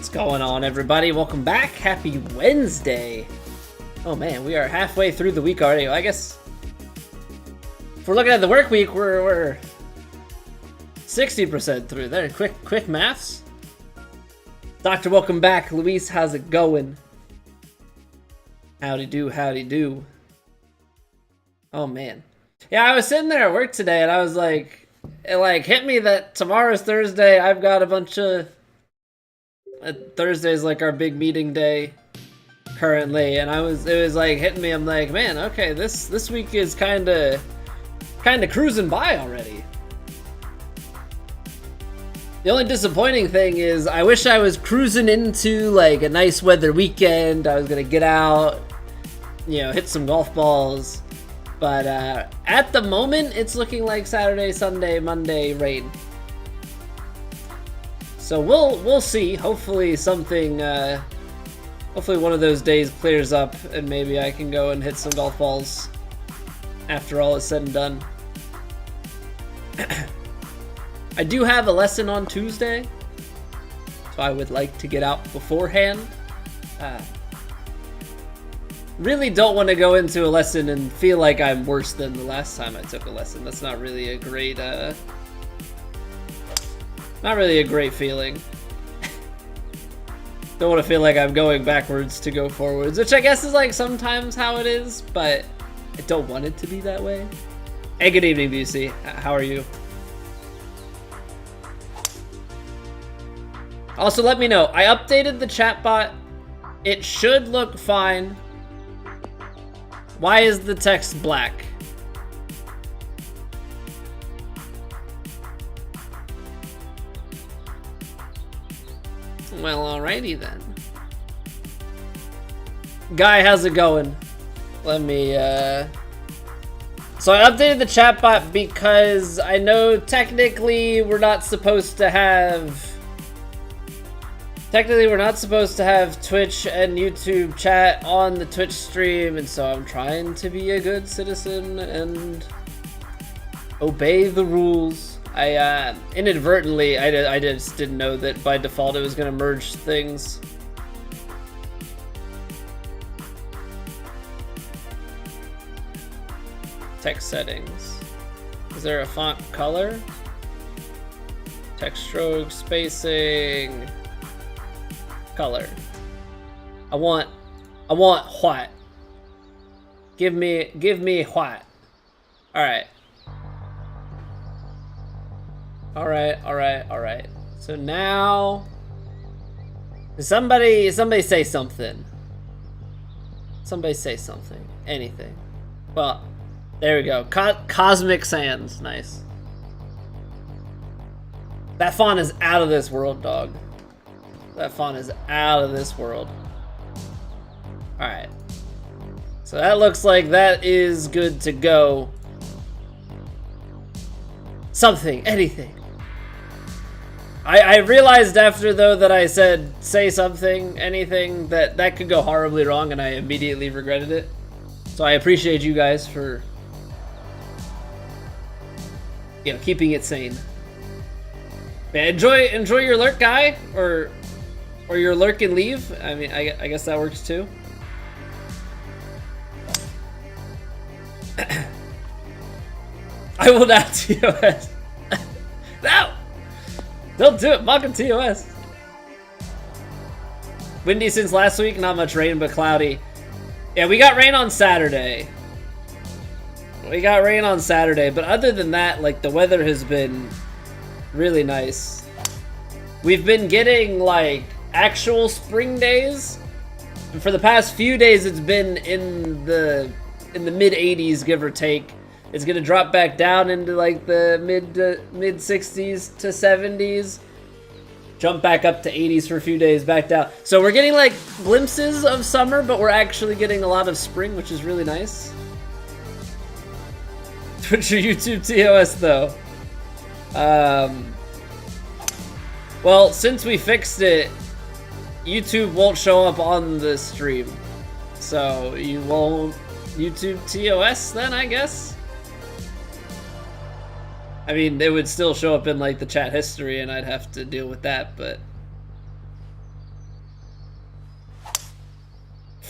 What's going on, everybody? Welcome back. Happy Wednesday. Oh man, we are halfway through the week already. I guess if we're looking at the work week, we're 60% through. There, quick maths. Doctor, welcome back. Luis, how's it going? Howdy do, howdy do. Oh man. Yeah, I was sitting there at work today and I was like, it hit me that tomorrow's Thursday. I've got a bunch of Thursday's like our big meeting day currently, and it was like hitting me. I'm like, man, okay, this week is kind of cruising by already. The only disappointing thing is I wish I was cruising into like a nice weather weekend. I was gonna get out, hit some golf balls, but at the moment it's looking like Saturday, Sunday, Monday rain. So we'll see. Hopefully something, hopefully one of those days clears up and maybe I can go and hit some golf balls after all is said and done. I do have a lesson on Tuesday, so I would like to get out beforehand. Really don't want to go into a lesson and feel like I'm worse than the last time I took a lesson. That's not really a great, not really a great feeling. Don't want to feel like I'm going backwards to go forwards, which I guess is like sometimes how it is, but I don't want it to be that way. Hey, good evening, BC. How are you? Also, let me know. I updated the chatbot. It should look fine. Why is the text black? Well, alrighty then. Guy, how's it going? Let me, So I updated the chatbot because I know technically we're not supposed to have Twitch and YouTube chat on the Twitch stream, and so I'm trying to be a good citizen and obey the rules. I inadvertently, I just didn't know that by default it was going to merge things. Text settings. Is there a font color? Text stroke, spacing, color. I want white. Give me white. All right. So now, somebody say something. Somebody say something. Anything. Well, there we go. Cosmic Sands. Nice. That font is out of this world, dog. That font is out of this world. All right. So that looks like that is good to go. Something, anything. I realized after, though, that I said say something, anything, that could go horribly wrong, and I immediately regretted it. So I appreciate you guys for, keeping it sane. Yeah, enjoy your lurk, guy, or your lurk and leave. I mean, I guess that works too. I will not TOS. No! Don't do it, welcome TOS. Windy since last week, not much rain, but cloudy. Yeah, we got rain on Saturday. But other than that, like, the weather has been really nice. We've been getting, like, actual spring days. And for the past few days, it's been in the mid 80s, give or take. It's gonna drop back down into like the mid 60s to 70s. Jump back up to 80s for a few days, back down. So we're getting like glimpses of summer, but we're actually getting a lot of spring, which is really nice. Twitch or YouTube TOS though. Well, since we fixed it, YouTube won't show up on the stream. So you won't YouTube TOS then, I guess? I mean, it would still show up in like the chat history and I'd have to deal with that, but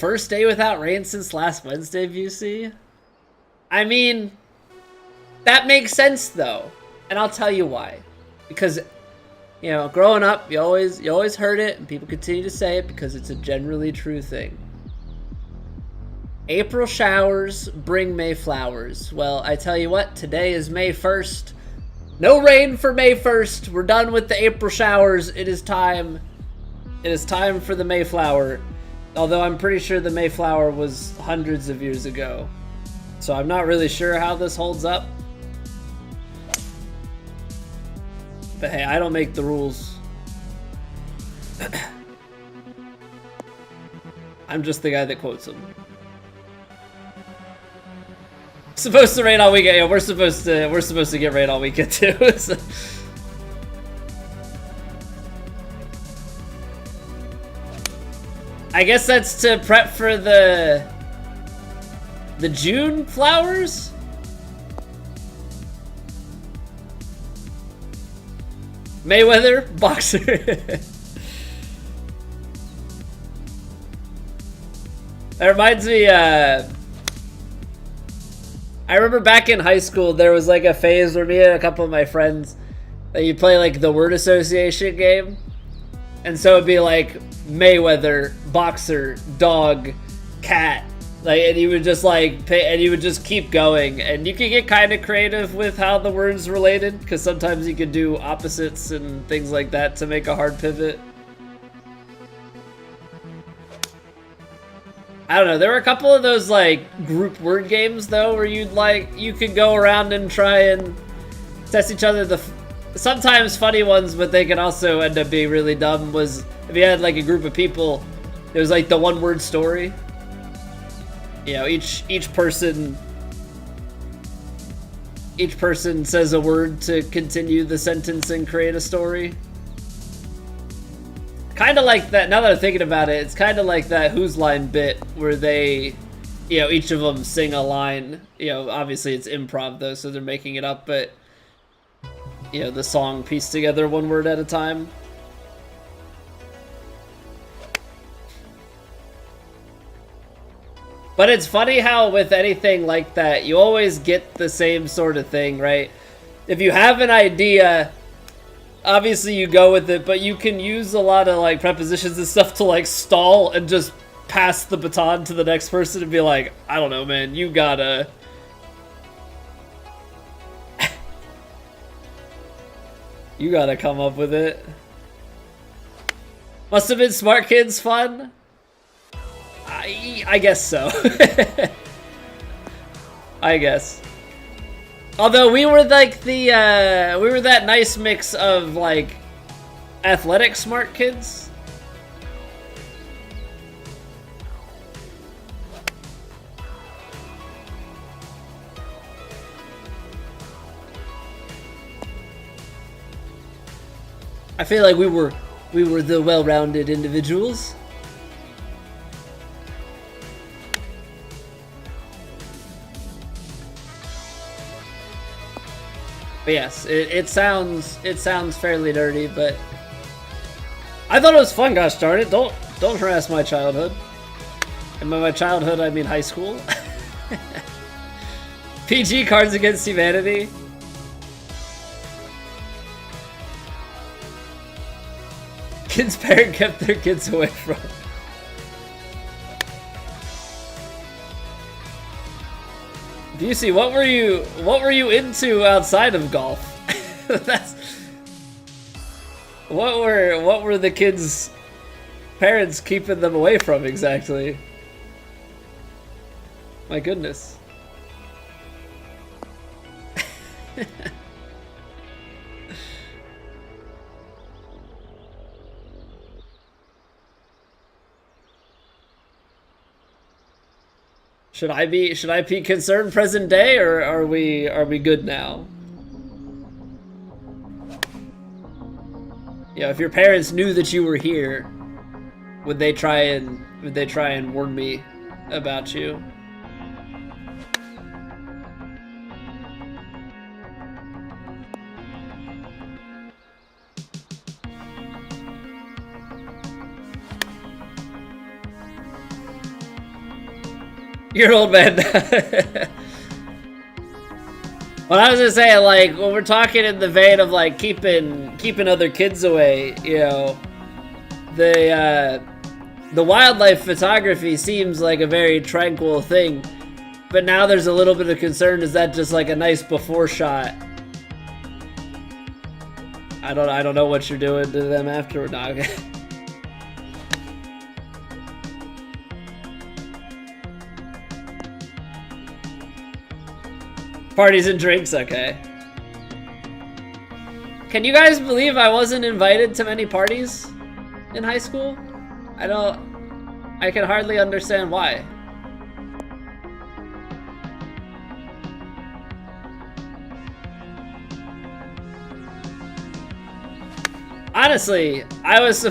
first day without rain since last Wednesday, Busey. I mean, that makes sense though, and I'll tell you why. Because, you know, growing up, you always heard it, and people continue to say it because it's a generally true thing. April showers bring May flowers. Well, I tell you what, today is May 1st. No rain for May 1st. We're done with the April showers. It is time. It is time for the Mayflower. Although I'm pretty sure the Mayflower was hundreds of years ago. So I'm not really sure how this holds up. But hey, I don't make the rules. I'm just the guy that quotes them. Supposed to rain all weekend. Yeah, we're supposed to get rain all weekend too. So. I guess that's to prep for the June flowers. Mayweather boxer. That reminds me. I remember back in high school, there was like a phase where me and a couple of my friends, that you play like the word association game, and so it'd be like Mayweather, boxer, dog, cat, like, and you would just like and you would just keep going, and you could get kind of creative with how the words related, because sometimes you could do opposites and things like that to make a hard pivot. I don't know, there were a couple of those like group word games though, where you could go around and try and test each other. Sometimes funny ones, but they can also end up being really dumb, was if you had like a group of people, it was like the one word story. You know, each person says a word to continue the sentence and create a story. Kind of like that, now that I'm thinking about it, it's kind of like that Whose Line bit where they, you know, each of them sing a line. You know, obviously it's improv though, so they're making it up, but, you know, the song pieced together one word at a time. But it's funny how with anything like that, you always get the same sort of thing, right? If you have an idea, obviously you go with it, but you can use a lot of like prepositions and stuff to like stall and just pass the baton to the next person and be like, I don't know, man, you gotta... you gotta come up with it. Must have been Smart Kids fun? I guess so. I guess. Although we were like we were that nice mix of like athletic smart kids. I feel like we were the well-rounded individuals. But yes, it sounds fairly dirty, but I thought it was fun. Gosh darn it! Don't harass my childhood. And by my childhood, I mean high school. PG Cards Against Humanity. Kids' parent kept their kids away from. Busey, what were you into outside of golf? That's what were the kids' parents keeping them away from exactly? My goodness. Should I be concerned present day, or are we good now? Yeah, if your parents knew that you were here, would they try and warn me about you? You're an old man. Well, I was gonna say, like, when we're talking in the vein of like keeping other kids away, you know, the wildlife photography seems like a very tranquil thing, but now there's a little bit of concern. Is that just like a nice before shot? I don't know what you're doing to them afterward. No, okay. Parties and drinks, okay. Can you guys believe I wasn't invited to many parties in high school? I can hardly understand why. Honestly, I was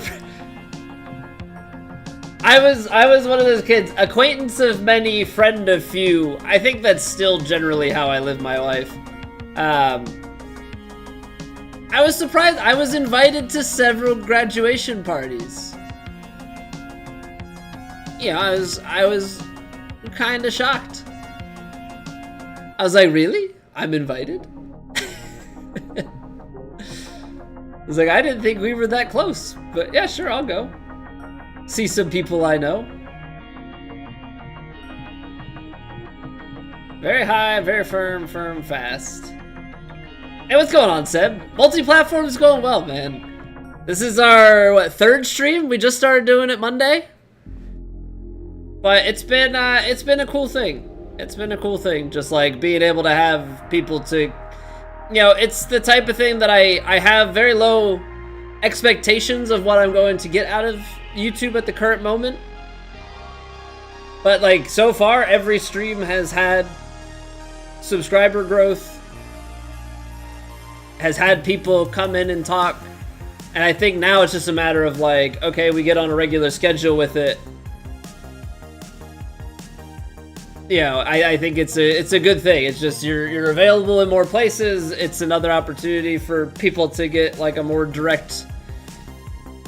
one of those kids, acquaintance of many, friend of few. I think that's still generally how I live my life. I was surprised. I was invited to several graduation parties. Yeah, I was kind of shocked. I was like, really? I'm invited? I was like, I didn't think we were that close, but yeah, sure, I'll go. See some people I know. Very high, very firm, fast. Hey, what's going on, Seb? Multi-platform is going well, man. This is our, what, third stream? We just started doing it Monday. But it's been a cool thing. It's been a cool thing, just like being able to have people to, you know, it's the type of thing that I have very low expectations of what I'm going to get out of YouTube at the current moment. But like, so far, every stream has had subscriber growth, has had people come in and talk, and I think now it's just a matter of like, okay, we get on a regular schedule with it. You know, I think it's a good thing. It's just you're available in more places. It's another opportunity for people to get like a more direct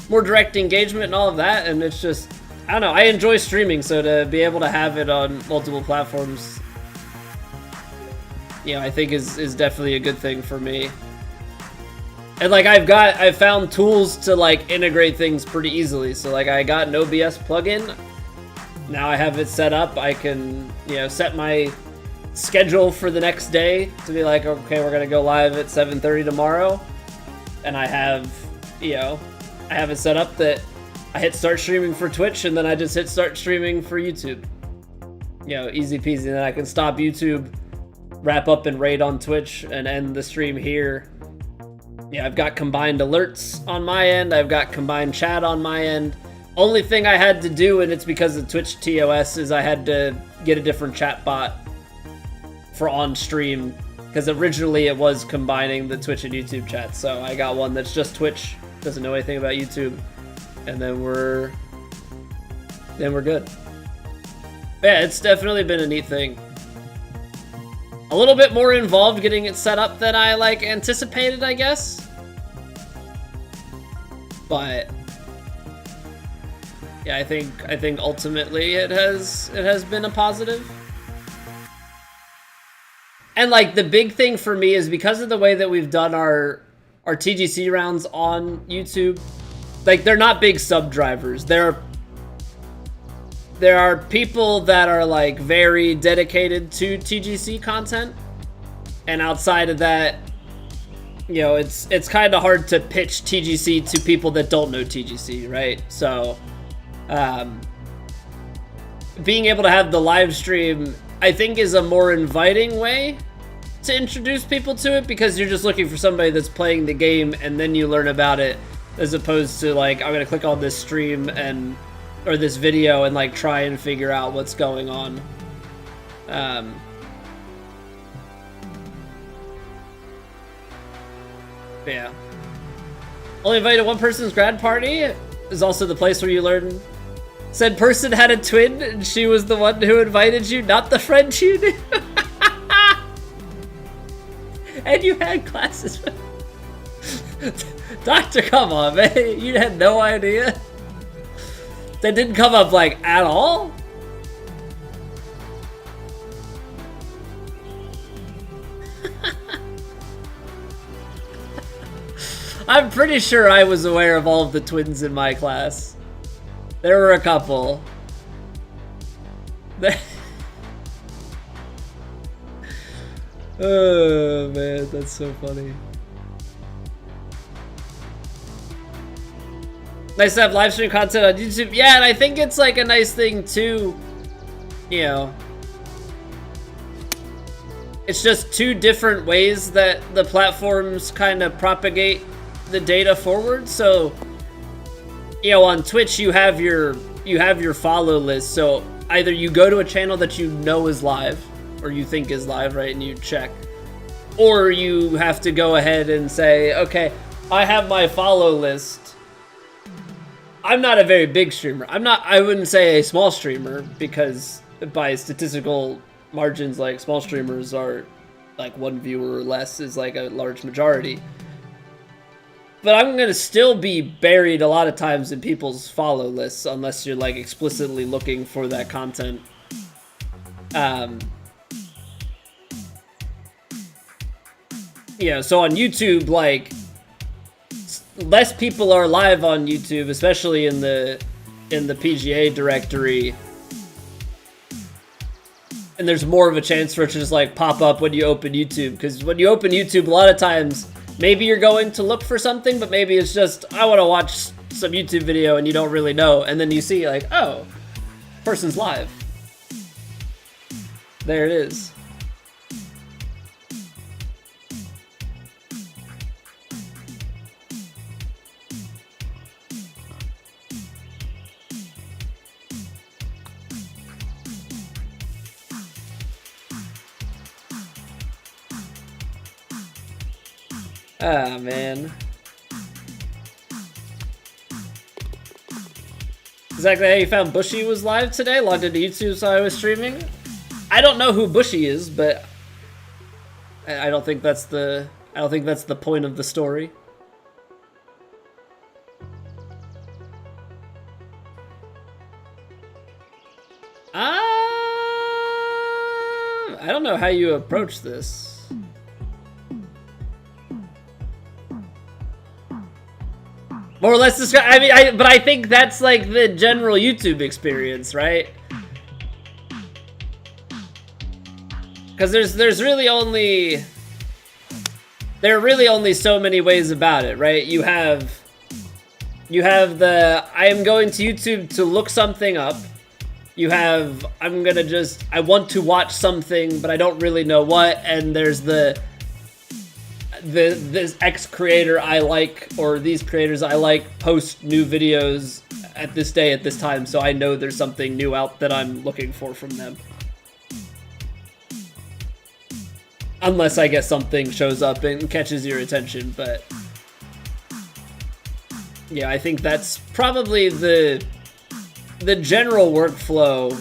engagement and all of that. And it's just, I don't know, I enjoy streaming, so to be able to have it on multiple platforms, you know, I think is definitely a good thing for me. And like I've found tools to like integrate things pretty easily. So like I got an OBS plugin. Now I have it set up. I can, you know, set my schedule for the next day to be like, okay, we're gonna go live at 7:30 tomorrow, and I have, you know, I have it set up that I hit start streaming for Twitch, and then I just hit start streaming for YouTube. You know, easy peasy. And then I can stop YouTube, wrap up and raid on Twitch, and end the stream here. Yeah, I've got combined alerts on my end. I've got combined chat on my end. Only thing I had to do, and it's because of Twitch TOS, is I had to get a different chat bot for on stream, because originally it was combining the Twitch and YouTube chat. So I got one that's just Twitch, doesn't know anything about YouTube, and then we're good. But yeah, it's definitely been a neat thing. A little bit more involved getting it set up than I like anticipated, I guess. But yeah, I think ultimately it has been a positive. And like the big thing for me is because of the way that we've done our TGC rounds on YouTube, like they're not big sub drivers. There are people that are like very dedicated to TGC content, and outside of that, you know, it's kind of hard to pitch TGC to people that don't know TGC, right? So being able to have the live stream, I think, is a more inviting way to introduce people to it, because you're just looking for somebody that's playing the game and then you learn about it, as opposed to like, I'm gonna click on this stream or this video and like try and figure out what's going on. Yeah. Only invited one person's grad party is also the place where you learn. Said person had a twin and she was the one who invited you, not the friend you knew. And you had classes. Doctor, come on, man. You had no idea. That didn't come up like at all? I'm pretty sure I was aware of all of the twins in my class. There were a couple. Oh man, that's so funny. Nice to have live stream content on YouTube. Yeah, and I think it's like a nice thing too, you know. It's just two different ways that the platforms kind of propagate the data forward. So, you know, on Twitch you have your follow list. So either you go to a channel that you know is live, or you think is live, right, and you check, or you have to go ahead and say, okay, I have my follow list. I'm not a very big streamer. I wouldn't say a small streamer, because by statistical margins, like, small streamers are like one viewer or less is like a large majority. But I'm gonna still be buried a lot of times in people's follow lists unless you're like explicitly looking for that content. Yeah, so on YouTube, like, less people are live on YouTube, especially in the PGA directory. And there's more of a chance for it to just like pop up when you open YouTube, because when you open YouTube, a lot of times maybe you're going to look for something, but maybe it's just, I want to watch some YouTube video, and you don't really know, and then you see like, oh, person's live. There it is. Ah, man. Exactly how you found Bushy was live today? Logged into YouTube, saw I was streaming? I don't know who Bushy is, but I don't think that's the point of the story. I don't know how you approach this. More or less describe. I mean, but I think that's like the general YouTube experience, right? Because there are really only so many ways about it, right? You have the I am going to YouTube to look something up. You have I want to watch something, but I don't really know what. And there's this X creator I like, or these creators I like, post new videos at this day at this time, so I know there's something new out that I'm looking for from them. Unless I guess something shows up and catches your attention, but yeah, I think that's probably the general workflow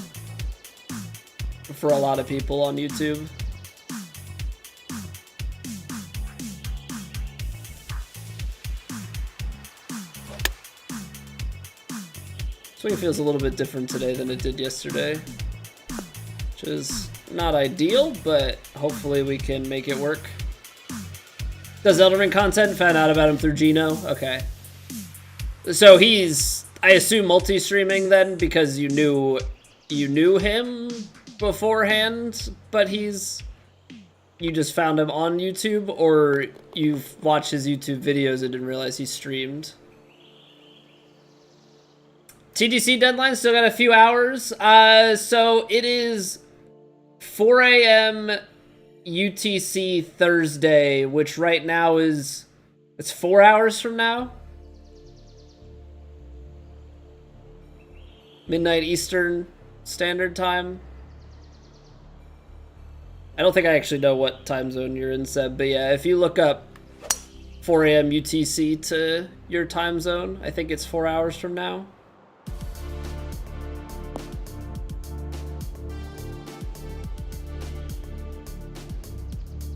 for a lot of people on YouTube. Swing feels a little bit different today than it did yesterday, which is not ideal, but hopefully we can make it work. Does Elden Ring content? Found out about him through Gino. Okay. So he's, I assume, multi-streaming then, because you knew him beforehand, but you just found him on YouTube, or you've watched his YouTube videos and didn't realize he streamed? TGC deadline, still got a few hours. So it is 4 a.m. UTC Thursday, which right now it's 4 hours from now. Midnight Eastern Standard Time. I don't think I actually know what time zone you're in, Seb, but yeah, if you look up 4 a.m. UTC to your time zone, I think it's 4 hours from now.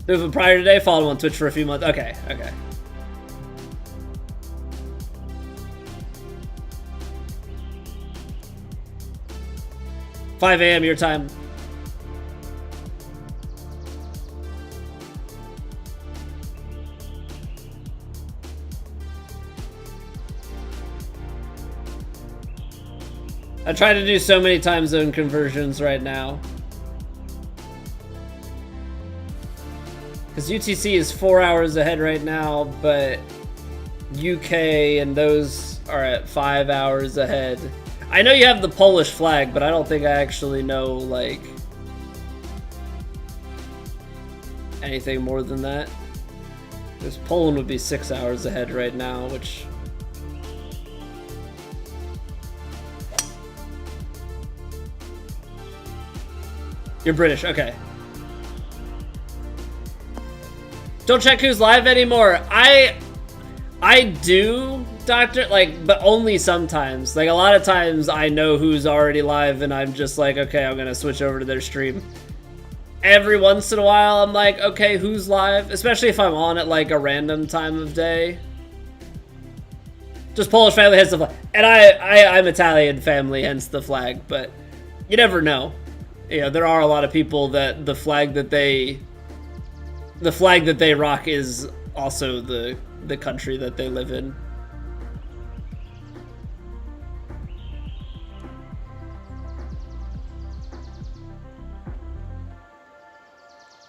Moving prior today, followed him on Twitch for a few months. Okay. 5 a.m. your time. I try to do so many time zone conversions right now. Because UTC is 4 hours ahead right now, but UK and those are at 5 hours ahead. I know you have the Polish flag, but I don't think I actually know, like, anything more than that. Because Poland would be 6 hours ahead right now, which... You're British, okay. Don't check who's live anymore. I do, Doctor, like, but only sometimes. Like, a lot of times I know who's already live and I'm just like, okay, I'm gonna switch over to their stream. Every once in a while I'm like, okay, who's live? Especially if I'm on at like a random time of day. Just Polish family has the flag. And I'm Italian family, hence the flag, but you never know. You know, there are a lot of people that the flag that they rock is also the country that they live in.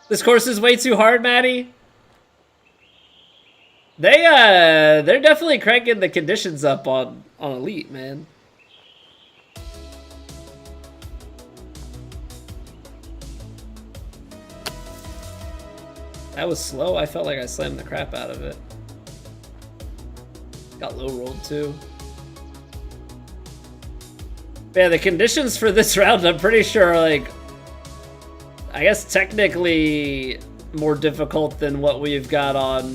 This course is way too hard, Maddie. They're definitely cranking the conditions up on Elite, man. That was slow. I felt like I slammed the crap out of it. Got low rolled too. But yeah, the conditions for this round, I'm pretty sure, like, I guess technically more difficult than what we've got on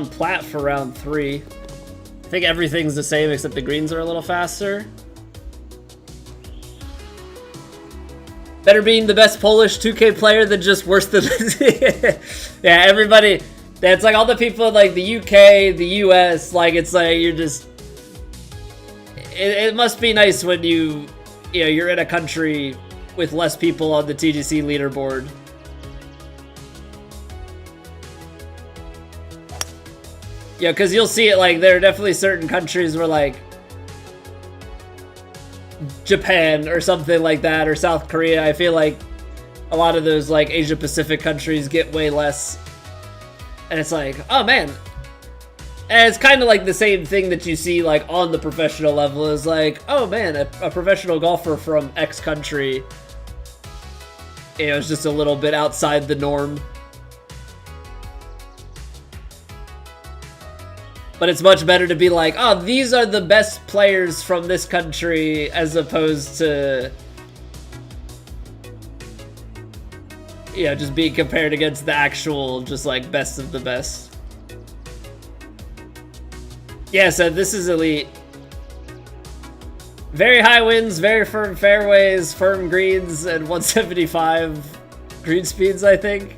Plat for round 3. I think everything's the same except the greens are a little faster. Better being the best Polish 2K player than just worse than... Yeah, everybody... It's like all the people in like the UK, the US, like it's like you're just... It must be nice when you're in a country with less people on the TGC leaderboard. Yeah, because you'll see it, like, there are definitely certain countries where, like, Japan or something like that, or South Korea, I feel like a lot of those, like, Asia-Pacific countries get way less. And it's like, oh, man. And it's kind of like the same thing that you see, like, on the professional level is like, oh, man, a professional golfer from X country, you know, is just a little bit outside the norm. But it's much better to be like, oh, these are the best players from this country, as opposed to, you know, just being compared against the actual, just like, best of the best. Yeah, so this is Elite. Very high winds, very firm fairways, firm greens, and 175 green speeds, I think.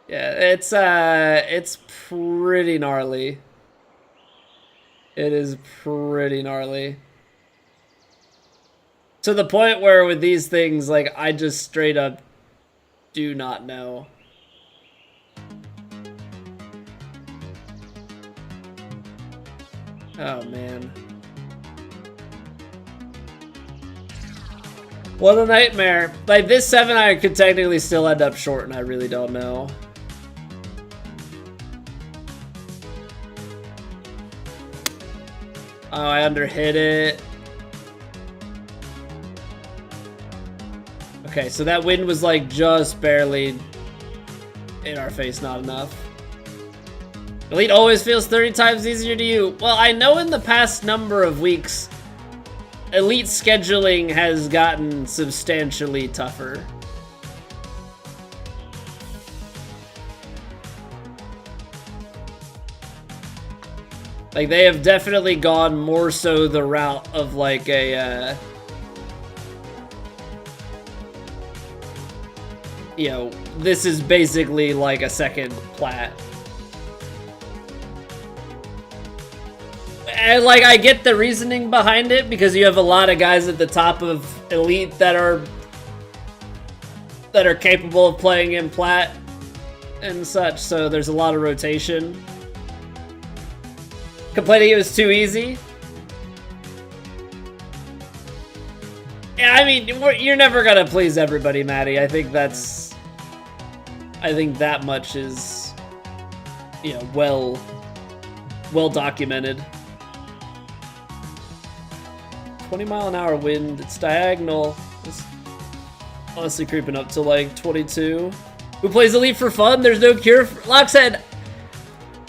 Yeah, it's pretty gnarly. It is pretty gnarly. To the point where with these things, like, I just straight up do not know. Oh, man. What a nightmare. Like, this 7-iron could technically still end up short, and I really don't know. Oh, I underhit it. Okay, so that wind was like just barely in our face, not enough. Elite always feels 30 times easier to you. Well, I know in the past number of weeks, Elite scheduling has gotten substantially tougher. Like, they have definitely gone more so the route of, like, a, you know, this is basically like a second Plat. And, like, I get the reasoning behind it, because you have a lot of guys at the top of Elite that are capable of playing in Plat. and such, so there's a lot of rotation. Complaining it was too easy. Yeah, I mean, you're never gonna please everybody, Maddie. I think that much is, you know, well documented. 20-mile-an-hour wind. It's diagonal. It's honestly creeping up to like 22. Who plays Elite for fun? There's no cure. Lockhead.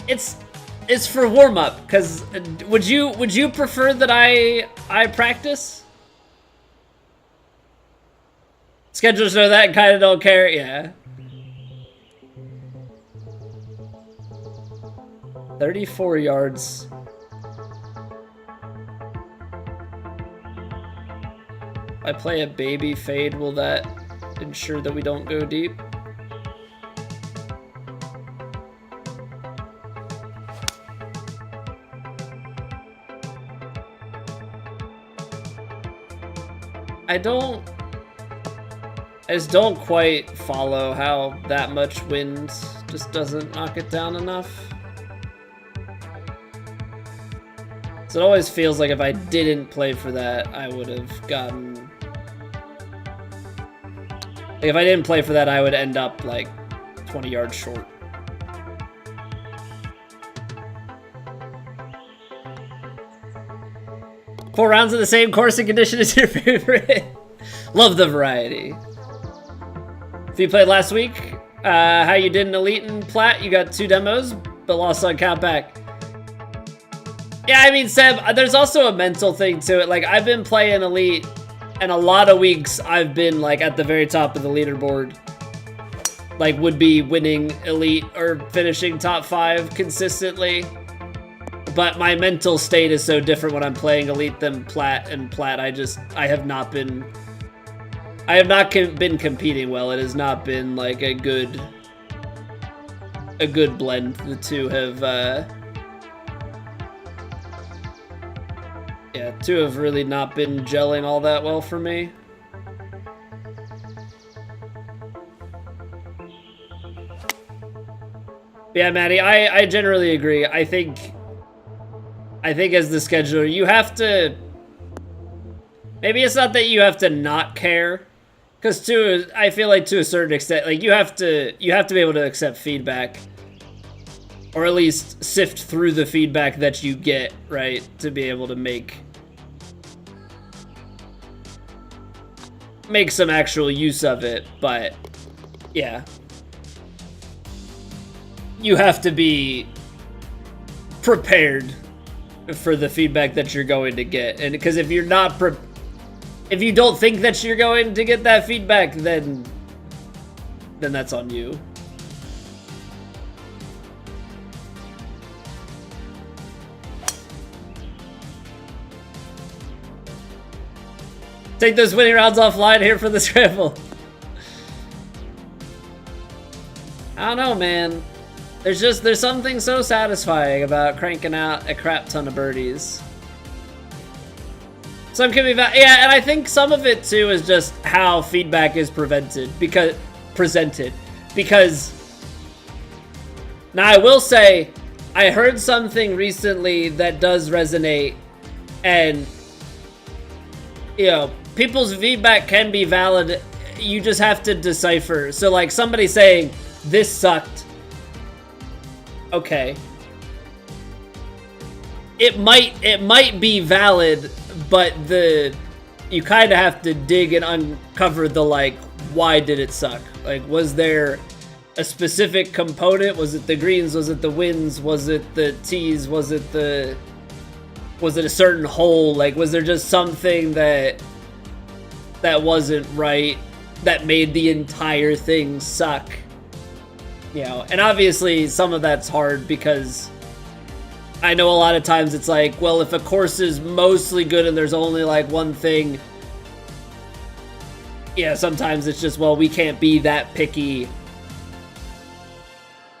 It's for warm up. Cause would you prefer that I practice? Schedulers know that and kind of don't care. Yeah. 34 yards. I play a baby fade, will that ensure that we don't go deep? I just don't quite follow how that much wind just doesn't knock it down enough. So it always feels like if I didn't play for that, I would have gotten... Like if I didn't play for that, I would end up like 20 yards short. Four rounds of the same course and condition is your favorite. Love the variety. So you played last week. How you did in Elite and Plat? You got 2 demos, but lost on countback. Yeah, I mean, Seb, there's also a mental thing to it. Like, I've been playing Elite, and a lot of weeks I've been, like, at the very top of the leaderboard. Like, would be winning Elite or finishing top 5 consistently. But my mental state is so different when I'm playing Elite than Plat, and Plat, I have not been competing well. It has not been, like, a good blend. The two have, yeah, two have really not been gelling all that well for me. Yeah, Maddie, I generally agree. I think as the scheduler, you have to... Maybe it's not that you have to not care, because I feel like to a certain extent, like you have to be able to accept feedback, or at least sift through the feedback that you get, right, to be able to make some actual use of it. But yeah, you have to be prepared for the feedback that you're going to get, and because if you're not if you don't think that you're going to get that feedback, then that's on you. Take those winning rounds offline here for the scramble. I don't know, man. There's something so satisfying about cranking out a crap ton of birdies. Some can be yeah, and I think some of it too is just how feedback is presented. Because now I will say I heard something recently that does resonate, and you know, people's feedback can be valid. You just have to decipher. So like somebody saying this sucked. Okay. It might be valid, but you kind of have to dig and uncover the, like, why did it suck? Like, was there a specific component? Was it the greens? Was it the winds? Was it the tees? Was it a certain hole? Like, was there just something that wasn't right that made the entire thing suck? You know, and obviously some of that's hard because I know a lot of times it's like, well, if a course is mostly good and there's only like one thing, yeah, sometimes it's just, well, we can't be that picky.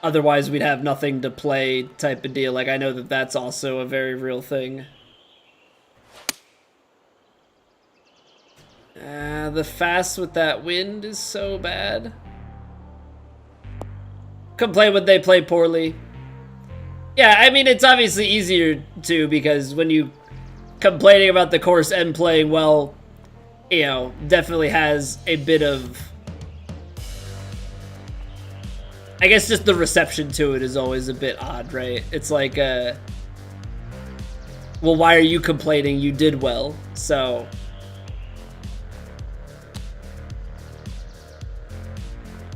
Otherwise we'd have nothing to play type of deal. Like, I know that that's also a very real thing. The fast with that wind is so bad. complain when they play poorly. Yeah, I mean, it's obviously easier to, because when you complaining about the course and playing well, you know, definitely has a bit of, I guess just the reception to it is always a bit odd, right? It's like, well, why are you complaining? You did well, so.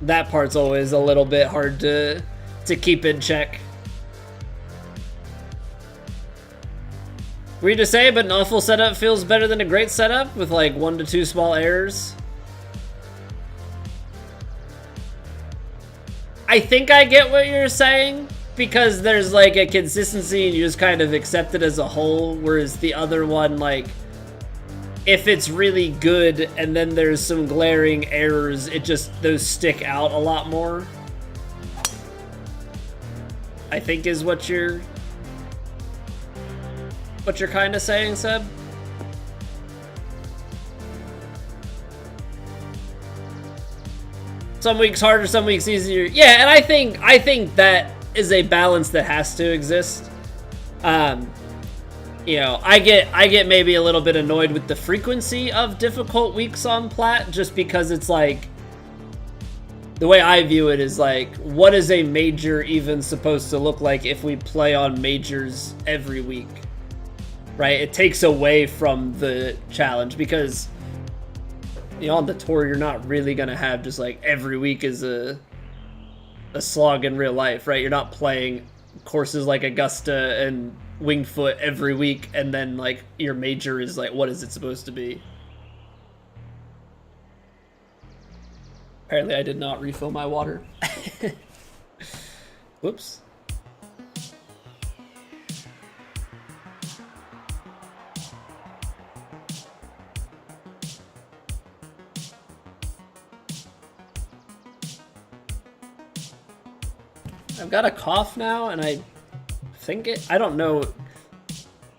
That part's always a little bit hard to keep in check. Weird to say, but an awful setup feels better than a great setup with like 1 to 2 small errors. I think I get what you're saying, because there's like a consistency and you just kind of accept it as a whole, whereas the other one, like, if it's really good and then there's some glaring errors, it just, those stick out a lot more. I think is what you're kind of saying, Seb. Some weeks harder, some weeks easier. Yeah, and I think that is a balance that has to exist. You know, I get maybe a little bit annoyed with the frequency of difficult weeks on Plat, just because it's like, the way I view it is like, what is a major even supposed to look like if we play on majors every week, right? It takes away from the challenge, because, you know, on the tour, you're not really gonna have just like every week is a slog in real life, right? You're not playing courses like Augusta and Winged Foot every week, and then like your major is like, what is it supposed to be? Apparently I did not refill my water. Whoops. I've got a cough now, and I think I don't know.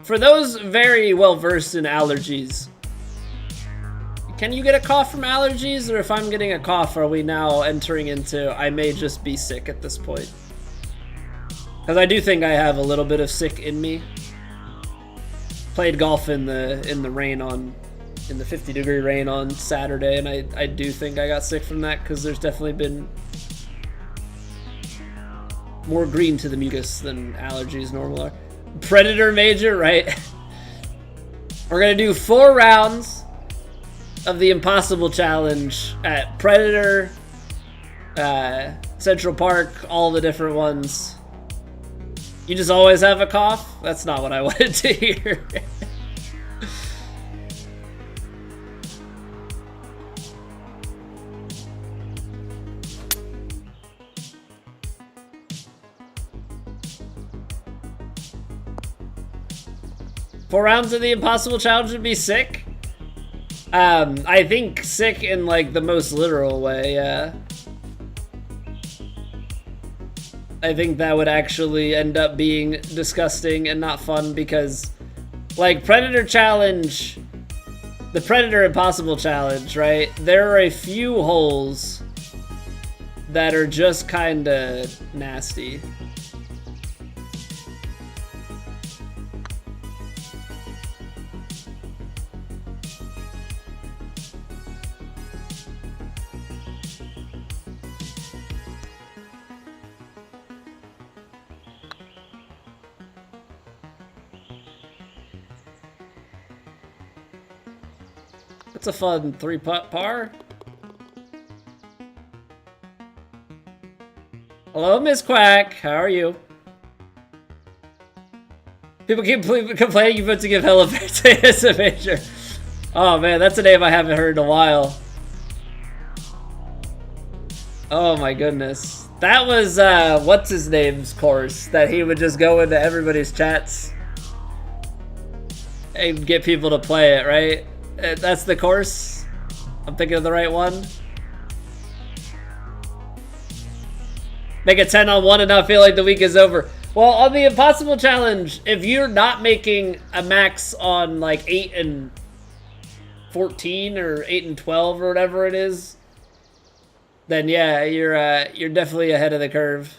For those very well versed in allergies, can you get a cough from allergies? Or if I'm getting a cough, are we now entering into I may just be sick at this point? Because I do think I have a little bit of sick in me. Played golf in the rain in the 50-degree rain on Saturday, and I do think I got sick from that, because there's definitely been more green to the mucus than allergies normal are. Predator major, right? We're gonna do 4 rounds of the Impossible Challenge at Predator, Central Park, all the different ones. You just always have a cough? That's not what I wanted to hear. 4 rounds of the Impossible Challenge would be sick. I think sick in like the most literal way, yeah. I think that would actually end up being disgusting and not fun, because like Predator Challenge, the Predator Impossible Challenge, right? There are a few holes that are just kinda nasty. That's a fun 3-putt par. Hello, Miss Quack. How are you? People keep complaining you've got to give hella as a major. Oh man, that's a name I haven't heard in a while. Oh my goodness. That was, what's his name's course that he would just go into everybody's chats and get people to play it, right? That's the course? I'm thinking of the right one. Make a 10 on 1 and not feel like the week is over. Well, on the Impossible Challenge, if you're not making a max on like 8 and 14 or 8 and 12 or whatever it is, then yeah, you're definitely ahead of the curve.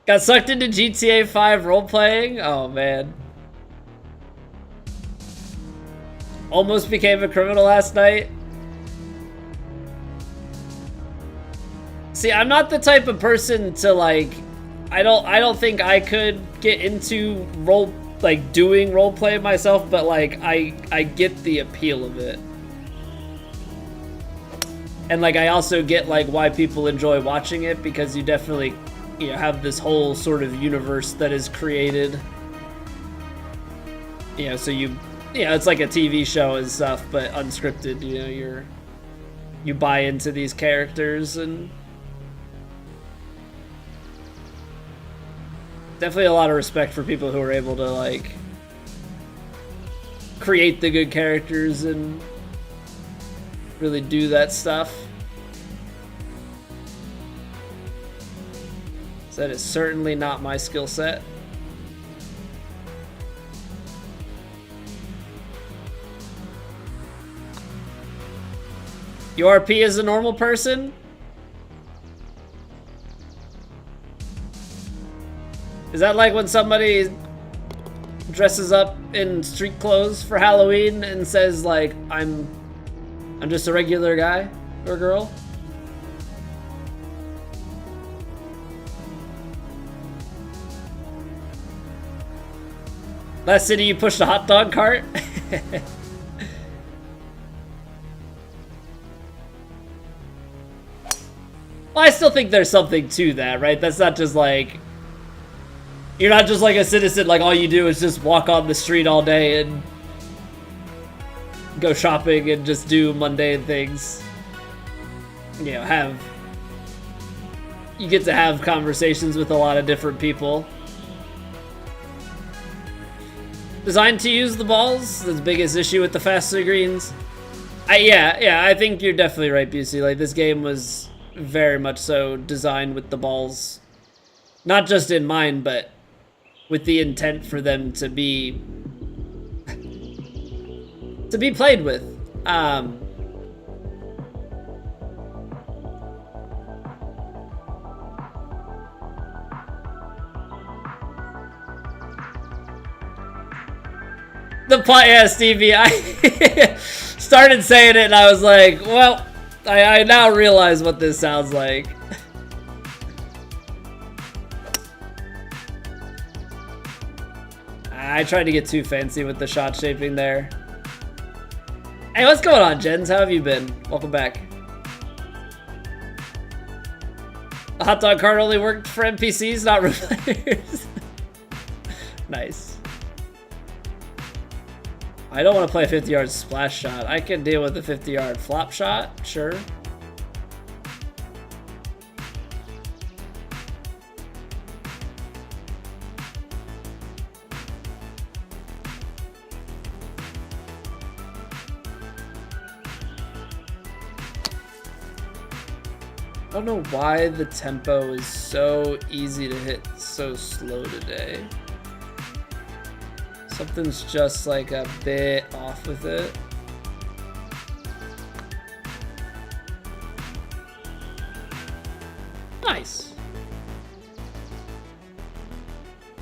Got sucked into GTA 5 role-playing? Oh, man. Almost became a criminal last night. See, I'm not the type of person to, like... I don't think I could get into doing role-play myself, but, like, I get the appeal of it. And, like, I also get, like, why people enjoy watching it, because you definitely... you know, have this whole sort of universe that is created. You know, so it's like a TV show and stuff, but unscripted. You know, you buy into these characters, and definitely a lot of respect for people who are able to like create the good characters and really do that stuff. That is certainly not my skill set. Your RP is a normal person? Is that like when somebody dresses up in street clothes for Halloween and says like, I'm just a regular guy or girl? Last city you pushed a hot dog cart? Well, I still think there's something to that, right? That's not just like... you're not just like a citizen, like all you do is just walk on the street all day and go shopping and just do mundane things. You know, you get to have conversations with a lot of different people. Designed to use the balls? That's the biggest issue with the faster greens. Yeah, I think you're definitely right, Busey. Like, this game was very much so designed with the balls. Not just in mind, but with the intent for them to be... to be played with. The Plat, yeah, Stevie, I started saying it and I was like, well, I now realize what this sounds like. I tried to get too fancy with the shot shaping there. Hey, what's going on, Jens? How have you been? Welcome back. The hot dog cart only worked for NPCs, not real players. Nice. I don't want to play a 50-yard splash shot. I can deal with a 50-yard flop shot, sure. I don't know why the tempo is so easy to hit so slow today. Something's just like a bit off with it. Nice.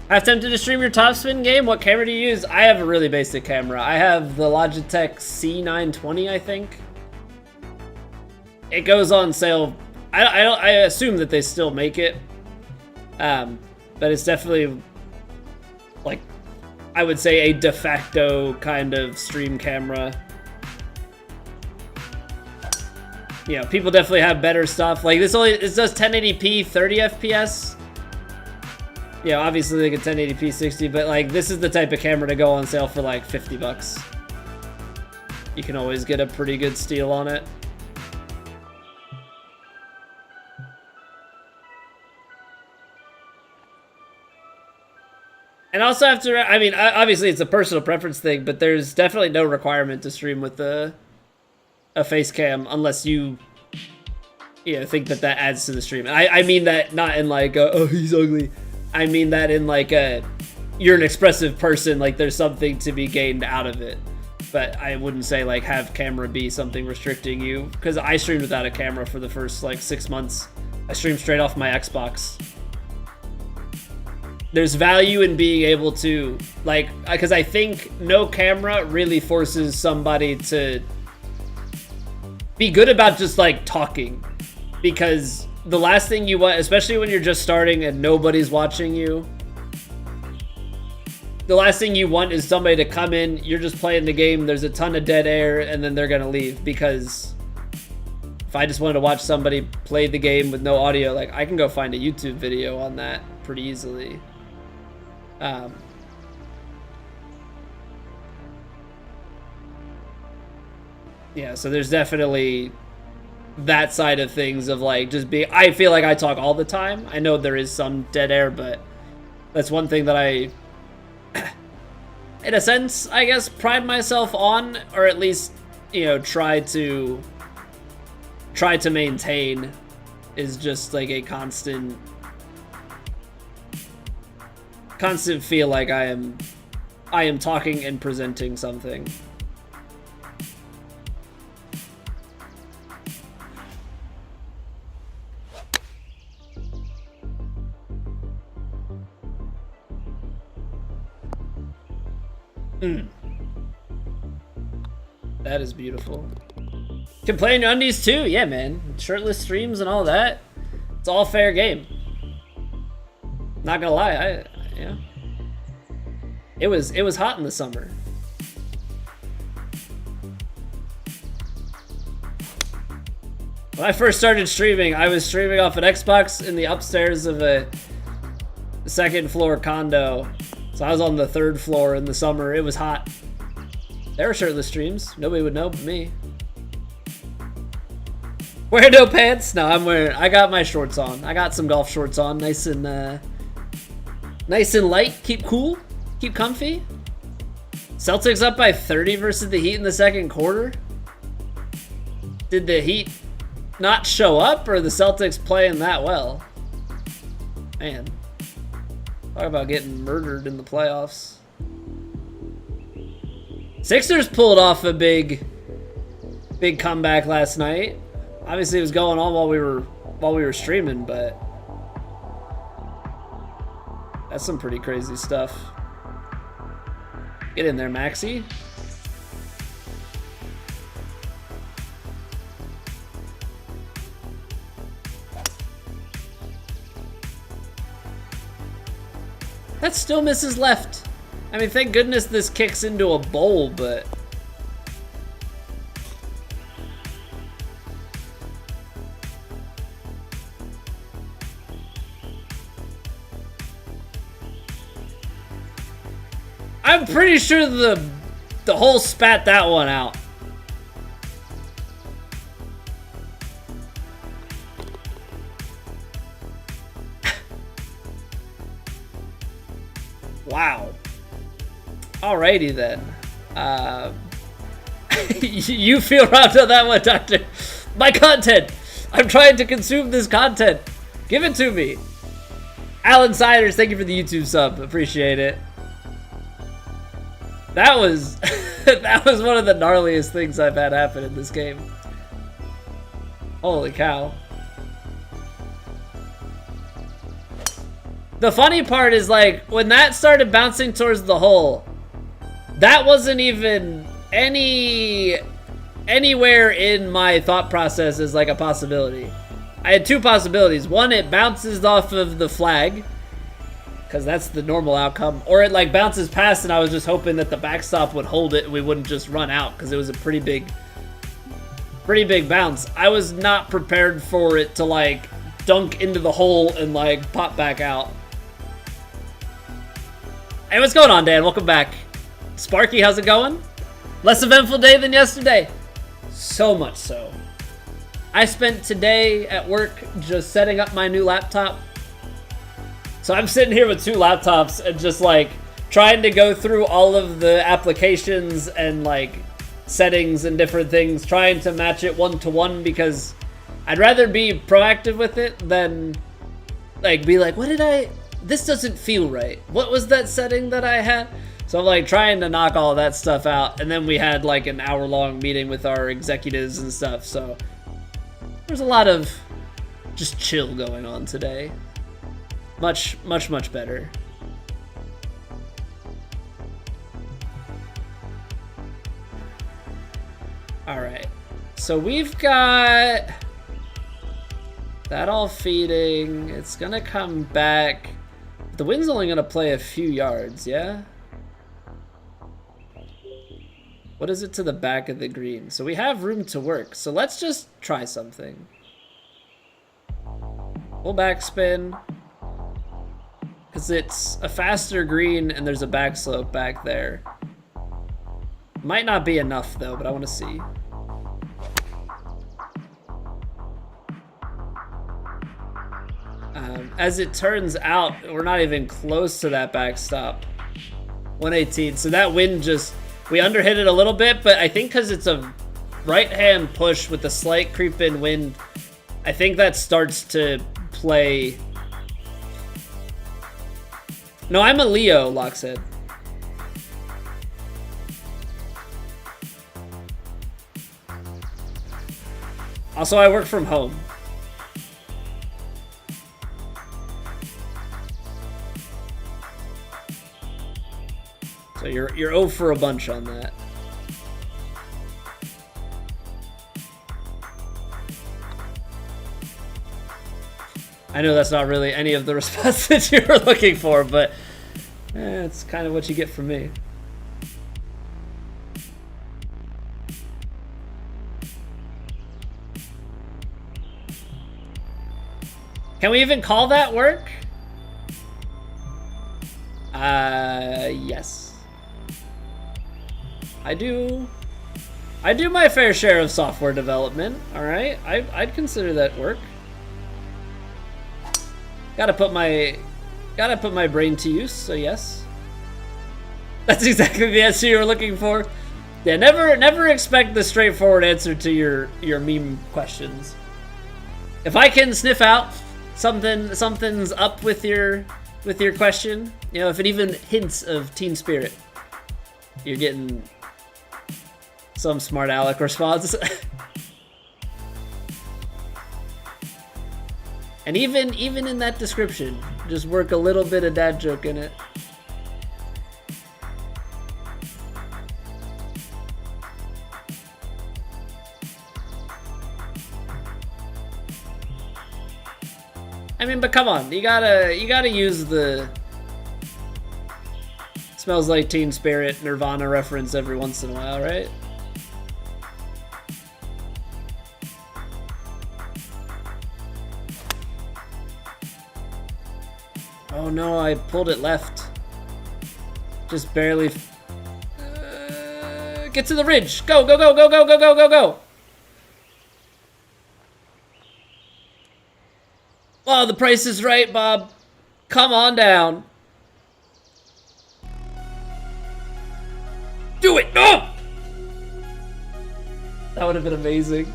I've tempted to stream your topspin game. What camera do you use? I have a really basic camera. I have the Logitech C920, I think. It goes on sale. I assume that they still make it. But it's definitely like, I would say, a de facto kind of stream camera. You know, people definitely have better stuff. Like this does 1080p 30 FPS. Yeah, obviously they get 1080p 60, but like this is the type of camera to go on sale for like 50 bucks. You can always get a pretty good steal on it. And also have to, I mean, obviously it's a personal preference thing, but there's definitely no requirement to stream with a face cam unless you think that adds to the stream. I mean that not in like, oh, he's ugly. I mean that in like you're an expressive person, like there's something to be gained out of it. But I wouldn't say like have camera be something restricting you, because I streamed without a camera for the first like 6 months. I streamed straight off my Xbox. There's value in being able to, like, because I think no camera really forces somebody to be good about just like talking, because the last thing you want, especially when you're just starting and nobody's watching you, the last thing you want is somebody to come in, you're just playing the game, there's a ton of dead air, and then they're gonna leave. Because if I just wanted to watch somebody play the game with no audio, like, I can go find a YouTube video on that pretty easily. Yeah, so there's definitely that side of things of like just being, I feel like I talk all the time. I know there is some dead air, but that's one thing that I, in a sense, I guess, pride myself on, or at least, you know, try to maintain, is just like a constant feel like I am talking and presenting something. That is beautiful. Can play in your undies too, yeah, man. Shirtless streams and all that. It's all fair game. Not gonna lie, yeah. It was hot in the summer. When I first started streaming, I was streaming off an Xbox in the upstairs of a second floor condo. So I was on the 3rd floor in the summer. It was hot. There were shirtless streams. Nobody would know but me. Wear no pants? No, I got my shorts on. I got some golf shorts on. Nice and light. Keep cool. Keep comfy. Celtics up by 30 versus the Heat in the 2nd quarter. Did the Heat not show up, or the Celtics playing that well? Man. Talk about getting murdered in the playoffs. Sixers pulled off a big comeback last night. Obviously, it was going on while we were streaming, but that's some pretty crazy stuff. Get in there, Maxi. That still misses left. I mean, thank goodness this kicks into a bowl, but I'm pretty sure the hole spat that one out. Wow. Alrighty then. You feel robbed on that one, Doctor. My content. I'm trying to consume this content. Give it to me. Alan Siders, thank you for the YouTube sub. Appreciate it. That was that was one of the gnarliest things I've had happen in this game. Holy cow. The funny part is, like, when that started bouncing towards the hole, that wasn't even anywhere in my thought process as like a possibility. I had 2 possibilities. One, it bounces off of the flag, because that's the normal outcome, or it like bounces past and I was just hoping that the backstop would hold it and we wouldn't just run out, because it was a pretty big bounce. I was not prepared for it to like dunk into the hole and like pop back out. Hey, what's going on, Dan? Welcome back. Sparky, how's it going? Less eventful day than yesterday. So much so. I spent today at work just setting up my new laptop. So I'm sitting here with 2 laptops and just like trying to go through all of the applications and like settings and different things, trying to match it one-to-one, because I'd rather be proactive with it than like be like, this doesn't feel right. What was that setting that I had? So I'm like trying to knock all that stuff out, and then we had like an hour-long meeting with our executives and stuff, so there's a lot of just chill going on today. Much better. Alright, so we've got that all feeding. It's gonna come back. The wind's only gonna play a few yards, yeah? What is it to the back of the green? So we have room to work, so let's just try something. Full backspin. Because it's a faster green and there's a back slope back there. Might not be enough though, but I want to see. As it turns out, we're not even close to that backstop. 118, so that wind just, we underhit it a little bit, but I think because it's a right-hand push with a slight creep-in wind, I think that starts to play. No, I'm a Leo, Locke said. Also, I work from home. So you're 0 for a bunch on that. I know that's not really any of the response that you were looking for, but it's kind of what you get from me. Can we even call that work? Yes. I do my fair share of software development, all right? I'd consider that work. Gotta put my brain to use, so yes. That's exactly the answer you were looking for. Yeah, never expect the straightforward answer to your meme questions. If I can sniff out something's up with your question, you know, if it even hints of teen spirit, you're getting some smart aleck response. And even in that description, just work a little bit of dad joke in it. I mean, but come on, you gotta use the Smells Like Teen Spirit Nirvana reference every once in a while, right? Oh no, I pulled it left. Just barely. Get to the ridge. Go, go, go, go, go, go, go, go, go. Oh, the price is right, Bob. Come on down. Do it. No! That would have been amazing.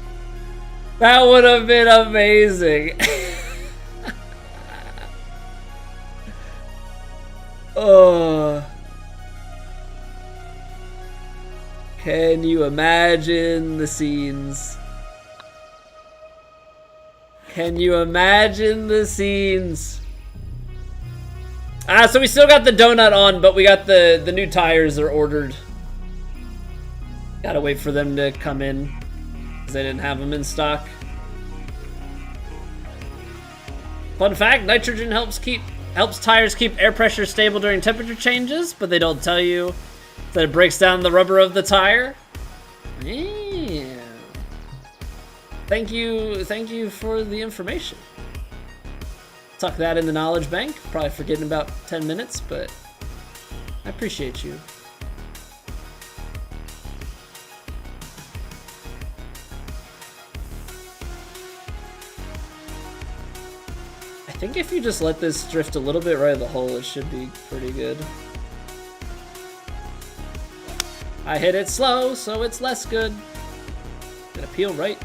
That would have been amazing. Oh. Can you imagine the scenes? Can you imagine the scenes? So we still got the donut on, but we got the new tires are ordered. Gotta wait for them to come in, because they didn't have them in stock. Fun fact, nitrogen helps tires keep air pressure stable during temperature changes, but they don't tell you that it breaks down the rubber of the tire. Yeah. Thank you for the information. Tuck that in the knowledge bank. Probably forgetting about 10 minutes, but I appreciate you. I think if you just let this drift a little bit right of the hole, it should be pretty good. I hit it slow, so it's less good. Gonna peel right.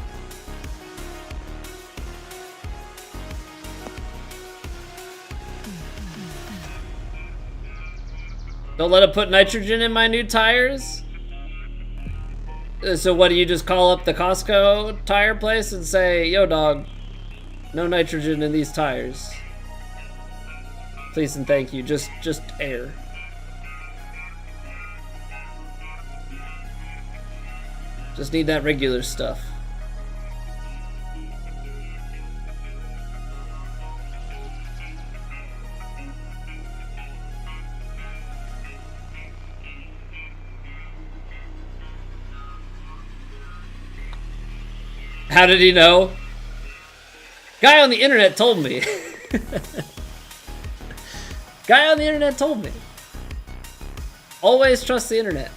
Don't let it put nitrogen in my new tires? So what, do you just call up the Costco tire place and say, yo dog, no nitrogen in these tires. Please and thank you, just air. Just need that regular stuff. How did he know? Guy on the internet told me. Guy on the internet told me. Always trust the internet.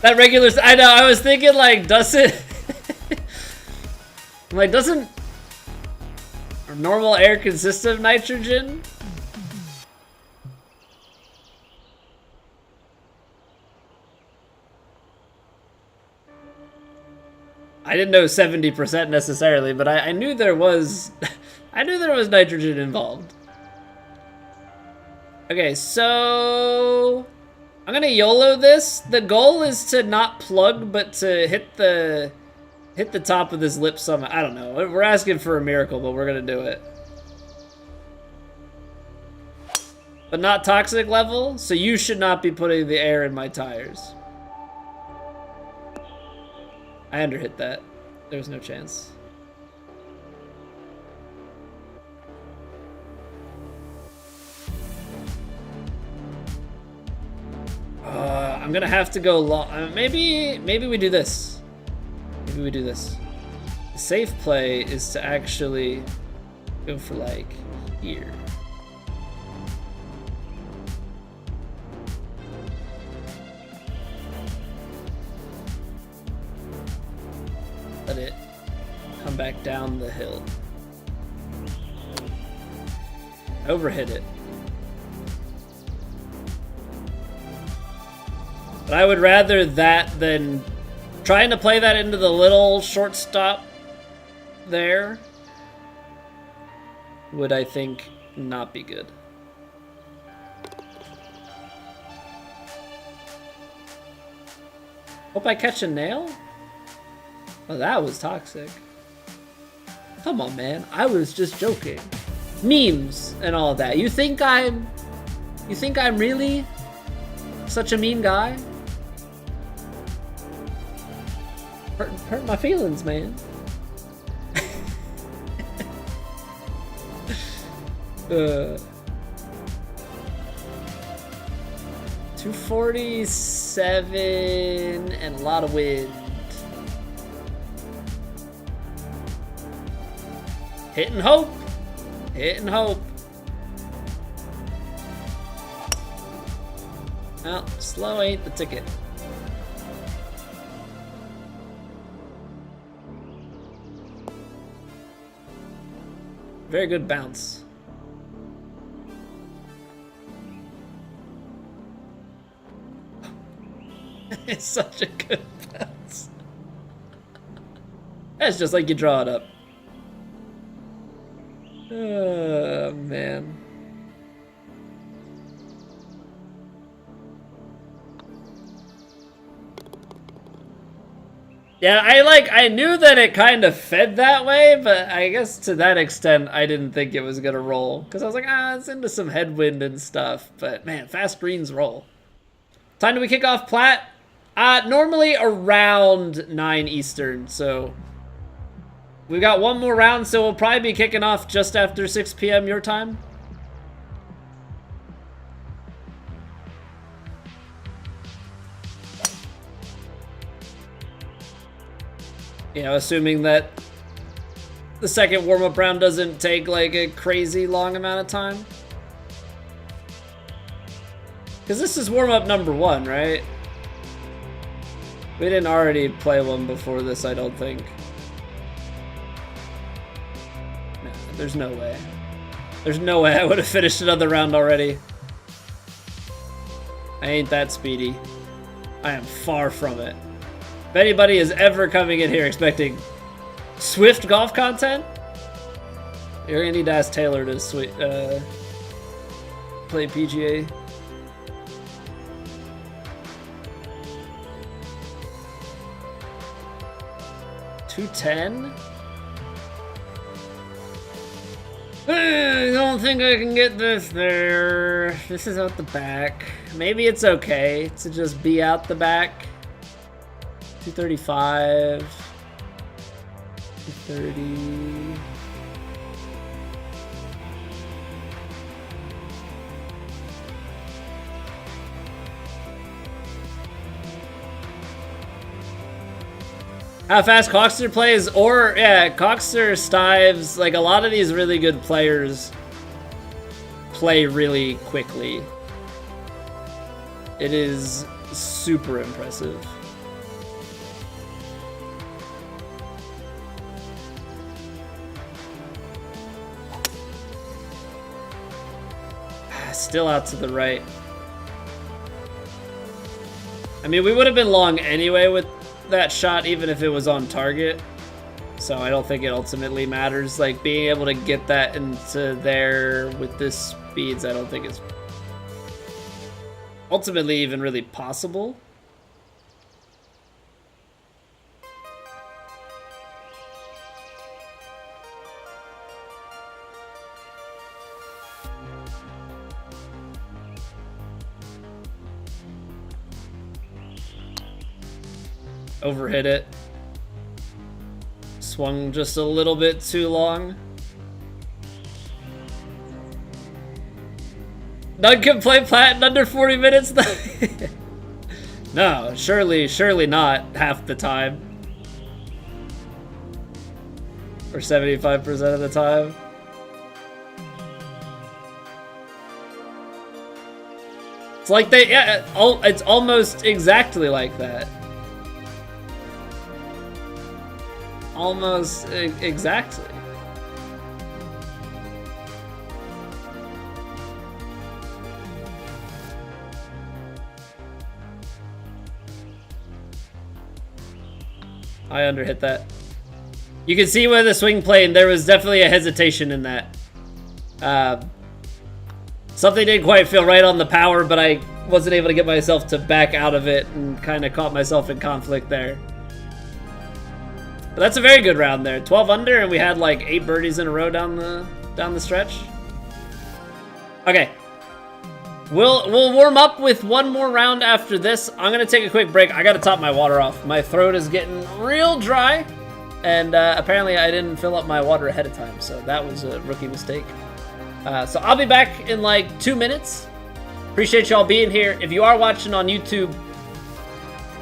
That regular, I know, I was thinking like, doesn't, like, doesn't normal air consist of nitrogen? I didn't know 70% necessarily, but I knew there was, I knew there was nitrogen involved. Okay, so I'm gonna YOLO this. The goal is to not plug, but to hit the top of this lip summit. I don't know. We're asking for a miracle, but we're gonna do it. But not toxic level, so you should not be putting the air in my tires. I underhit that. There was no chance. I'm gonna have to go long. Maybe we do this. Maybe we do this. The safe play is to actually go for like here. Let it come back down the hill. Overhit it. But I would rather that than trying to play that into the little shortstop there. Would, I think, not be good. Hope I catch a nail? Oh, that was toxic. Come on, man. I was just joking. Memes and all of that. You think I'm really such a mean guy? Hurt my feelings, man. 247 and a lot of wind. Hit and hope. Hit and hope. Well, slow ain't the ticket. Very good bounce. It's such a good bounce. That's just like you draw it up. Oh, man. Yeah, I knew that it kind of fed that way, but I guess to that extent, I didn't think it was gonna roll. Because I was like, it's into some headwind and stuff. But man, fast greens roll. Time do we kick off Plat? Normally around 9 Eastern, so we've got one more round, so we'll probably be kicking off just after 6 p.m. your time. You know, assuming that the second warm-up round doesn't take like a crazy long amount of time. Because this is warm-up number 1, right? We didn't already play one before this, I don't think. No, there's no way. There's no way I would have finished another round already. I ain't that speedy. I am far from it. If anybody is ever coming in here expecting Swift golf content, You're gonna need to ask Taylor to play PGA. $210? I don't think I can get this there. This is out the back. Maybe it's okay to just be out the back. 235. 230. How fast Coxter plays, or yeah, Coxter, Stives, like a lot of these really good players play really quickly. It is super impressive. Still out to the right. I mean, we would have been long anyway with that shot, even if it was on target, so I don't think it ultimately matters. Like, being able to get that into there with this speeds, I don't think it's ultimately even really possible. Overhit it. Swung just a little bit too long. None can play Plat in under 40 minutes? No, surely not half the time. Or 75% of the time. It's like they, yeah, it's almost exactly like that. Almost exactly. I underhit that. You can see where the swing plane, there was definitely a hesitation in that. Something didn't quite feel right on the power, but I wasn't able to get myself to back out of it and kind of caught myself in conflict there. But that's a very good round there. 12 under, and we had like 8 birdies in a row down the stretch. Okay. We'll warm up with one more round after this. I'm gonna take a quick break. I gotta top my water off. My throat is getting real dry, and apparently I didn't fill up my water ahead of time, so that was a rookie mistake. So I'll be back in like 2 minutes. Appreciate y'all being here. If you are watching on YouTube,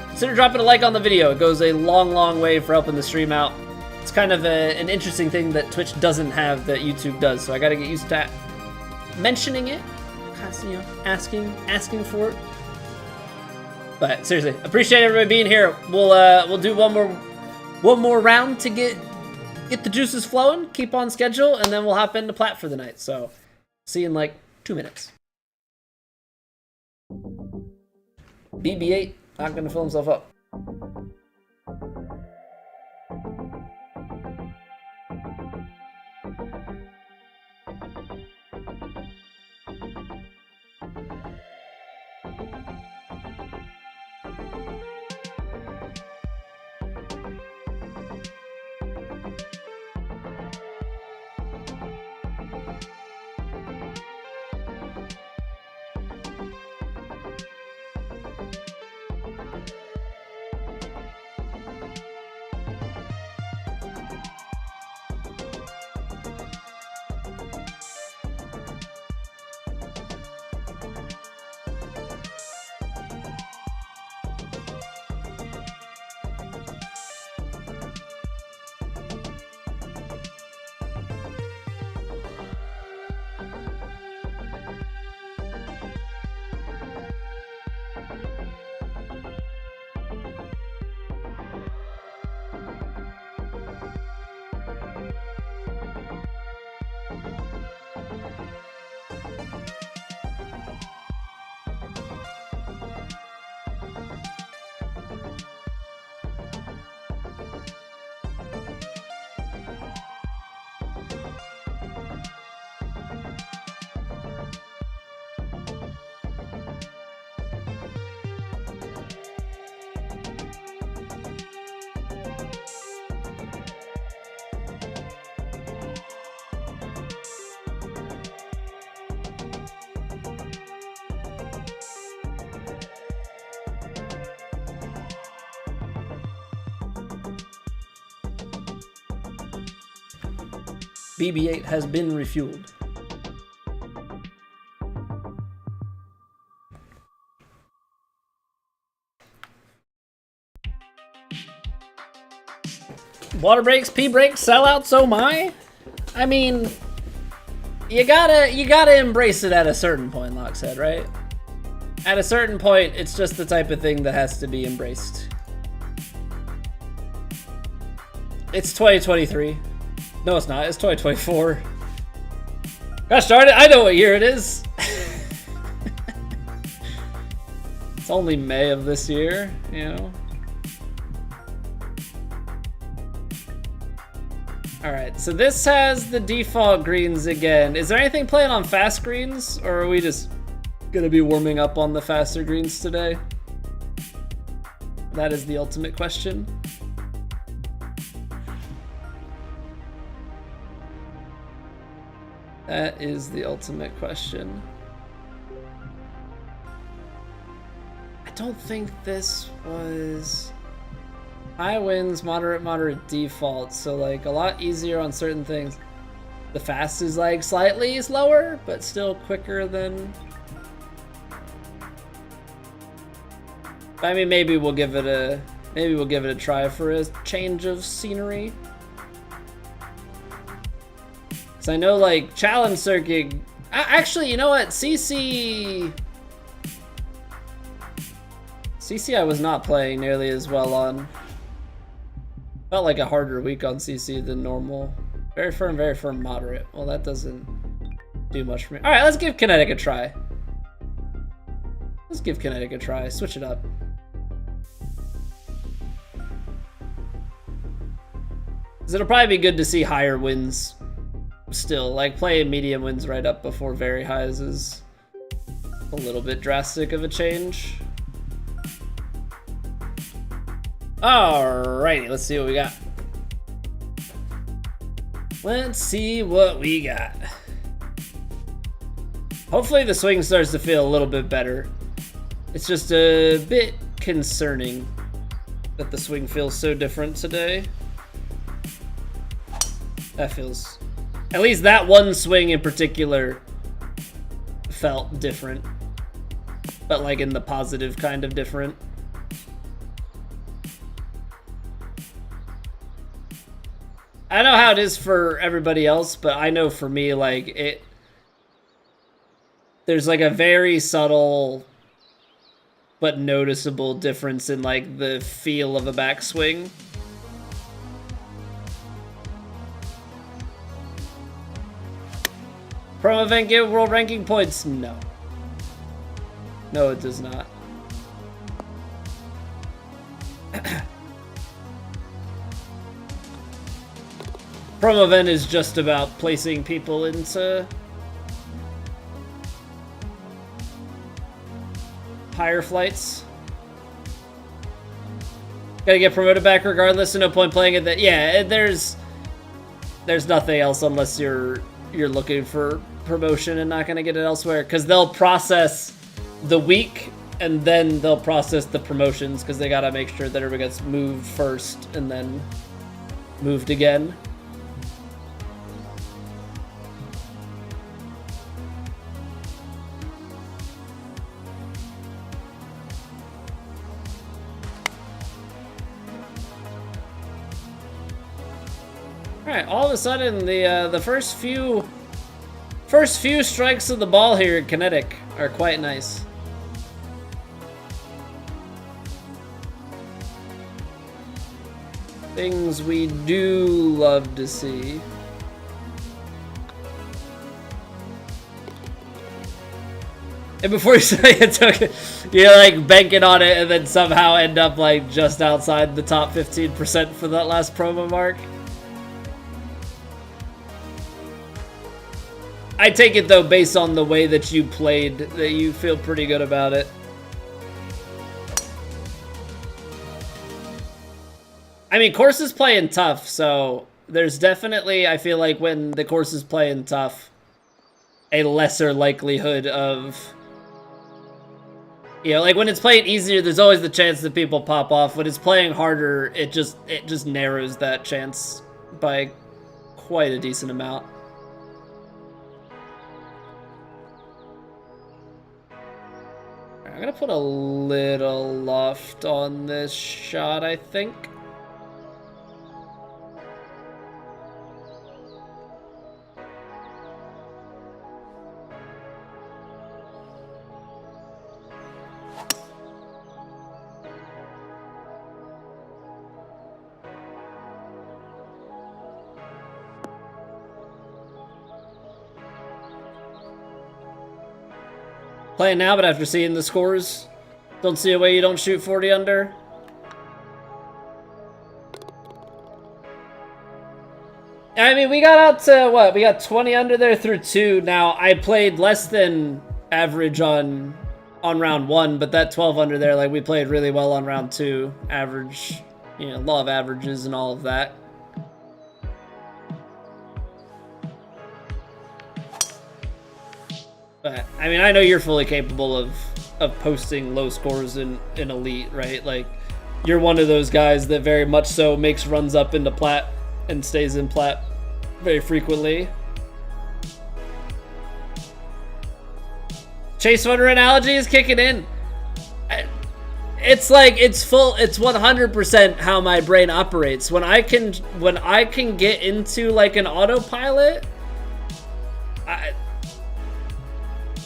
consider dropping a like on the video. It goes a long way for helping the stream out. It's kind of an interesting thing that Twitch doesn't have that YouTube does, so I gotta get used to mentioning it. You know, asking for it. But seriously, appreciate everybody being here. We'll do one more round to get the juices flowing, keep on schedule, and then we'll hop into Plat for the night. So see you in like 2 minutes. BB8 not gonna fill himself up. BB-8 has been refueled. Water breaks, pee breaks, sellouts, oh my. I mean, you gotta embrace it at a certain point, Lockshead, right? At a certain point, it's just the type of thing that has to be embraced. It's 2023. No, it's not. It's 2024. Gosh darn it, I know what year it is. It's only May of this year, you know? Alright, so this has the default greens again. Is there anything playing on fast greens, or are we just gonna be warming up on the faster greens today? That is the ultimate question. That is the ultimate question. I don't think this was... High winds, moderate default, so like a lot easier on certain things. The fast is like slightly slower, but still quicker than... I mean, maybe we'll give it a try for a change of scenery. Cause I know like challenge circuit, actually, you know what, CC I was not playing nearly as well on. Felt like a harder week on CC than normal. Very firm, moderate. Well, that doesn't do much for me. All right, let's give Kinetic a try. Let's give Kinetic a try. Switch it up. Because it'll probably be good to see higher wins still. Like, playing medium wins right up before very highs is a little bit drastic of a change. Alrighty, let's see what we got. Let's see what we got. Hopefully the swing starts to feel a little bit better. It's just a bit concerning that the swing feels so different today. That feels... At least that one swing in particular felt different. But like in the positive kind of different. I don't know how it is for everybody else, but I know for me, like, there's like a very subtle but noticeable difference in like the feel of a backswing. Pro event give world ranking points? No. No, it does not. Promo event is just about placing people into higher flights. Gotta get promoted back regardless, so no point playing it. That yeah, there's nothing else unless you're looking for promotion and not gonna get it elsewhere, because they'll process the week and then they'll process the promotions because they gotta make sure that everybody gets moved first and then moved again. Alright, all of a sudden the first few strikes of the ball here at Kinetic are quite nice. Things we do love to see. And before you say it took it, you're like banking on it and then somehow end up like just outside the top 15% for that last promo mark. I take it though, based on the way that you played, that you feel pretty good about it. I mean, course is playing tough, so there's definitely, I feel like when the course is playing tough, a lesser likelihood of, you know, like when it's playing easier, there's always the chance that people pop off. When it's playing harder, it just narrows that chance by quite a decent amount. I'm gonna put a little loft on this shot, I think. Playing now, but after seeing the scores, don't see a way you don't shoot 40 under. I mean, we got out to, what? We got 20 under there through 2. Now, I played less than average on round 1, but that 12 under there, like, we played really well on round 2. Average, you know, law of averages and all of that. But, I mean, I know you're fully capable of posting low scores in Elite, right? Like, you're one of those guys that very much so makes runs up into Plat and stays in Plat very frequently. Chase runner analogy is kicking in. It's like, it's 100% how my brain operates. When I can get into like an autopilot,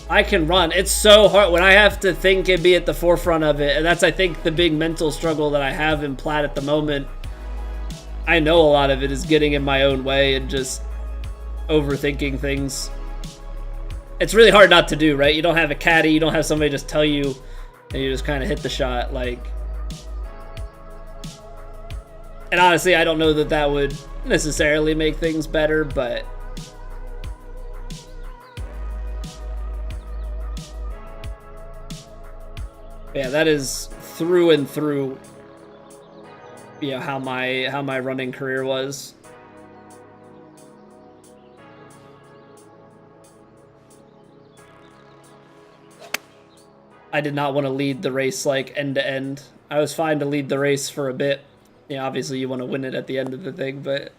I can run. It's so hard when I have to think and be at the forefront of it. And that's, I think, the big mental struggle that I have in Plat at the moment. I know a lot of it is getting in my own way and just overthinking things. It's really hard not to do, right? You don't have a caddy. You don't have somebody just tell you, and you just kind of hit the shot. Like, and honestly, I don't know that that would necessarily make things better, but yeah, that is through and through, you know, how my running career was. I did not want to lead the race like end to end. I was fine to lead the race for a bit. Yeah, obviously you want to win it at the end of the thing, but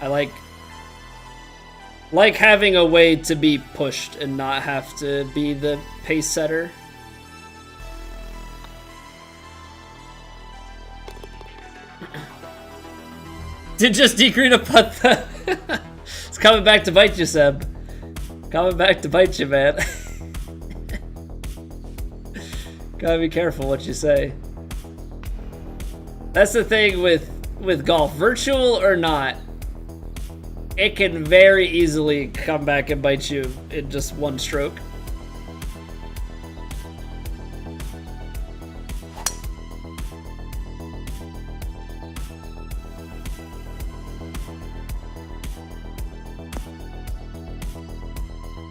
I like having a way to be pushed and not have to be the pace setter. Did just degree to put the... It's coming back to bite you, Seb. Coming back to bite you, man. Gotta be careful what you say. That's the thing with golf. Virtual or not, it can very easily come back and bite you in just one stroke.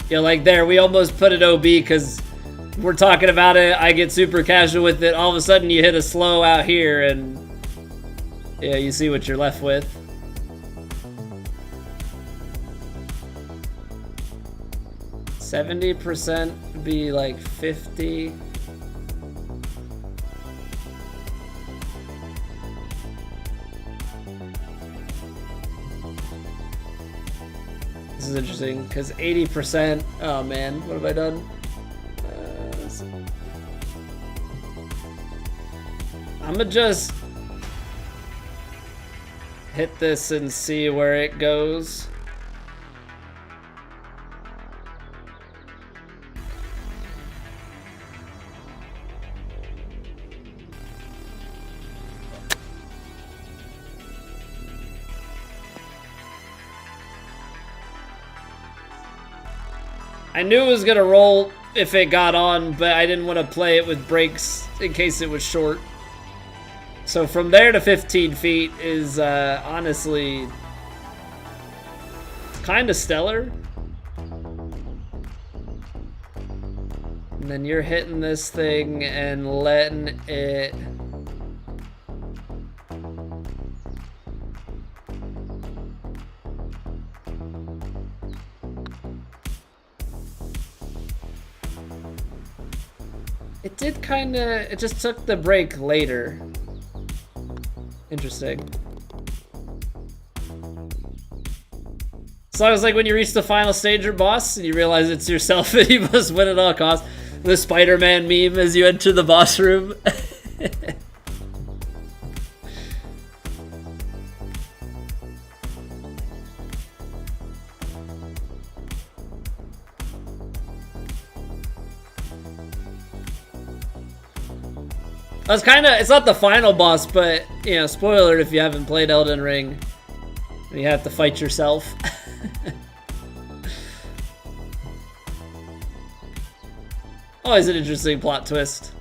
Yeah, like there, we almost put it OB because we're talking about it. I get super casual with it. All of a sudden, you hit a slow out here, and yeah, you see what you're left with. %70 would be like 50. This is interesting because 80%. Oh man, what have I done? I'm gonna just hit this and see where it goes. I knew it was gonna roll if it got on, but I didn't want to play it with brakes in case it was short. So from there to 15 feet is honestly kind of stellar. And then you're hitting this thing and letting it... It did kind of... It just took the break later. Interesting. So I was like, when you reach the final stage or boss and you realize it's yourself and you must win at all costs. The Spider-Man meme as you enter the boss room. That's kind of, it's not the final boss, but, you know, spoiler if you haven't played Elden Ring. You have to fight yourself. Always an interesting plot twist.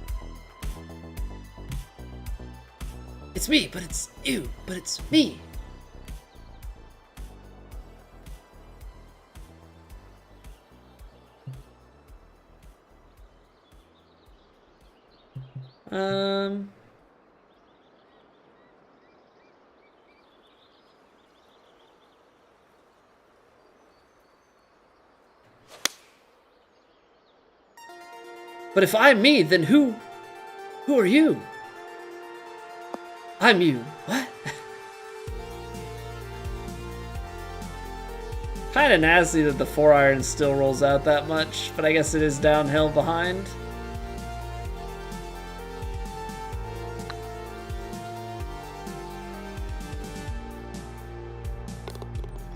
It's me, but it's you, but it's me. But if I'm me, then who are you? I'm you. What? Kinda nasty that the 4-iron still rolls out that much, but I guess it is downhill behind.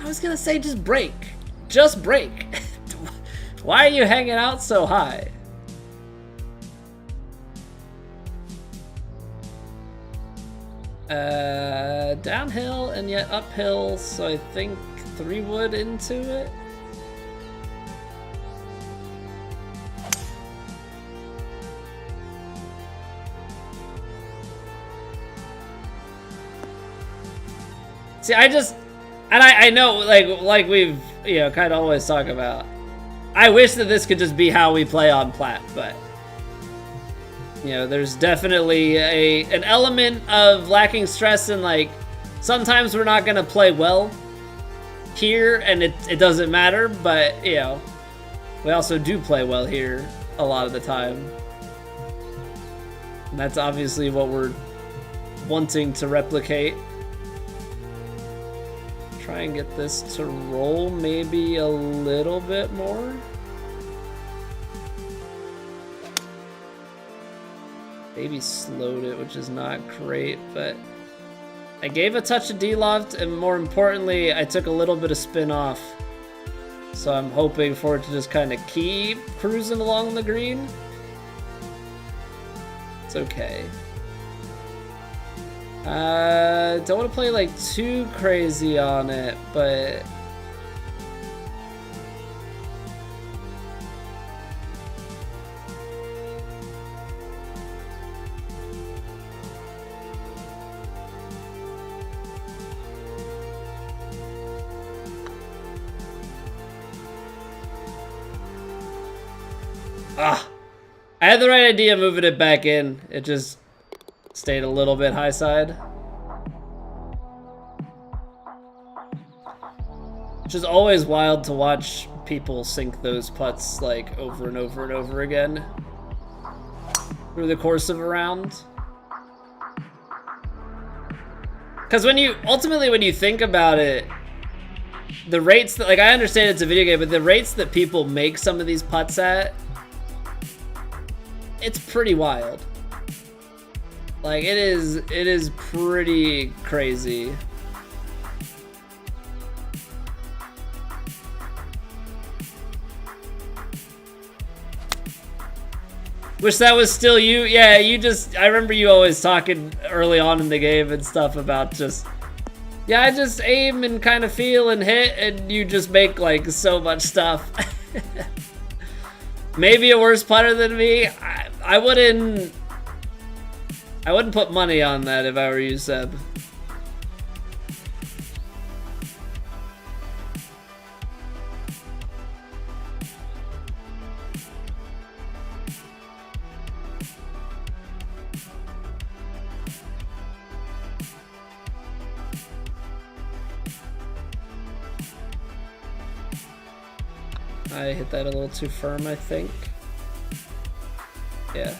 I was gonna say just break. Just break. Why are you hanging out so high? Downhill and yet uphill, so I think 3 wood into it. See, I know, like we've, you know, kind of always talk about. I wish that this could just be how we play on Plat, but you know, there's definitely an element of lacking stress and like sometimes we're not gonna play well here and it doesn't matter, but you know, we also do play well here a lot of the time. And that's obviously what we're wanting to replicate. Try and get this to roll maybe a little bit more. Maybe slowed it, which is not great, but I gave a touch of D-loft, and more importantly, I took a little bit of spin off. So I'm hoping for it to just kind of keep cruising along the green. It's okay. Don't want to play like too crazy on it, but I had the right idea moving it back in. It just stayed a little bit high side. Which is always wild to watch people sink those putts like over and over and over again through the course of a round. Because ultimately when you think about it, the rates that, like, I understand it's a video game, but the rates that people make some of these putts at, it's pretty wild. Like, it is pretty crazy. Wish that was still you. Yeah, I remember you always talking early on in the game and stuff about just, yeah, I just aim and kind of feel and hit, and you just make like so much stuff. Maybe a worse putter than me. I wouldn't put money on that if I were you, Seb. I hit that a little too firm, I think. Yeah.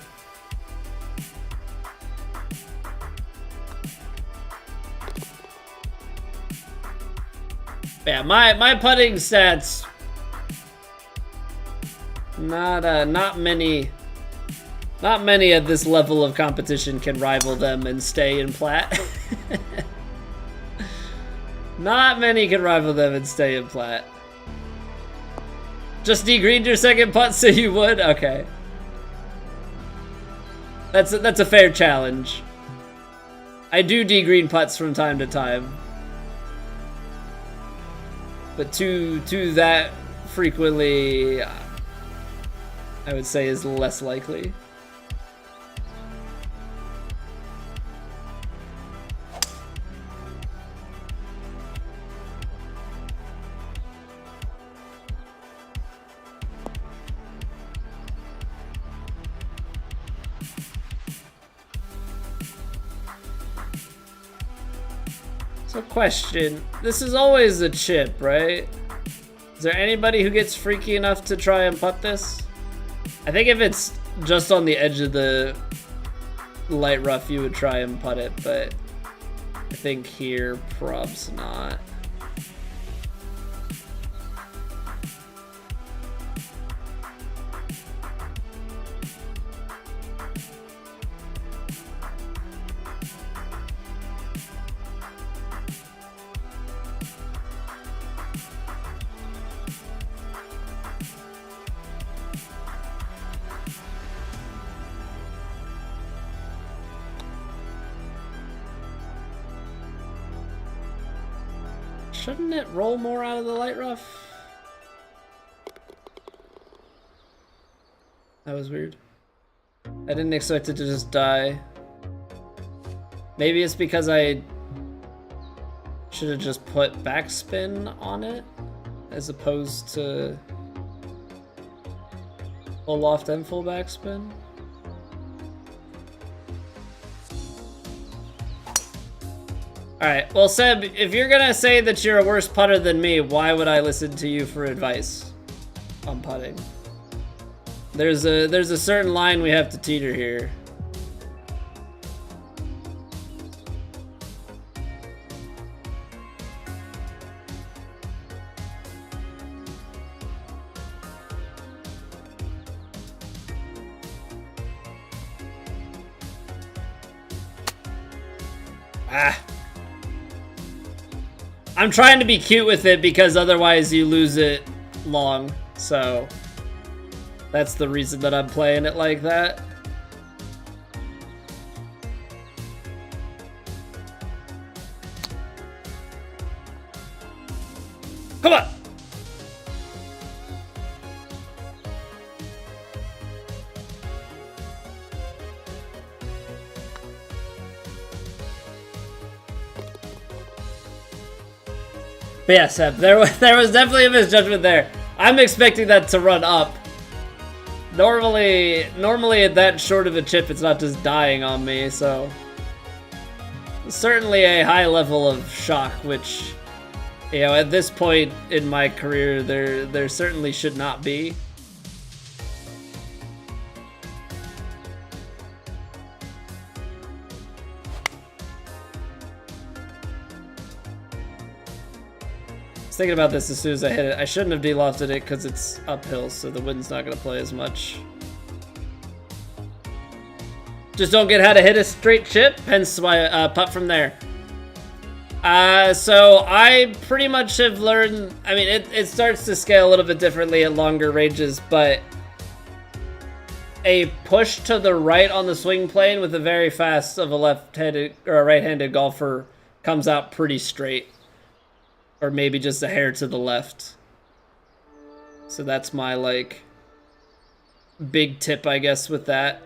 Yeah, my putting stats. Not many at this level of competition can rival them and stay in Plat. Not many can rival them and stay in Plat. Just degreened your second putt, so you would? Okay. That's a fair challenge. I do degreen putts from time to time. But to that frequently, I would say is less likely. So question, this is always a chip, right? Is there anybody who gets freaky enough to try and putt this? I think if it's just on the edge of the light rough, you would try and putt it, but I think here, probs not. Shouldn't it roll more out of the light rough? That was weird. I didn't expect it to just die. Maybe it's because I should have just put backspin on it as opposed to full loft and full backspin. Alright, well Seb, if you're gonna say that you're a worse putter than me, why would I listen to you for advice on putting? There's a certain line we have to teeter here. I'm trying to be cute with it because otherwise you lose it long, so that's the reason that I'm playing it like that. Come on! But yeah, Seb, there was definitely a misjudgment there. I'm expecting that to run up. Normally at that short of a chip, it's not just dying on me, so certainly a high level of shock, which, you know, at this point in my career, there certainly should not be. Thinking about this as soon as I hit it. I shouldn't have delofted it because it's uphill, so the wind's not going to play as much. Just don't get how to hit a straight chip, hence why putt from there. So I pretty much have learned, I mean, it starts to scale a little bit differently at longer ranges, but a push to the right on the swing plane with a very fast of a left-handed or a right-handed golfer comes out pretty straight. Or maybe just a hair to the left. So that's my, like, big tip, I guess, with that.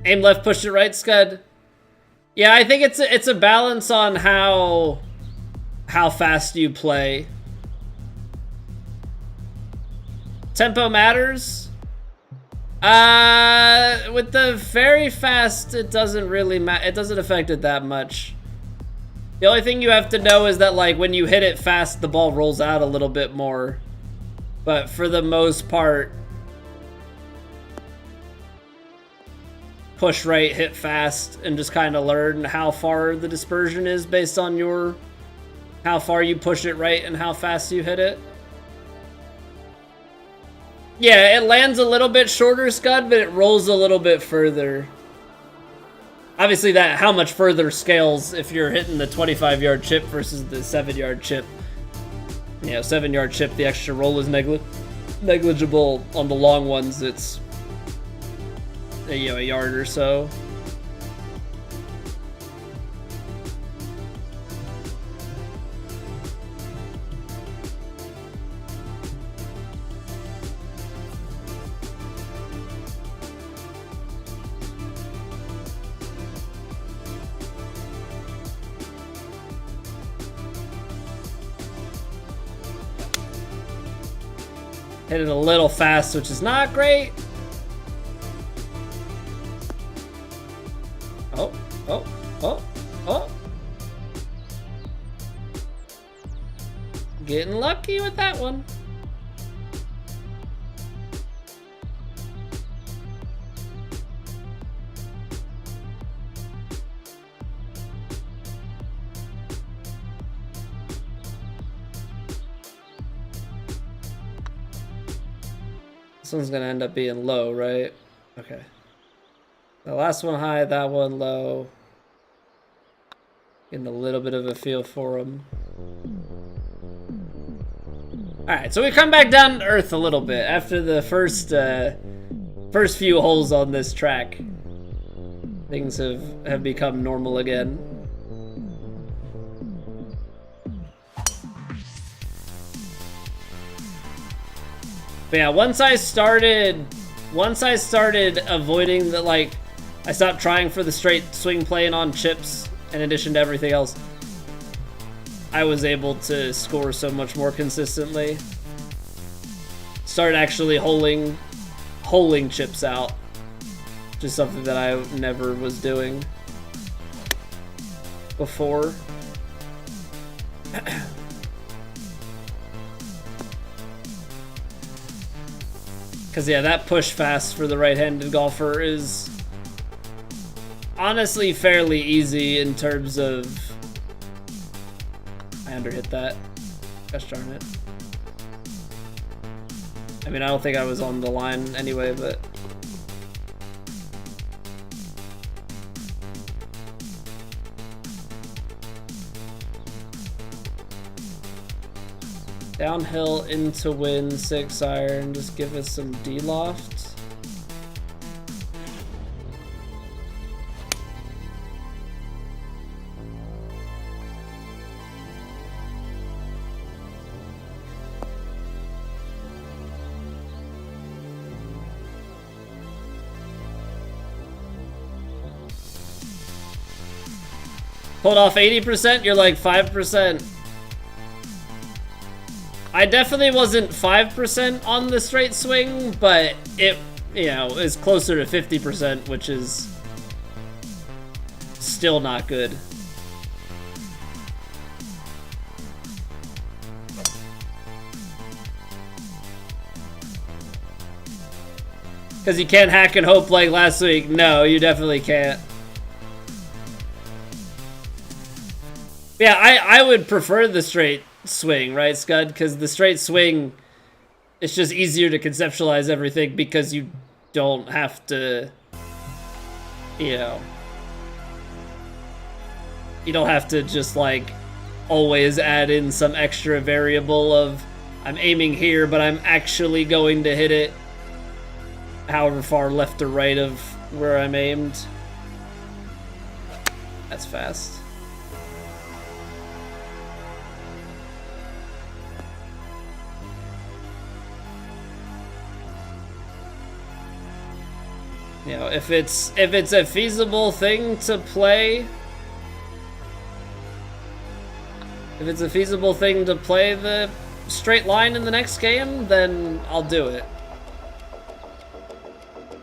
Aim left, push it right, Scud. Yeah, I think it's a balance on how fast you play. Tempo matters, With the very fast, it doesn't really it doesn't affect it that much. The only thing you have to know is that, like, when you hit it fast, the ball rolls out a little bit more. But for the most part, push right, hit fast, and just kind of learn how far the dispersion is based on how far you push it right and how fast you hit it. Yeah, it lands a little bit shorter, Scud, but it rolls a little bit further. Obviously, how much further scales if you're hitting the 25-yard chip versus the 7-yard chip. You know, 7-yard chip, the extra roll is negligible. On the long ones, it's a yard or so. Hit it a little fast, which is not great. Oh. Getting lucky with that one. This one's gonna end up being low, right? Okay. The last one high, that one low. Getting a little bit of a feel for them. Alright, so we come back down to earth a little bit after the first few holes on this track. Things have become normal again. But yeah, once I started avoiding the, like, I stopped trying for the straight swing playing on chips in addition to everything else, I was able to score so much more consistently. Started actually holing chips out, which is something that I never was doing before. Because, yeah, that push fast for the right-handed golfer is honestly fairly easy in terms of... I underhit that. Gosh darn it. I mean, I don't think I was on the line anyway, but... Downhill into wind, 6 iron, just give us some D-loft. Pulled off 80%, you're like 5%. I definitely wasn't 5% on the straight swing, but it, is closer to 50%, which is still not good. Because you can't hack and hope like last week. No, you definitely can't. Yeah, I would prefer the straight swing, right, Scud? Because the straight swing, it's just easier to conceptualize everything because you don't have to, you don't have to just, like, always add in some extra variable of I'm aiming here, but I'm actually going to hit it however far left or right of where I'm aimed. That's fast. If it's a feasible thing to play, if it's a feasible thing to play the straight line in the next game, then I'll do it.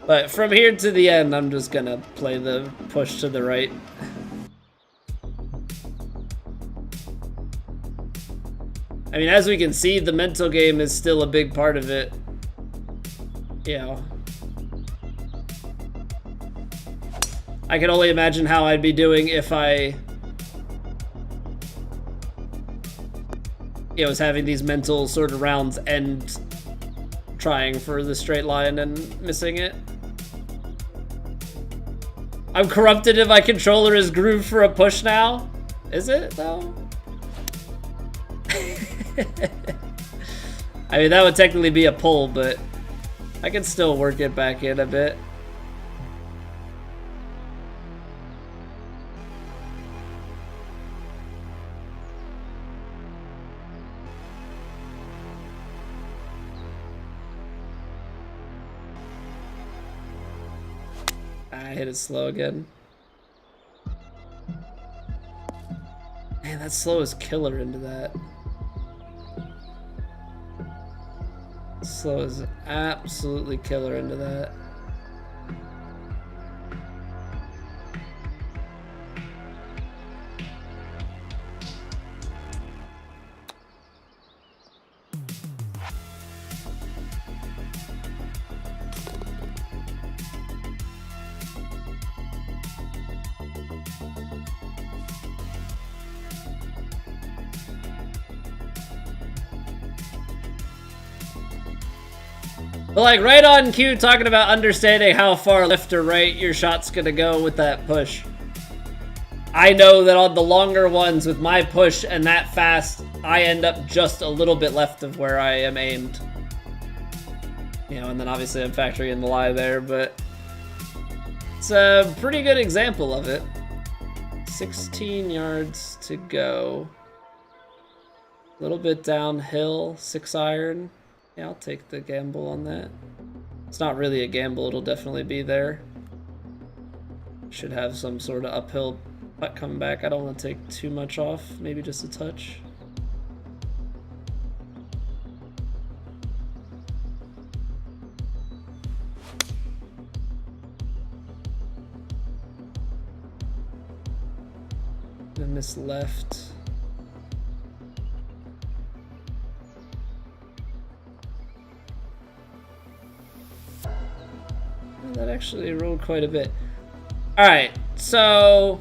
But from here to the end, I'm just gonna play the push to the right. I mean, as we can see, the mental game is still a big part of it. You know. I can only imagine how I'd be doing if I was having these mental sort of rounds and trying for the straight line and missing it. I'm corrupted if my controller is grooved for a push now. Is it, though? I mean, that would technically be a pull, but I can still work it back in a bit. I hit it slow again. Man, that slow is killer into that. Slow is absolutely killer into that. But like right on cue, talking about understanding how far left or right your shot's gonna go with that push. I know that on the longer ones with my push and that fast, I end up just a little bit left of where I am aimed. You know, and then obviously I'm factoring in the lie there, but it's a pretty good example of it. 16 yards to go. A little bit downhill, 6 iron. Yeah, I'll take the gamble on that. It's not really a gamble, it'll definitely be there. Should have some sort of uphill putt coming back. I don't want to take too much off, maybe just a touch. And miss left. That actually rolled quite a bit. Alright, so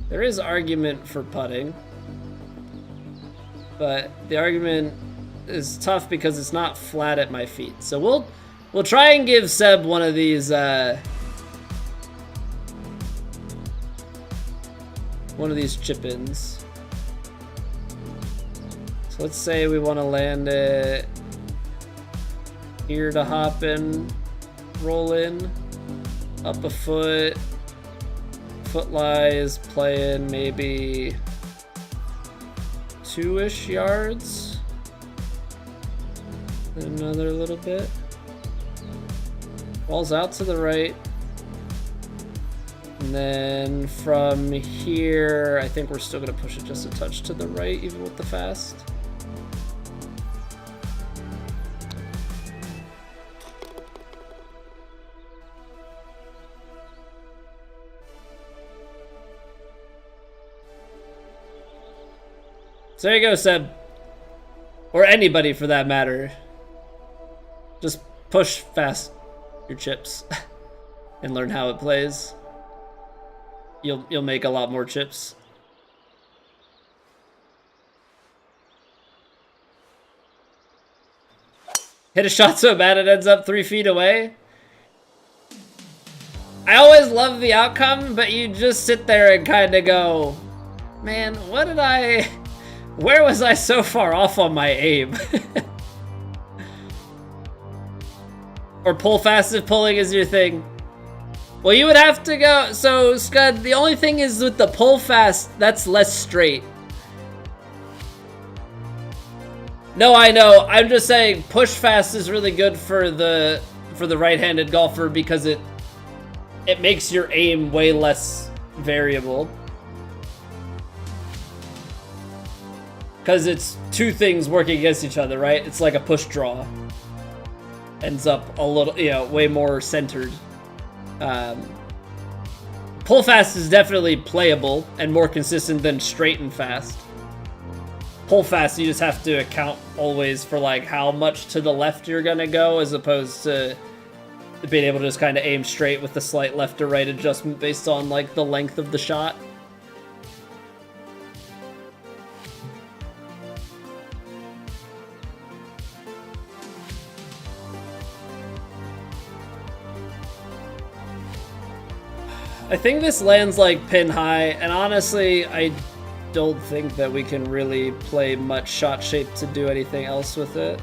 there is argument for putting, but the argument is tough because it's not flat at my feet. So we'll try and give Seb one of these chip-ins. So let's say we want to land it here to hop in, roll in, up a foot, foot lies, playing maybe 2-ish yards, another little bit, balls out to the right, and then from here, I think we're still going to push it just a touch to the right, even with the fast. So there you go, Seb. Or anybody for that matter. Just push fast your chips and learn how it plays. You'll make a lot more chips. Hit a shot so bad it ends up 3 feet away. I always love the outcome, but you just sit there and kind of go, man, where was I so far off on my aim? Or pull fast if pulling is your thing. Well, you would have to go, so Scud, the only thing is with the pull fast, that's less straight. No, I know, I'm just saying push fast is really good for the right-handed golfer because it makes your aim way less variable. because it's two things working against each other, right? It's like a push draw. Ends up a little, you know, way more centered. Pull fast is definitely playable and more consistent than straight and fast. Pull fast, you just have to account always for like how much to the left you're gonna go, as opposed to being able to just kind of aim straight with the slight left or right adjustment based on like the length of the shot. I think this lands like pin high, and honestly, I don't think that we can really play much shot shape to do anything else with it.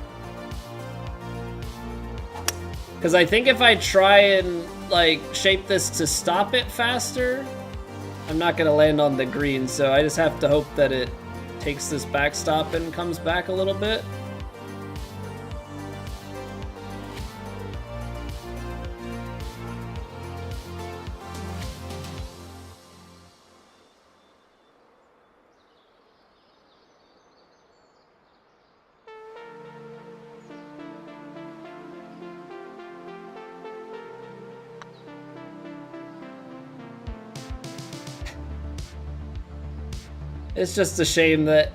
Because I think if I try and like shape this to stop it faster, I'm not gonna land on the green, so I just have to hope that it takes this backstop and comes back a little bit. It's just a shame that...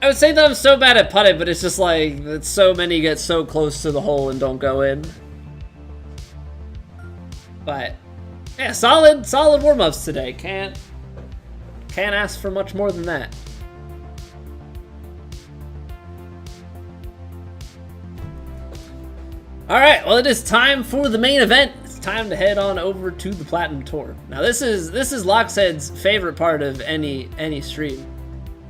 I would say that I'm so bad at putting, but it's just like that so many get so close to the hole and don't go in. But yeah, solid warm-ups today. Can't ask for much more than that. All right, well, it is time for the main event. It's time to head on over to the Platinum Tour. Now, this is Lockshead's favorite part of any stream.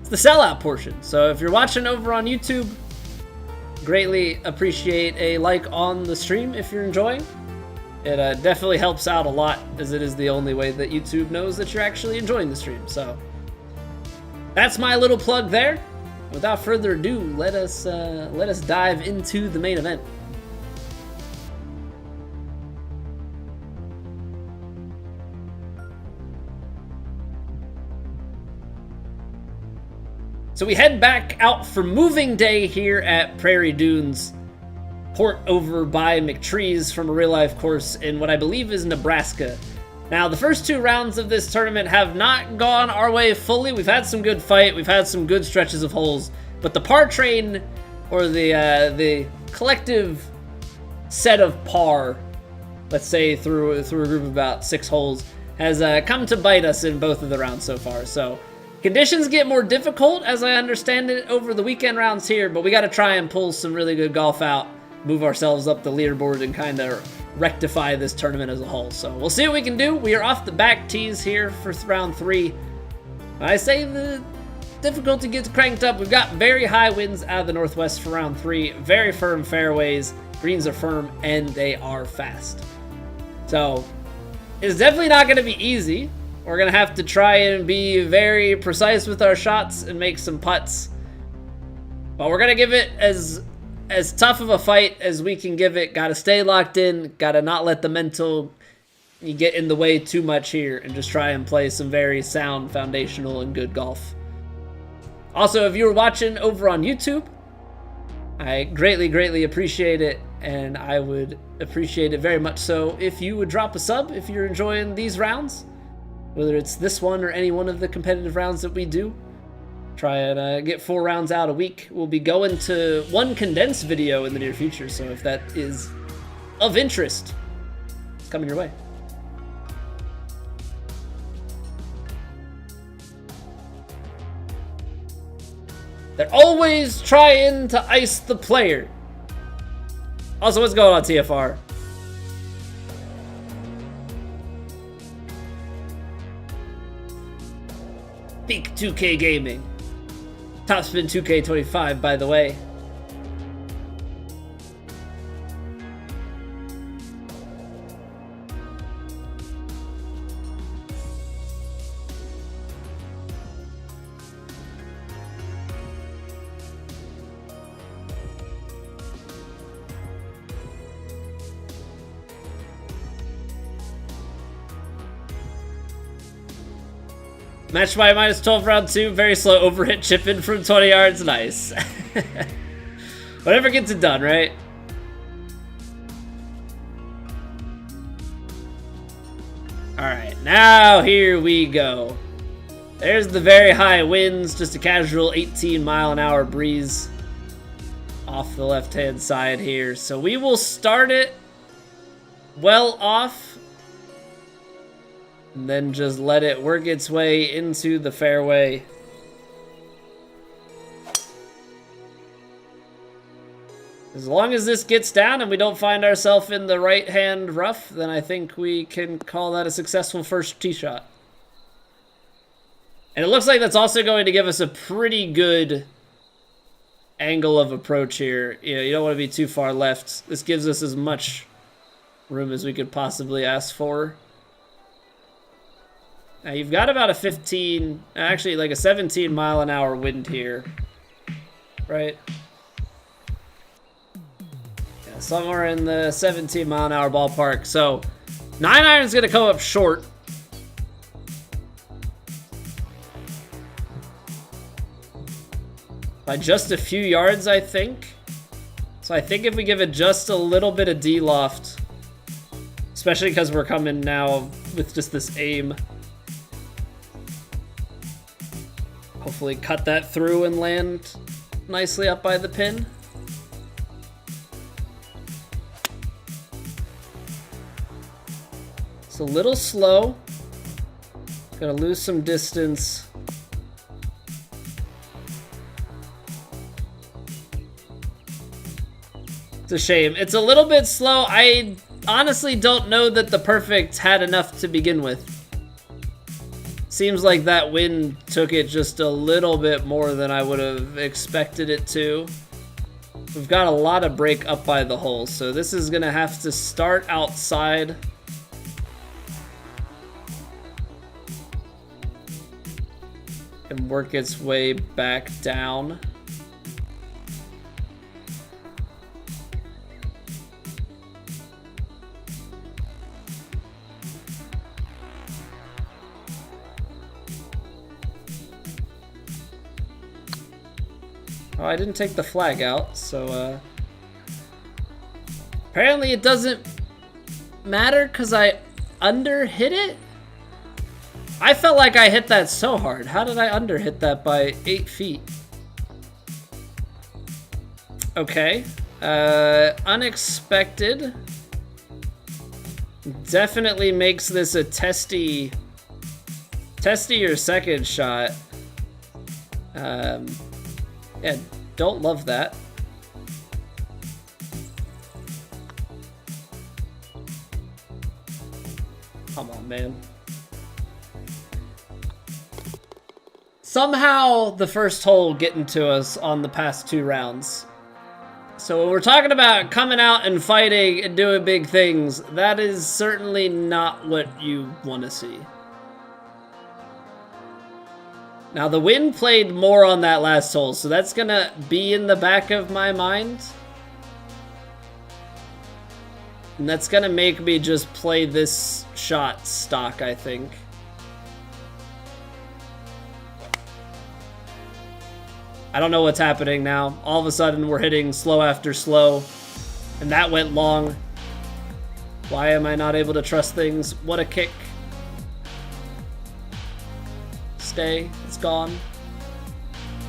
It's the sellout portion. So if you're watching over on YouTube, greatly appreciate a like on the stream if you're enjoying. It definitely helps out a lot, as it is the only way that YouTube knows that you're actually enjoying the stream. So that's my little plug there. Without further ado, let us dive into the main event. So we head back out for moving day here at Prairie Dunes, port over by McTree's from a real-life course in what I believe is Nebraska. Now, the first two rounds of this tournament have not gone our way fully. We've had some good fight, we've had some good stretches of holes, but the par train, or the collective set of par, let's say through a group of about 6 holes, has come to bite us in both of the rounds so far. So conditions get more difficult, as I understand it, over the weekend rounds here, but we got to try and pull some really good golf out, move ourselves up the leaderboard, and kind of rectify this tournament as a whole. So we'll see what we can do. We are off the back tees here for round 3. I say the difficulty gets cranked up. We've got very high winds out of the northwest for round 3, very firm fairways, greens are firm, and they are fast. So it's definitely not going to be easy. We're going to have to try and be very precise with our shots and make some putts. But we're going to give it as tough of a fight as we can give it. Got to stay locked in. Got to not let the mental get in the way too much here and just try and play some very sound, foundational, and good golf. Also, if you were watching over on YouTube, I greatly appreciate it. And I would appreciate it very much so if you would drop a sub if you're enjoying these rounds. Whether it's this one or any one of the competitive rounds that we do. Try and get 4 rounds out a week. We'll be going to 1 condensed video in the near future, so if that is of interest, it's coming your way. They're always trying to ice the player. Also, what's going on, TFR? Peak 2K Gaming. Topspin 2K25, by the way. Matched by -12 round 2. Very slow overhit chip in from 20 yards. Nice. Whatever gets it done, right? Alright, now here we go. There's the very high winds, just a casual 18-mile-an-hour breeze off the left-hand side here. So we will start it well off, and then just let it work its way into the fairway. As long as this gets down and we don't find ourselves in the right-hand rough, then I think we can call that a successful first tee shot. And it looks like that's also going to give us a pretty good angle of approach here. You know, you don't want to be too far left. This gives us as much room as we could possibly ask for. Now you've got about a 15, actually like a 17-mile-an-hour wind here, right? Yeah, somewhere in the 17-mile-an-hour ballpark. So 9-iron is going to come up short. By just a few yards, I think. So I think if we give it just a little bit of D-loft, especially because we're coming now with just this aim, hopefully cut that through and land nicely up by the pin. It's a little slow. Gonna lose some distance. It's a shame. It's a little bit slow. I honestly don't know that the perfect had enough to begin with. Seems like that wind took it just a little bit more than I would have expected it to. We've got a lot of break up by the hole, so this is gonna have to start outside. And work its way back down. Oh, I didn't take the flag out, so apparently it doesn't matter because I under-hit it? I felt like I hit that so hard. How did I under-hit that by 8 feet? Okay. Unexpected. Definitely makes this a testy or second shot. Yeah, don't love that. Come on, man. Somehow the first hole getting to us on the past 2 rounds. So when we're talking about coming out and fighting and doing big things, that is certainly not what you want to see. Now the wind played more on that last hole, so that's gonna be in the back of my mind. And that's gonna make me just play this shot stock, I think. I don't know what's happening now. All of a sudden we're hitting slow after slow, and that went long. Why am I not able to trust things? What a kick. Stay. It's gone.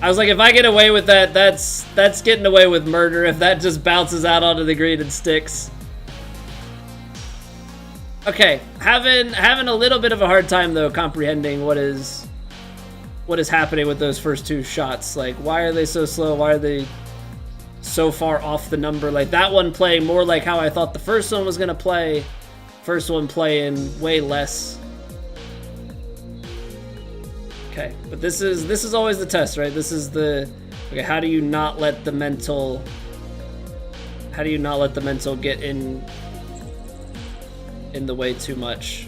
I was like, if I get away with that, that's getting away with murder if that just bounces out onto the green and sticks. Okay, having a little bit of a hard time though comprehending what is happening with those first 2 shots. Like, why are they so slow? Why are they so far off the number? Like, that one playing more like how I thought the first one was gonna play. First one playing way less. Okay, but this is always the test, right? This is the, okay, how do you not let the mental get in the way too much?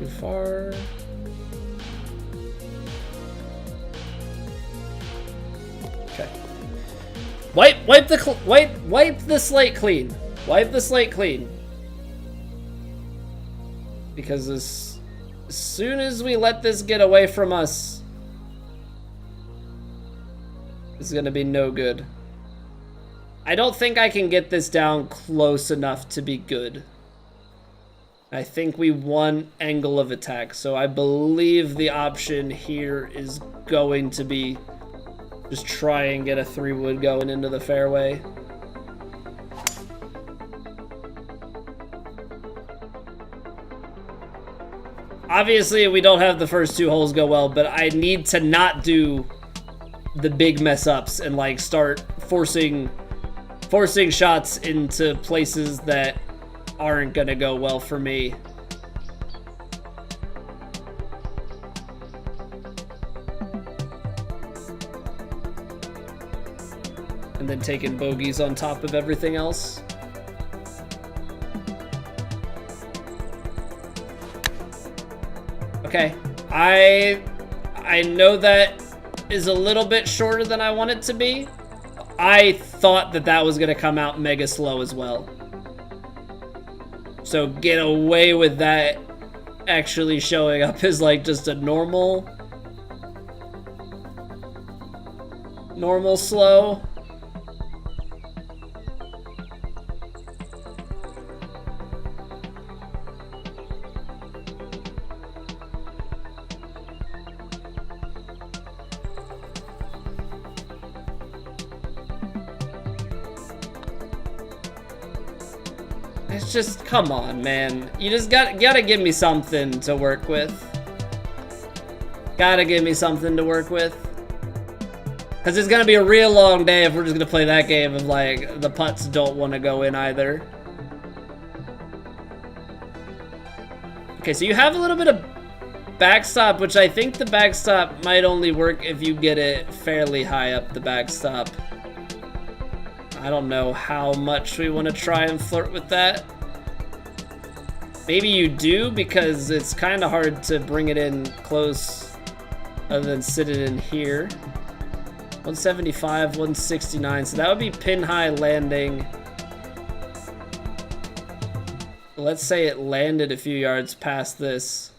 Too far. Okay. Wipe the slate clean. Wipe the slate clean. Because as soon as we let this get away from us, it's gonna be no good. I don't think I can get this down close enough to be good. I think we want angle of attack, so I believe the option here is going to be just try and get a 3-wood going into the fairway. Obviously, we don't have the first 2 holes go well, but I need to not do the big mess ups and like start forcing shots into places that aren't gonna go well for me. And then taking bogeys on top of everything else. Okay, I know that is a little bit shorter than I want it to be. I thought that that was gonna come out mega slow as well. So get away with that actually showing up as like just a normal slow. It's just, come on, man. You just gotta give me something to work with. Gotta give me something to work with. Because it's gonna be a real long day if we're just gonna play that game of like, the putts don't want to go in either. Okay, so you have a little bit of backstop, which I think the backstop might only work if you get it fairly high up the backstop. I don't know how much we want to try and flirt with that. Maybe you do, because it's kind of hard to bring it in close other than sit it in here. 175, 169, so that would be pin high landing. Let's say it landed a few yards past this.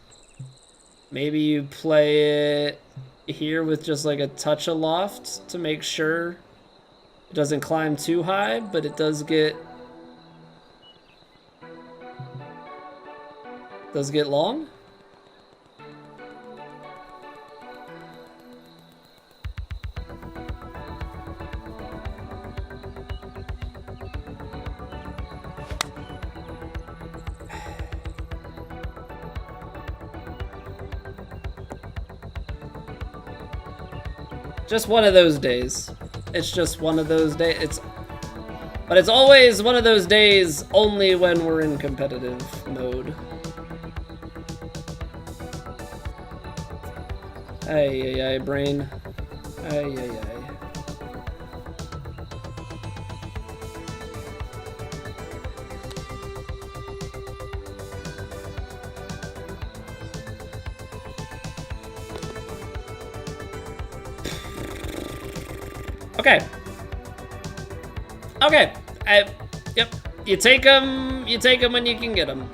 Maybe you play it here with just like a touch of loft to make sure it doesn't climb too high, but it does get long. Just one of those days. It's just one of those days. But it's always one of those days only when we're in competitive mode. Ay, ay, ay, brain. Ay, ay, ay. Okay. Okay. Yep. You take them when you can get them.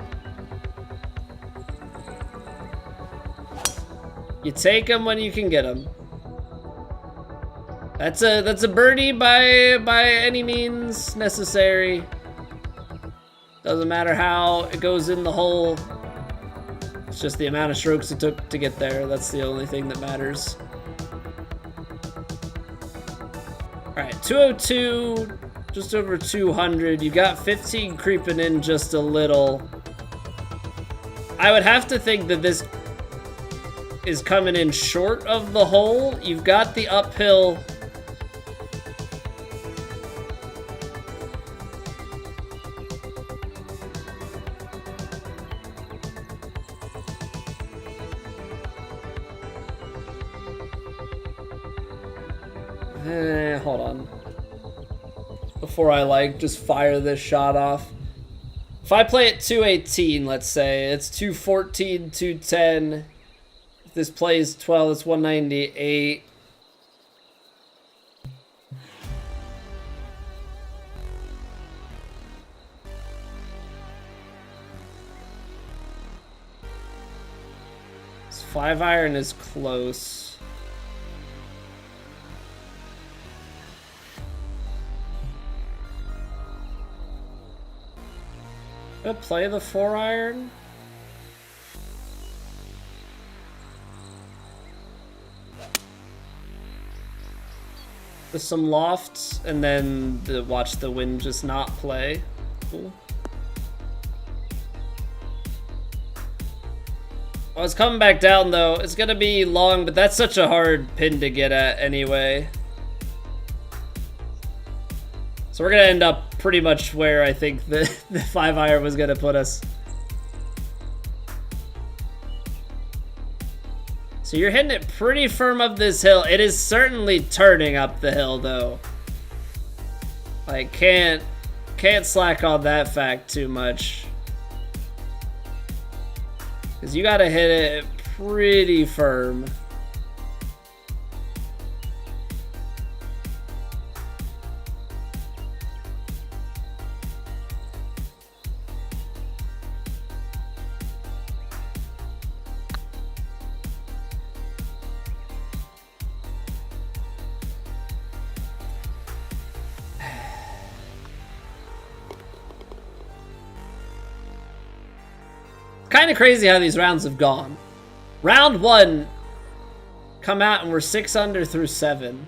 You take them when you can get them. That's a birdie by any means necessary. Doesn't matter how it goes in the hole. It's just the amount of strokes it took to get there. That's the only thing that matters. All right, 202, just over 200. You got 15 creeping in just a little. I would have to think that this is coming in short of the hole. You've got the uphill. Hold on. Before I like just fire this shot off. If I play at 218, let's say, it's 214, 210. If this plays 12, it's 198. 5-iron is close. Gonna play the 4-iron. With some lofts, and then watch the wind just not play. Cool. Well, it's coming back down though. It's gonna be long, but that's such a hard pin to get at anyway. So we're gonna end up pretty much where I think the 5-iron was gonna put us. So you're hitting it pretty firm up this hill. It is certainly turning up the hill though. Like can't slack on that fact too much. Cause you gotta hit it pretty firm. Kind of crazy how these rounds have gone. Round 1, come out and we're 6 under through 7.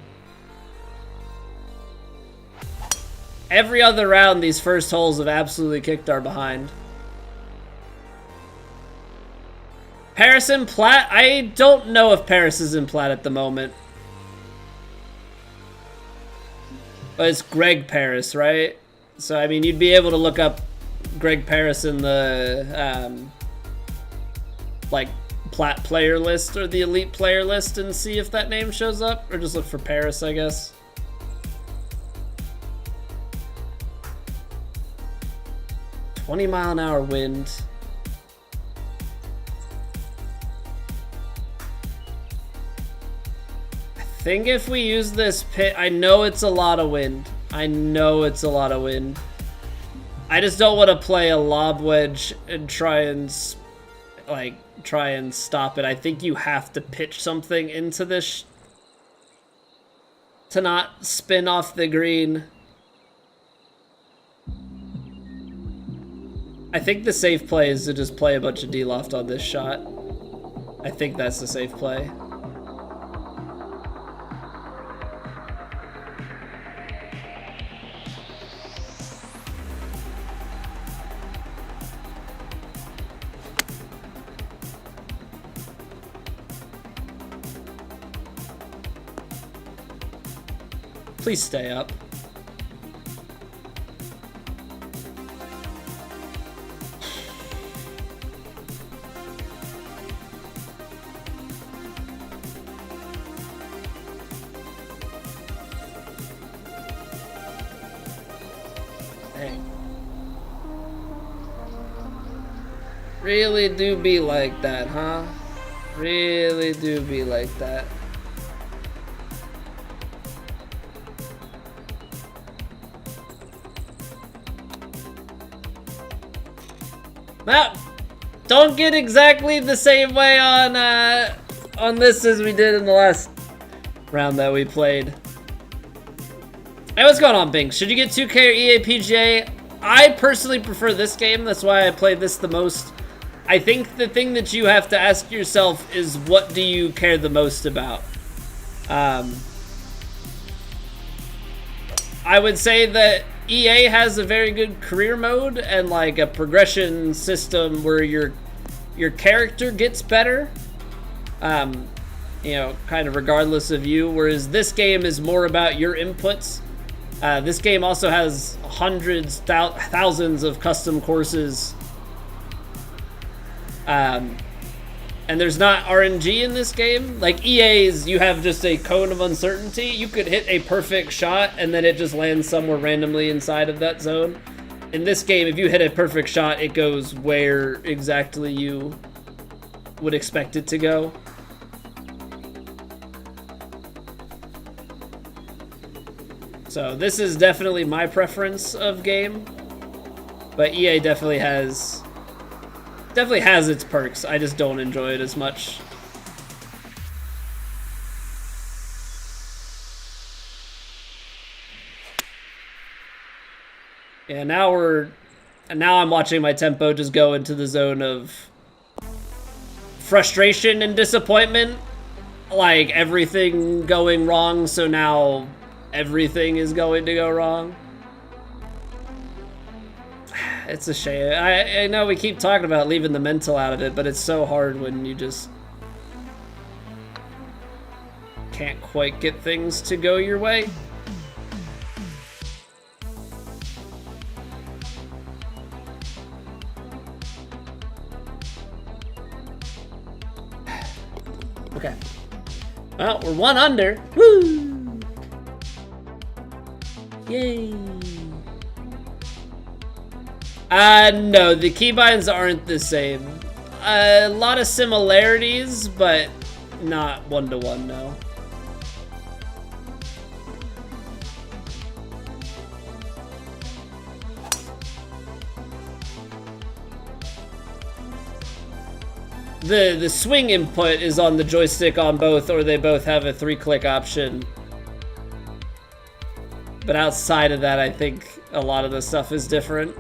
Every other round, these first holes have absolutely kicked our behind. Paris and Plat? I don't know if Paris is in Plat at the moment. But it's Greg Paris, right? So, I mean, you'd be able to look up Greg Paris in the, like, Plat player list or the elite player list and see if that name shows up, or just look for Paris, I guess. $20-mile-an-hour wind. I think if we use this pit, I know it's a lot of wind. I know it's a lot of wind. I just don't want to play a lob wedge and try and stop it. I think you have to pitch something into this to not spin off the green. I think the safe play is to just play a bunch of D-loft on this shot. I think that's the safe play. Please stay up. Dang. Really do be like that, huh? Really do be like that. Well, don't get exactly the same way on this as we did in the last round that we played. Hey, what's going on, Bing? Should you get 2K or EA PGA? I personally prefer this game. That's why I play this the most. I think the thing that you have to ask yourself is, what do you care the most about? I would say that EA has a very good career mode and like a progression system where your character gets better, you know, kind of regardless of you, whereas this game is more about your inputs. This game also has hundreds, thousands of custom courses, and there's not RNG in this game. Like EA's, you have just a cone of uncertainty. You could hit a perfect shot and then it just lands somewhere randomly inside of that zone. In this game, if you hit a perfect shot, it goes where exactly you would expect it to go. So this is definitely my preference of game, but EA definitely has its perks. I just don't enjoy it as much. Yeah, now I'm watching my tempo just go into the zone of frustration and disappointment. Like, everything going wrong, so now everything is going to go wrong. It's a shame. I know we keep talking about leaving the mental out of it, but it's so hard when you just can't quite get things to go your way. Okay. Well, we're 1 under. Woo! Yay! No, the keybinds aren't the same. A lot of similarities, but not one-to-one, no. The swing input is on the joystick on both, or they both have a 3-click option. But outside of that, I think a lot of the stuff is different.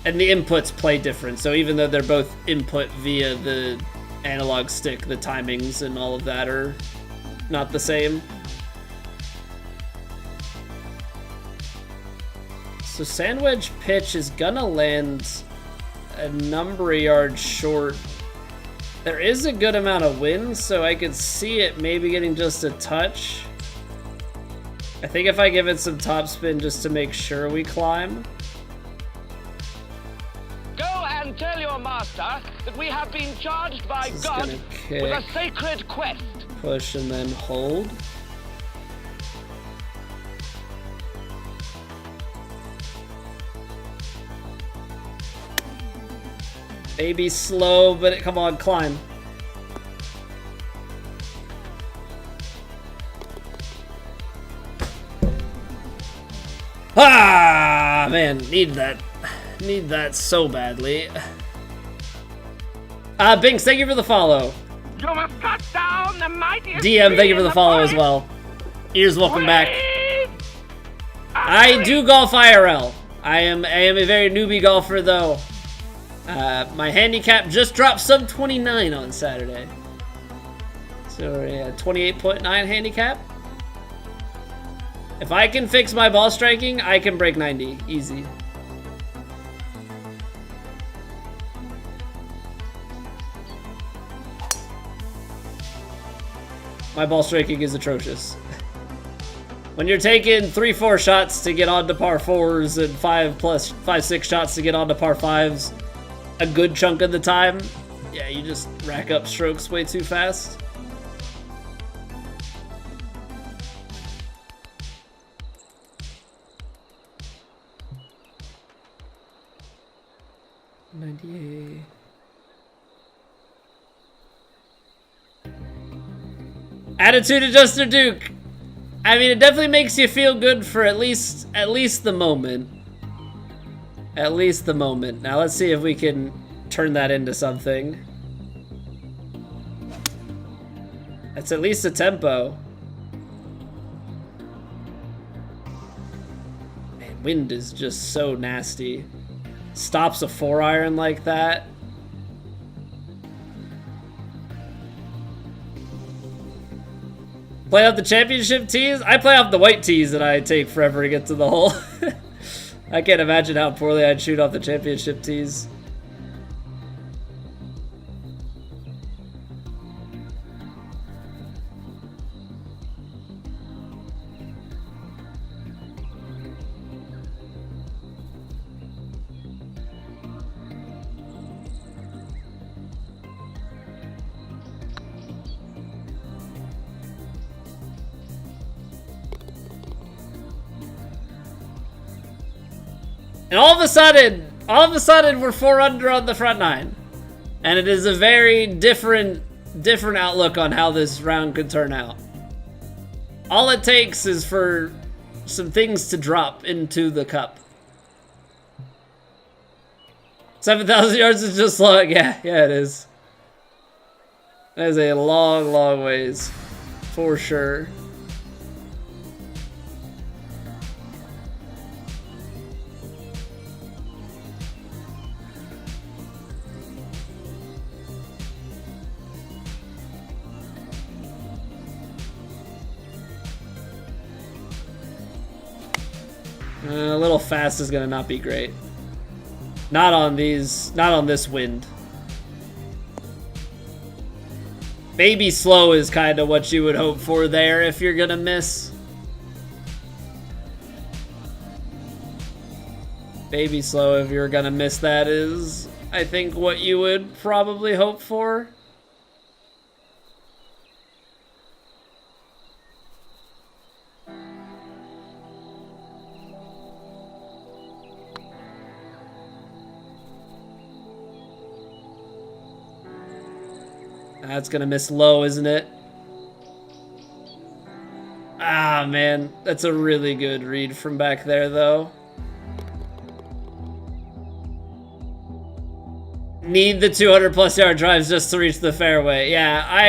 And the inputs play different, so even though they're both input via the analog stick, the timings and all of that are not the same. So sandwich pitch is gonna land a number of yards short. There is a good amount of wind, so I could see it maybe getting just a touch. I think if I give it some topspin just to make sure we climb. And tell your master that we have been charged by God with a sacred quest. Push and then hold. Maybe slow, but come on, climb. Ah, man, need that. Need that so badly. Binks, thank you for the follow. You must cut down the mightiest DM, thank you for the follow as well. Ears, welcome back. I do golf IRL. I am a very newbie golfer though. My handicap just dropped sub 29 on Saturday. So yeah, 28.9 handicap. If I can fix my ball striking, I can break 90 easy. My ball striking is atrocious. When you're taking 3-4 shots to get onto par 4s and 5-6 shots to get onto par 5s a good chunk of the time, yeah, you just rack up strokes way too fast. Attitude adjuster Duke. I mean, it definitely makes you feel good for at least the moment. At least the moment. Now let's see if we can turn that into something. That's at least a tempo. Man, wind is just so nasty. Stops a 4-iron like that. Play off the championship tees? I play off the white tees and I take forever to get to the hole. I can't imagine how poorly I'd shoot off the championship tees. And all of a sudden, we're 4 under on the front nine. And it is a very different outlook on how this round could turn out. All it takes is for some things to drop into the cup. 7,000 yards is just long. Yeah, it is. That is a long, long ways. For sure. A little fast is gonna not be great. Not on this wind. Maybe slow is kind of what you would hope for there if you're gonna miss. Baby slow if you're gonna miss that is, I think, what you would probably hope for. That's gonna miss low, isn't it? Ah, man. That's a really good read from back there, though. Need the 200+ yard drives just to reach the fairway. Yeah,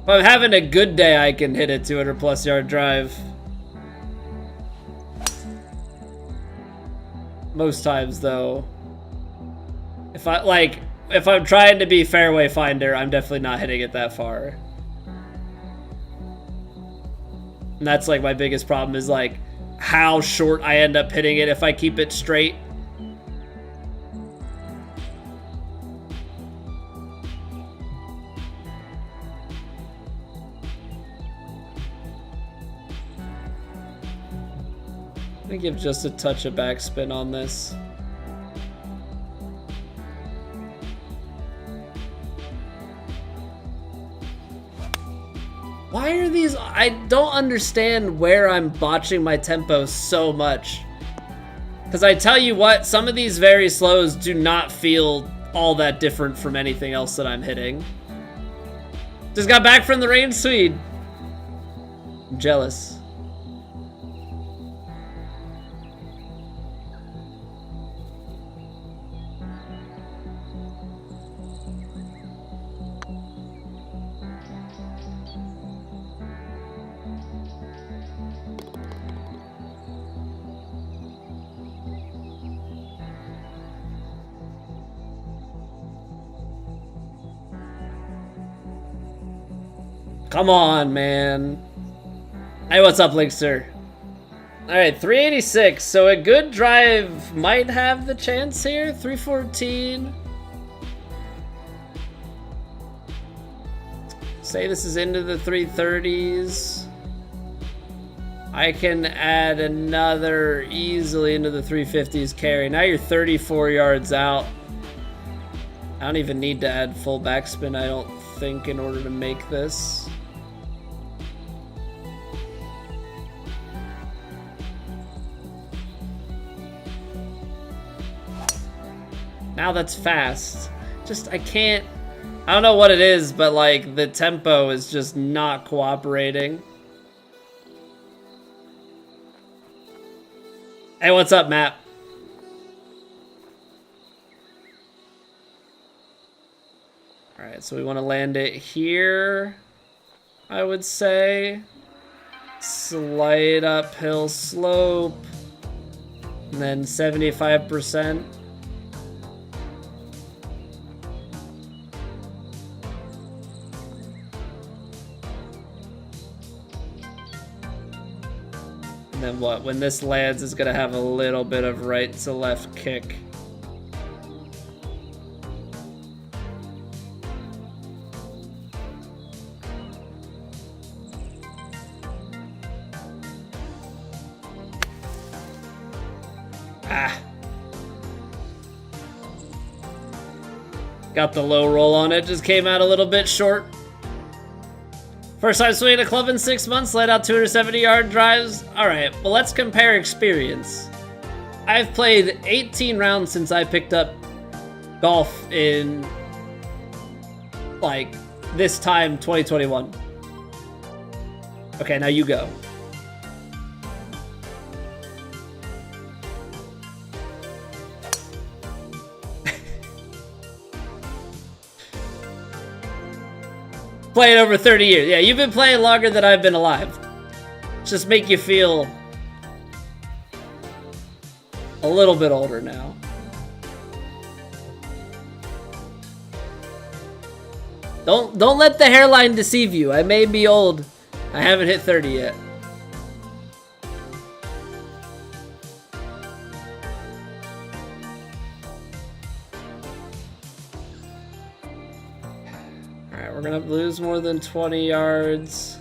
if I'm having a good day, I can hit a 200+ yard drive. Most times, though. If I'm trying to be fairway finder, I'm definitely not hitting it that far. And that's like my biggest problem is like how short I end up hitting it if I keep it straight. I'm gonna give just a touch of backspin on this. Why are these? I don't understand where I'm botching my tempo so much. Because I tell you what, some of these very slows do not feel all that different from anything else that I'm hitting. Just got back from the rain, Swede. I'm jealous. Come on, man. Hey, what's up, Linkster? Alright, 386. So a good drive might have the chance here. 314. Say this is into the 330s. I can add another easily into the 350s carry. Now you're 34 yards out. I don't even need to add full backspin, I don't think, in order to make this. Now that's fast. Just, I don't know what it is, but like the tempo is just not cooperating. Hey, what's up, Matt? All right, so we want to land it here, I would say. Slight uphill slope, and then 75%. And then what? When this lands, it's gonna have a little bit of right to left kick. Ah. Got the low roll on it, just came out a little bit short. First time swinging a club in 6 months, laid out 270-yard drives. All right, well, let's compare experience. I've played 18 rounds since I picked up golf in, like, this time, 2021. Okay, now you go. Playing over 30 years. Yeah, you've been playing longer than I've been alive. Just make you feel a little bit older now. Don't let the hairline deceive you. I may be old. I haven't hit 30 yet. we're gonna lose more than 20 yards.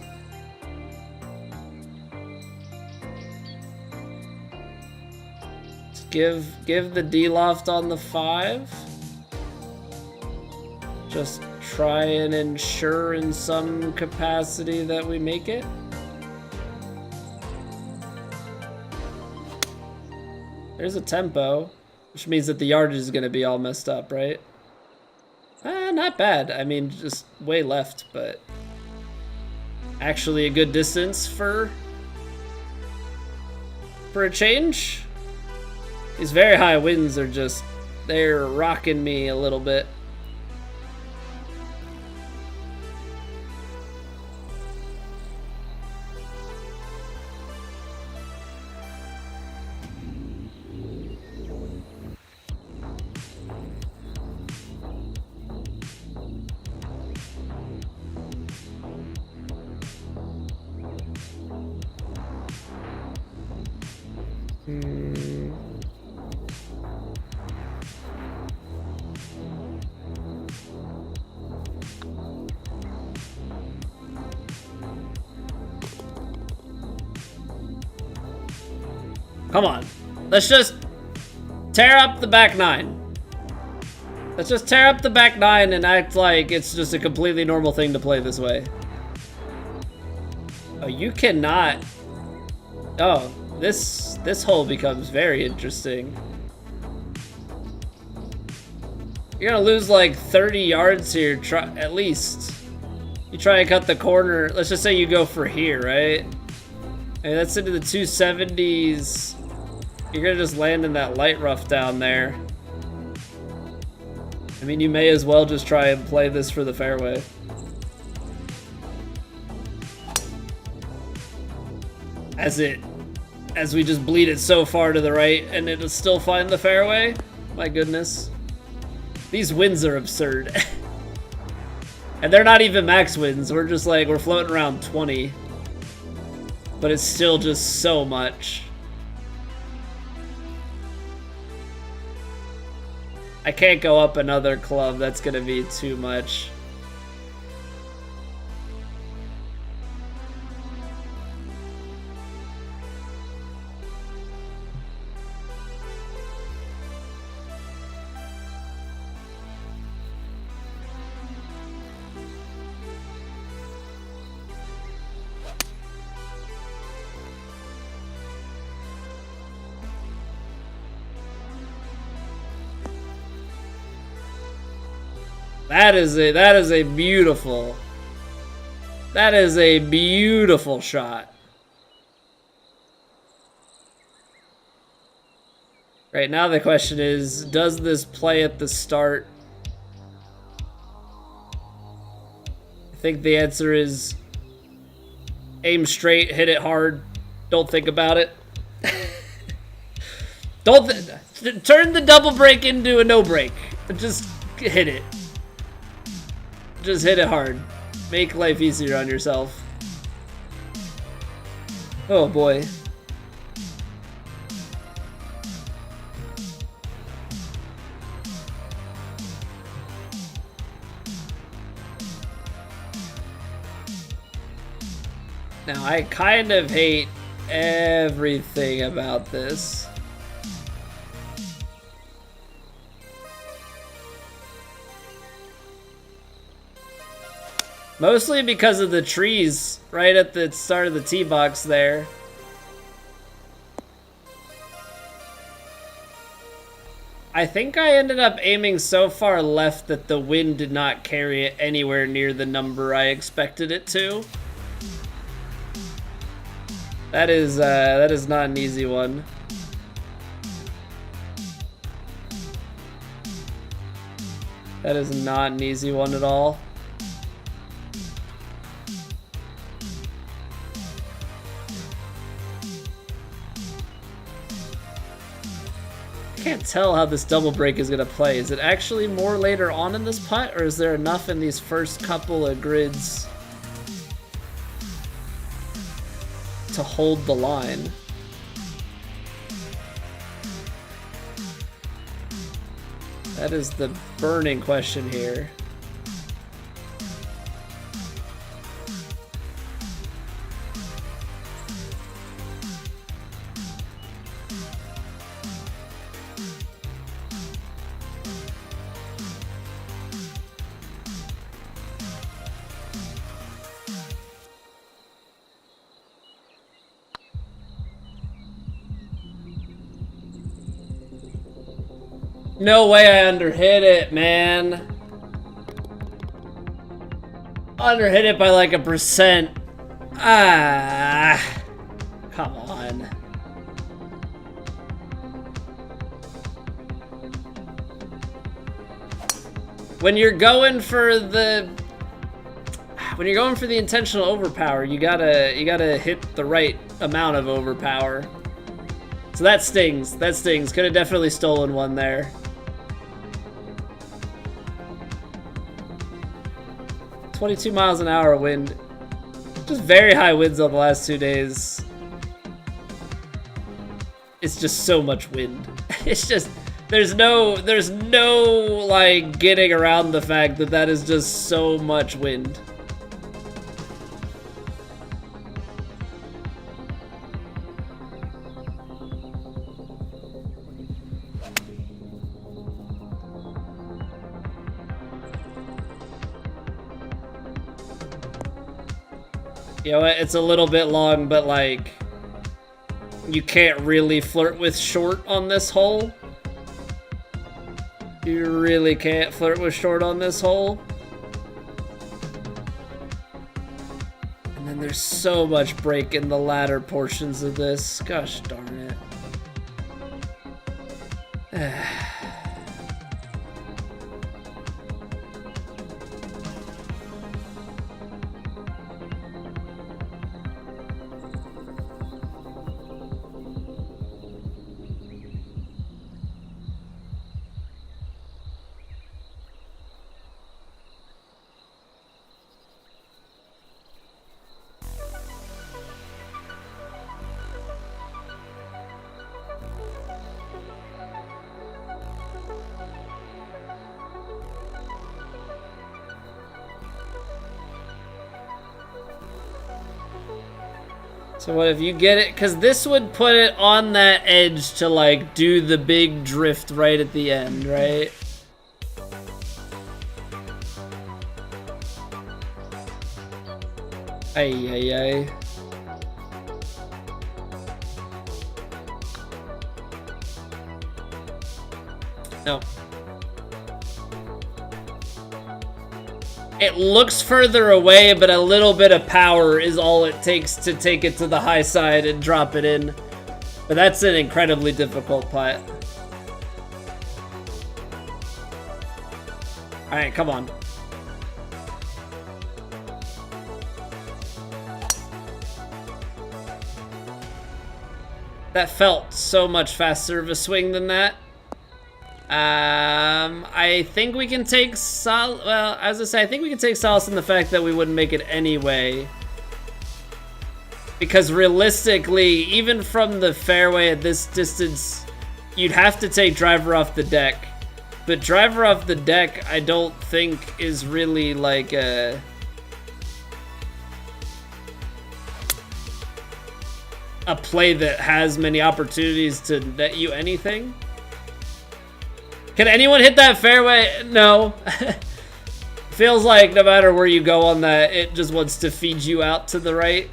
Give the D-loft on the 5. Just try and ensure in some capacity that we make it. There's a tempo, which means that the yardage is gonna be all messed up, right? Not bad. I mean, just way left, but actually a good distance for a change. These very high winds are just, they're rocking me a little bit. Come on, let's just tear up the back 9. Let's just tear up the back 9 and act like it's just a completely normal thing to play this way. Oh, you cannot. Oh, this hole becomes very interesting. You're gonna lose like 30 yards here, at least. You try and cut the corner. Let's just say you go for here, right? And that's into the 270s. You're gonna just land in that light rough down there. I mean, you may as well just try and play this for the fairway. As we just bleed it so far to the right and it'll still find the fairway. My goodness. These winds are absurd. And they're not even max winds. We're just like, we're floating around 20. But it's still just so much. I can't go up another club. That's gonna be too much. That is a beautiful shot. Right now the question is, does this play at the start? I think the answer is aim straight, hit it hard, don't think about it. Turn the double break into a no break. Just hit it. Just hit it hard. Make life easier on yourself. Oh boy. Now I kind of hate everything about this. Mostly because of the trees right at the start of the tee box there. I think I ended up aiming so far left that the wind did not carry it anywhere near the number I expected it to. That is not an easy one. That is not an easy one at all. I can't tell how this double break is gonna play. Is it actually more later on in this putt, or is there enough in these first couple of grids to hold the line? That is the burning question here. No way I underhit it, man. Underhit it by like 1%. Ah, come on. When you're going for the intentional overpower, you gotta hit the right amount of overpower. So that stings. That stings. Could have definitely stolen one there. "22 miles an hour wind." Just very high winds on the last 2 days. It's just so much wind. It's just, there's no like getting around the fact that that is just so much wind. You know what, it's a little bit long, but like, you can't really flirt with short on this hole. You really can't flirt with short on this hole. And then there's so much break in the latter portions of this. Gosh darn it. So what if you get it? Because this would put it on that edge to like do the big drift right at the end, right? Ay, ay, ay. No. It looks further away, but a little bit of power is all it takes to take it to the high side and drop it in. But that's an incredibly difficult putt. Alright, come on. That felt so much faster of a swing than that. I think we can take well, as I say, I think we can take solace in the fact that we wouldn't make it anyway. Because realistically, even from the fairway at this distance, you'd have to take driver off the deck. But driver off the deck, I don't think is really like a play that has many opportunities to net you anything. Can anyone hit that fairway? No. Feels like no matter where you go on that, it just wants to feed you out to the right.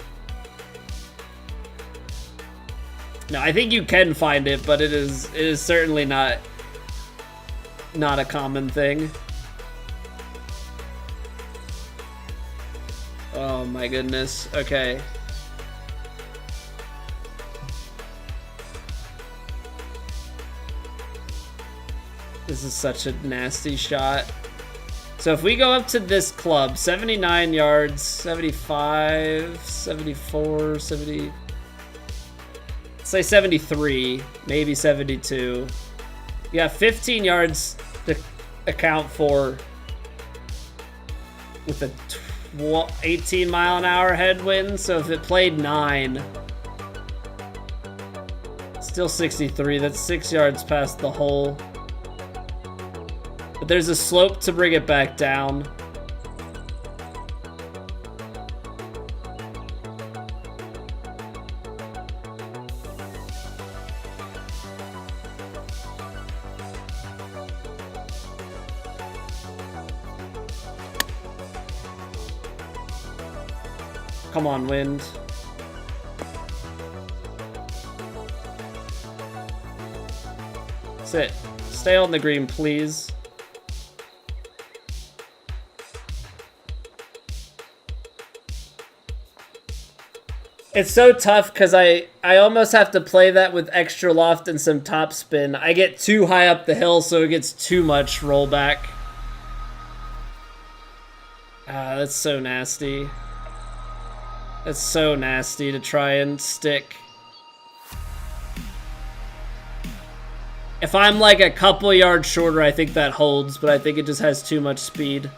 No, I think you can find it, but it is certainly not a common thing. Oh my goodness. Okay. This is such a nasty shot. So if we go up to this club, 79 yards, 75, 74, 70, let's say 73, maybe 72. You got 15 yards to account for with a 18 mile an hour headwind. So if it played 9, still 63, that's 6 yards past the hole. But there's a slope to bring it back down. Come on, wind. Sit. Stay on the green, please. It's so tough because I almost have to play that with extra loft and some top spin. I get too high up the hill, so it gets too much rollback. Ah, that's so nasty. That's so nasty to try and stick. If I'm like a couple yards shorter, I think that holds, but I think it just has too much speed.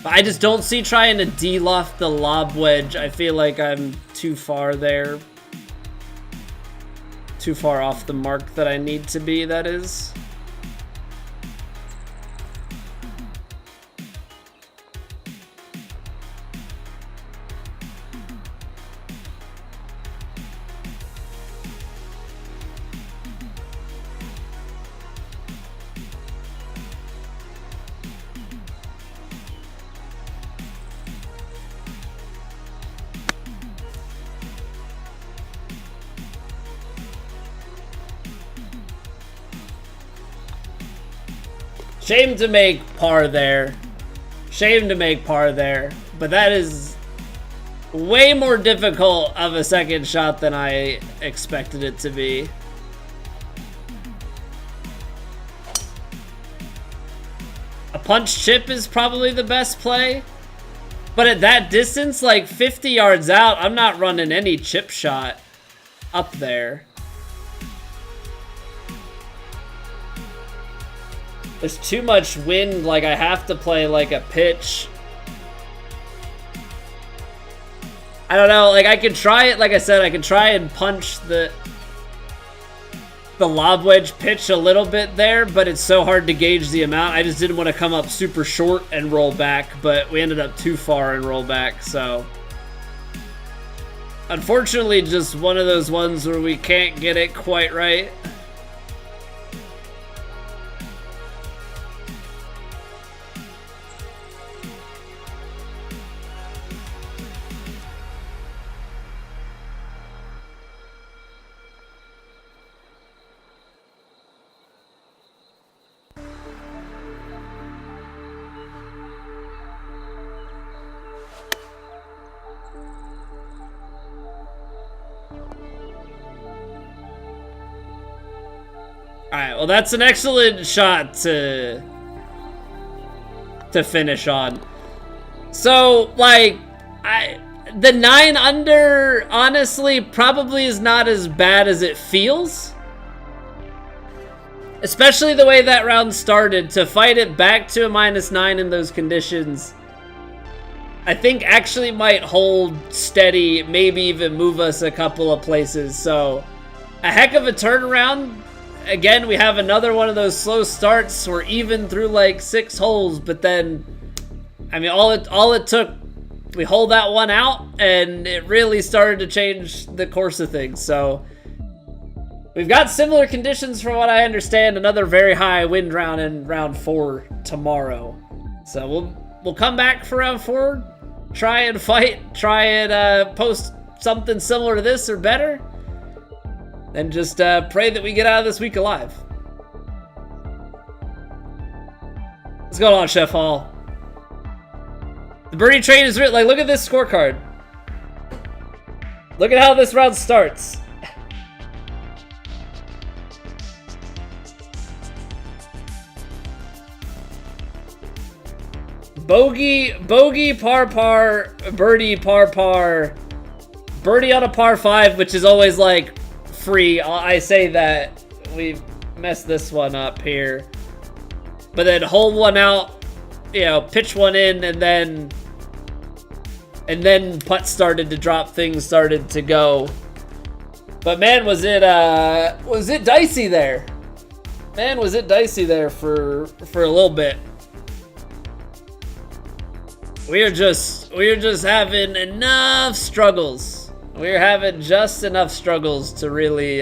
But I just don't see trying to de-loft the lob wedge. I feel like I'm too far there. Too far off the mark that I need to be, that is. Shame to make par there. Shame to make par there. But that is way more difficult of a second shot than I expected it to be. A punch chip is probably the best play. But at that distance, like 50 yards out, I'm not running any chip shot up there. There's too much wind, like I have to play like a pitch. I don't know, like I could try it, like I said, I could try and punch the lob wedge pitch a little bit there, but it's so hard to gauge the amount. I just didn't want to come up super short and roll back, but we ended up too far and roll back, so. Unfortunately, just one of those ones where we can't get it quite right. Alright, well that's an excellent shot to finish on. So, like, the 9 under, honestly, probably is not as bad as it feels. Especially the way that round started. To fight it back to a -9 in those conditions, I think actually might hold steady, maybe even move us a couple of places. So, a heck of a turnaround. Again, we have another one of those slow starts. We're even through like 6 holes, but then, I mean, all it took, we hold that one out, and it really started to change the course of things. So, we've got similar conditions from what I understand. Another very high wind round in round 4 tomorrow. So we'll come back for round 4, try and fight, try and post something similar to this or better. And just pray that we get out of this week alive. What's going on, Chef Hall? The birdie train is written. Like, look at this scorecard. Look at how this round starts. Bogey, par, birdie, par, birdie on a par 5, which is always like free. I say that we've messed this one up here, but then hole one out, you know, pitch one in, and then putt started to drop, things started to go. But man, was it dicey there? Man, was it dicey there for a little bit. We are just having enough struggles. We're having just enough struggles to really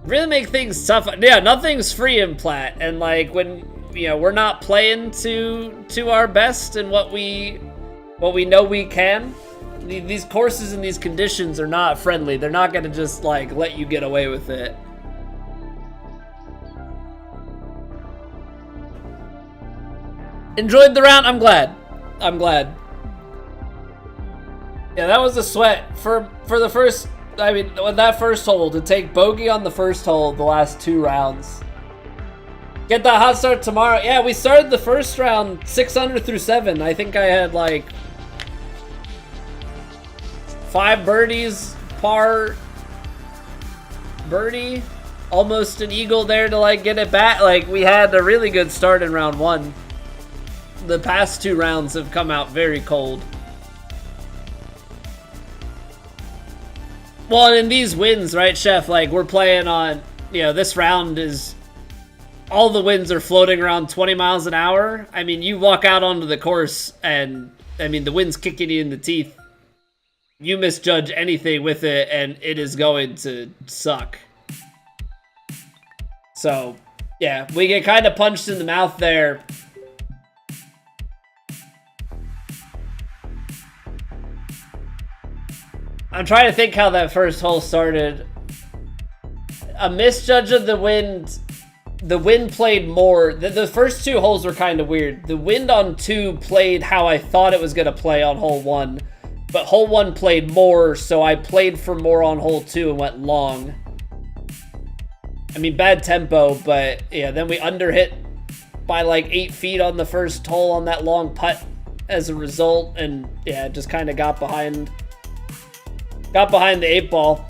make things tough. Yeah, nothing's free in Plat, and like when, you know, we're not playing to our best and what we know we can. These courses and these conditions are not friendly. They're not gonna just like let you get away with it. Enjoyed the round. I'm glad. I'm glad. Yeah, that was a sweat for the first. I mean, with that first hole, to take bogey on the first hole, the last 2 rounds. Get that hot start tomorrow. Yeah, we started the first round 6 under through 7. I think I had like 5 birdies, par, birdie, almost an eagle there to like get it back. Like, we had a really good start in round 1. The past 2 rounds have come out very cold. Well, and in these wins, right, Chef, like, we're playing on, you know, this round is, all the winds are floating around 20 miles an hour. I mean, you walk out onto the course and, I mean, the wind's kicking you in the teeth. You misjudge anything with it and it is going to suck. So, yeah, we get kind of punched in the mouth there. I'm trying to think how that first hole started. A misjudge of the wind. The wind played more. The first 2 holes were kind of weird. The wind on 2 played how I thought it was going to play on hole 1. But hole 1 played more, so I played for more on hole 2 and went long. I mean, bad tempo, but yeah, then we underhit by like 8 feet on the first hole on that long putt as a result. And yeah, just kind of got behind the 8 ball.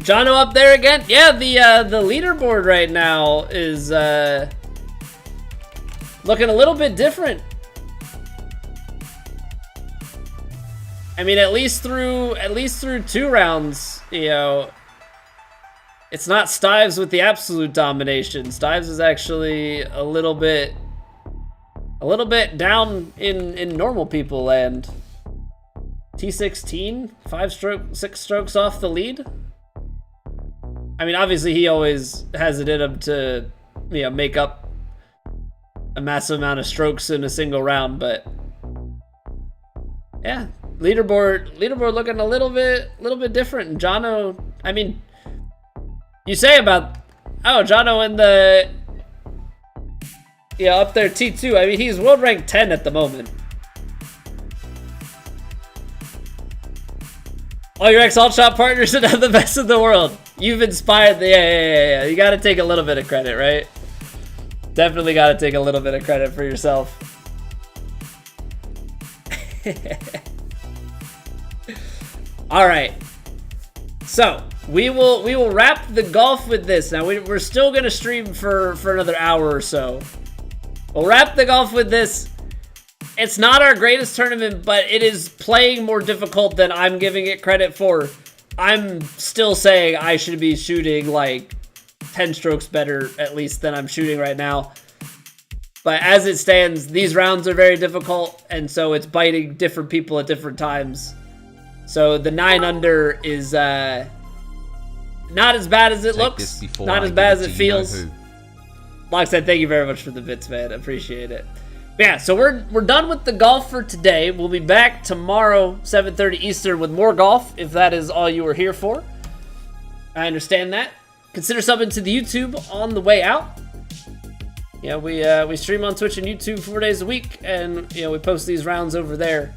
Jono up there again. Yeah, the leaderboard right now is looking a little bit different. I mean, at least through 2 rounds, you know, it's not Stives with the absolute domination. Stives is actually a little bit down in normal people land. T16, 6 strokes off the lead. I mean, obviously he always has it in him to, you know, make up a massive amount of strokes in a single round, but yeah, leaderboard looking a little bit different. And Jono, I mean, you say about, oh, Jono in the, yeah, up there T2. I mean, he's world ranked 10 at the moment. All your ex-alt-shot partners are the best in the world. You've inspired the... Yeah. You gotta take a little bit of credit, right? Definitely gotta take a little bit of credit for yourself. Alright. So, we will wrap the golf with this. Now, we're still gonna stream for another hour or so. We'll wrap the golf with this. It's not our greatest tournament, but it is playing more difficult than I'm giving it credit for. I'm still saying I should be shooting like 10 strokes better, at least, than I'm shooting right now. But as it stands, these rounds are very difficult, and so it's biting different people at different times. So the 9 under is not as bad as it looks, not as bad as it feels. Like I said, thank you very much for the bits, man. Appreciate it. Yeah, so we're done with the golf for today. We'll be back tomorrow, 7:30 Eastern, with more golf, if that is all you were here for. I understand that. Consider subbing to the YouTube on the way out. Yeah, we stream on Twitch and YouTube 4 days a week, and you know, we post these rounds over there,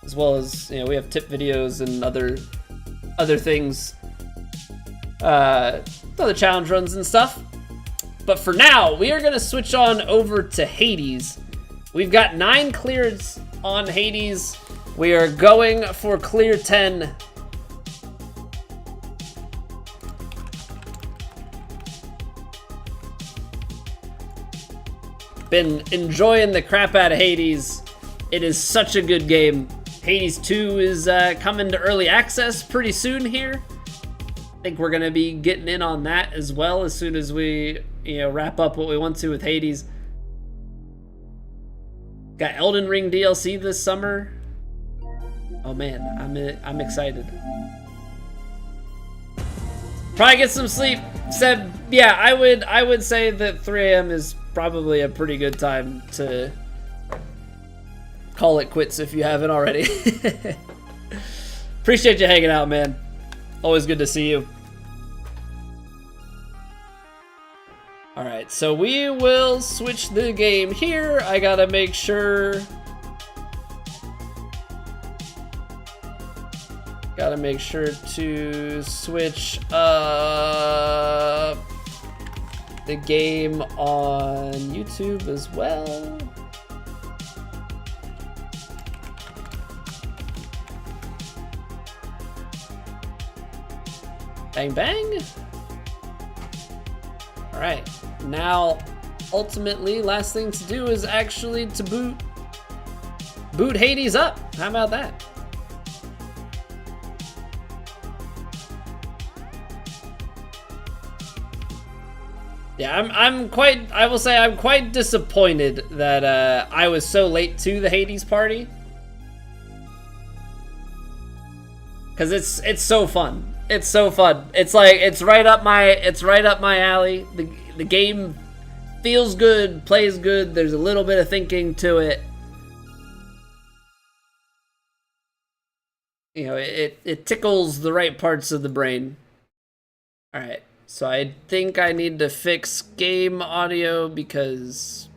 as well as, you know, we have tip videos and other things, other challenge runs and stuff. But for now, we are gonna switch on over to Hades. We've got 9 clears on Hades. We are going for clear 10. Been enjoying the crap out of Hades. It is such a good game. Hades 2 is coming to early access pretty soon here. I think we're gonna be getting in on that as well as soon as we, you know, wrap up what we want to with Hades. Got Elden Ring DLC this summer. Oh man, I'm excited. Probably get some sleep. Seb, yeah, I would say that 3 a.m. is probably a pretty good time to call it quits if you haven't already. Appreciate you hanging out, man. Always good to see you. Alright, so we will switch the game here. I gotta make sure... Gotta make sure to switch up the game on YouTube as well. Bang, bang. All right, now ultimately last thing to do is actually to boot Hades up. How about that? Yeah, I will say I'm quite disappointed that I was so late to the Hades party. Cause it's so fun. It's so fun. It's like it's right up my alley. The game feels good, plays good, there's a little bit of thinking to it. You know, it tickles the right parts of the brain. Alright. So I think I need to fix game audio because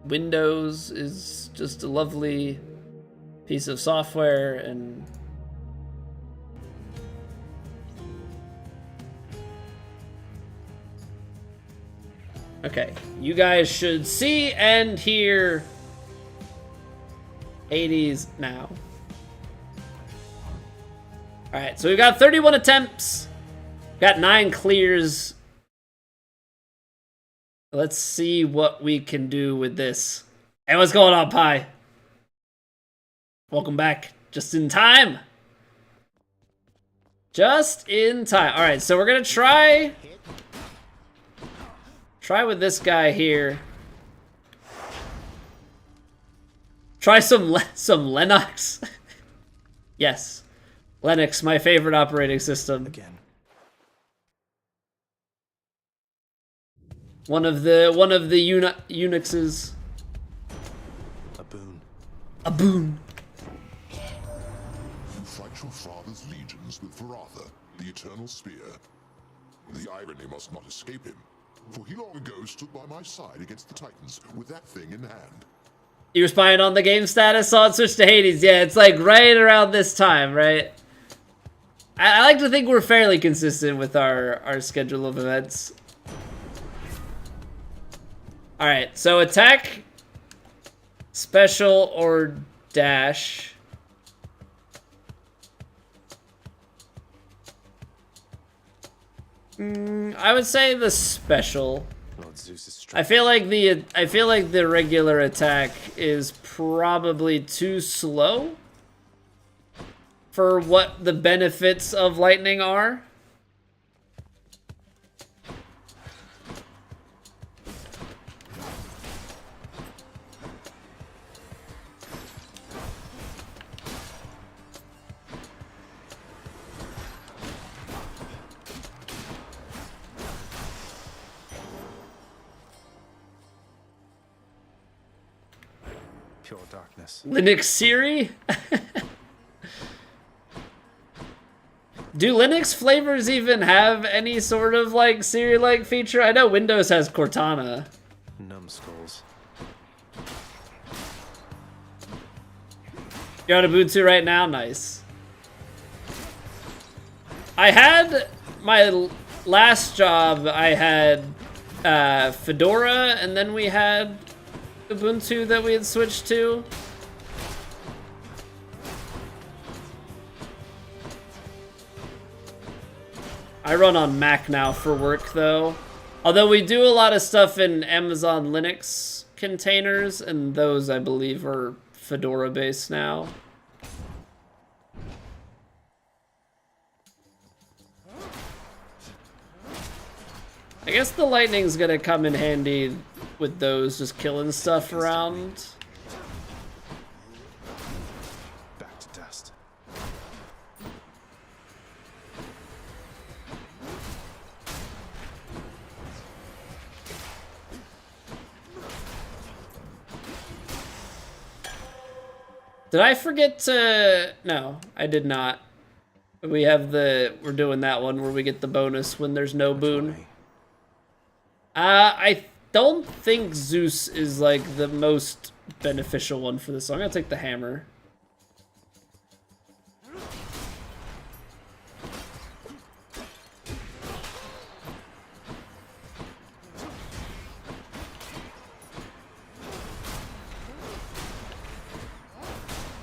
Windows is just a lovely piece of software and okay, you guys should see and hear Hades now. Alright, so we've got 31 attempts. Got 9 clears. Let's see what we can do with this. Hey, what's going on, Pi? Welcome back. Just in time. Just in time. All right, so we're gonna try with this guy here. Try some Linux. Yes, Linux, my favorite operating system. Again. One of the Unixes. A boon. A boon. You fight your father's legions with Varatha, the Eternal Spear. The irony must not escape him, for he long ago stood by my side against the Titans with that thing in hand. You were spying on the game status, saw it switch to Hades. Yeah, it's like right around this time, right? I like to think we're fairly consistent with our schedule of events. Alright, so attack, special, or dash. I would say the special. Lord Zeus's I feel like the regular attack is probably too slow for what the benefits of lightning are. pure darkness. Linux Siri? Do Linux flavors even have any sort of like Siri-like feature? I know Windows has Cortana. Numbskulls. You're on Ubuntu right now? Nice. I had my last job, I had Fedora, and then we had Ubuntu that we had switched to. I run on Mac now for work though. Although we do a lot of stuff in Amazon Linux containers, and those I believe are Fedora based now. I guess the lightning's gonna come in handy with those, just killing stuff around. Back to dust. Did I forget to... No, I did not. We have the... We're doing that one where we get the bonus when there's no boon. I don't think Zeus is like the most beneficial one for this, so I'm gonna take the hammer.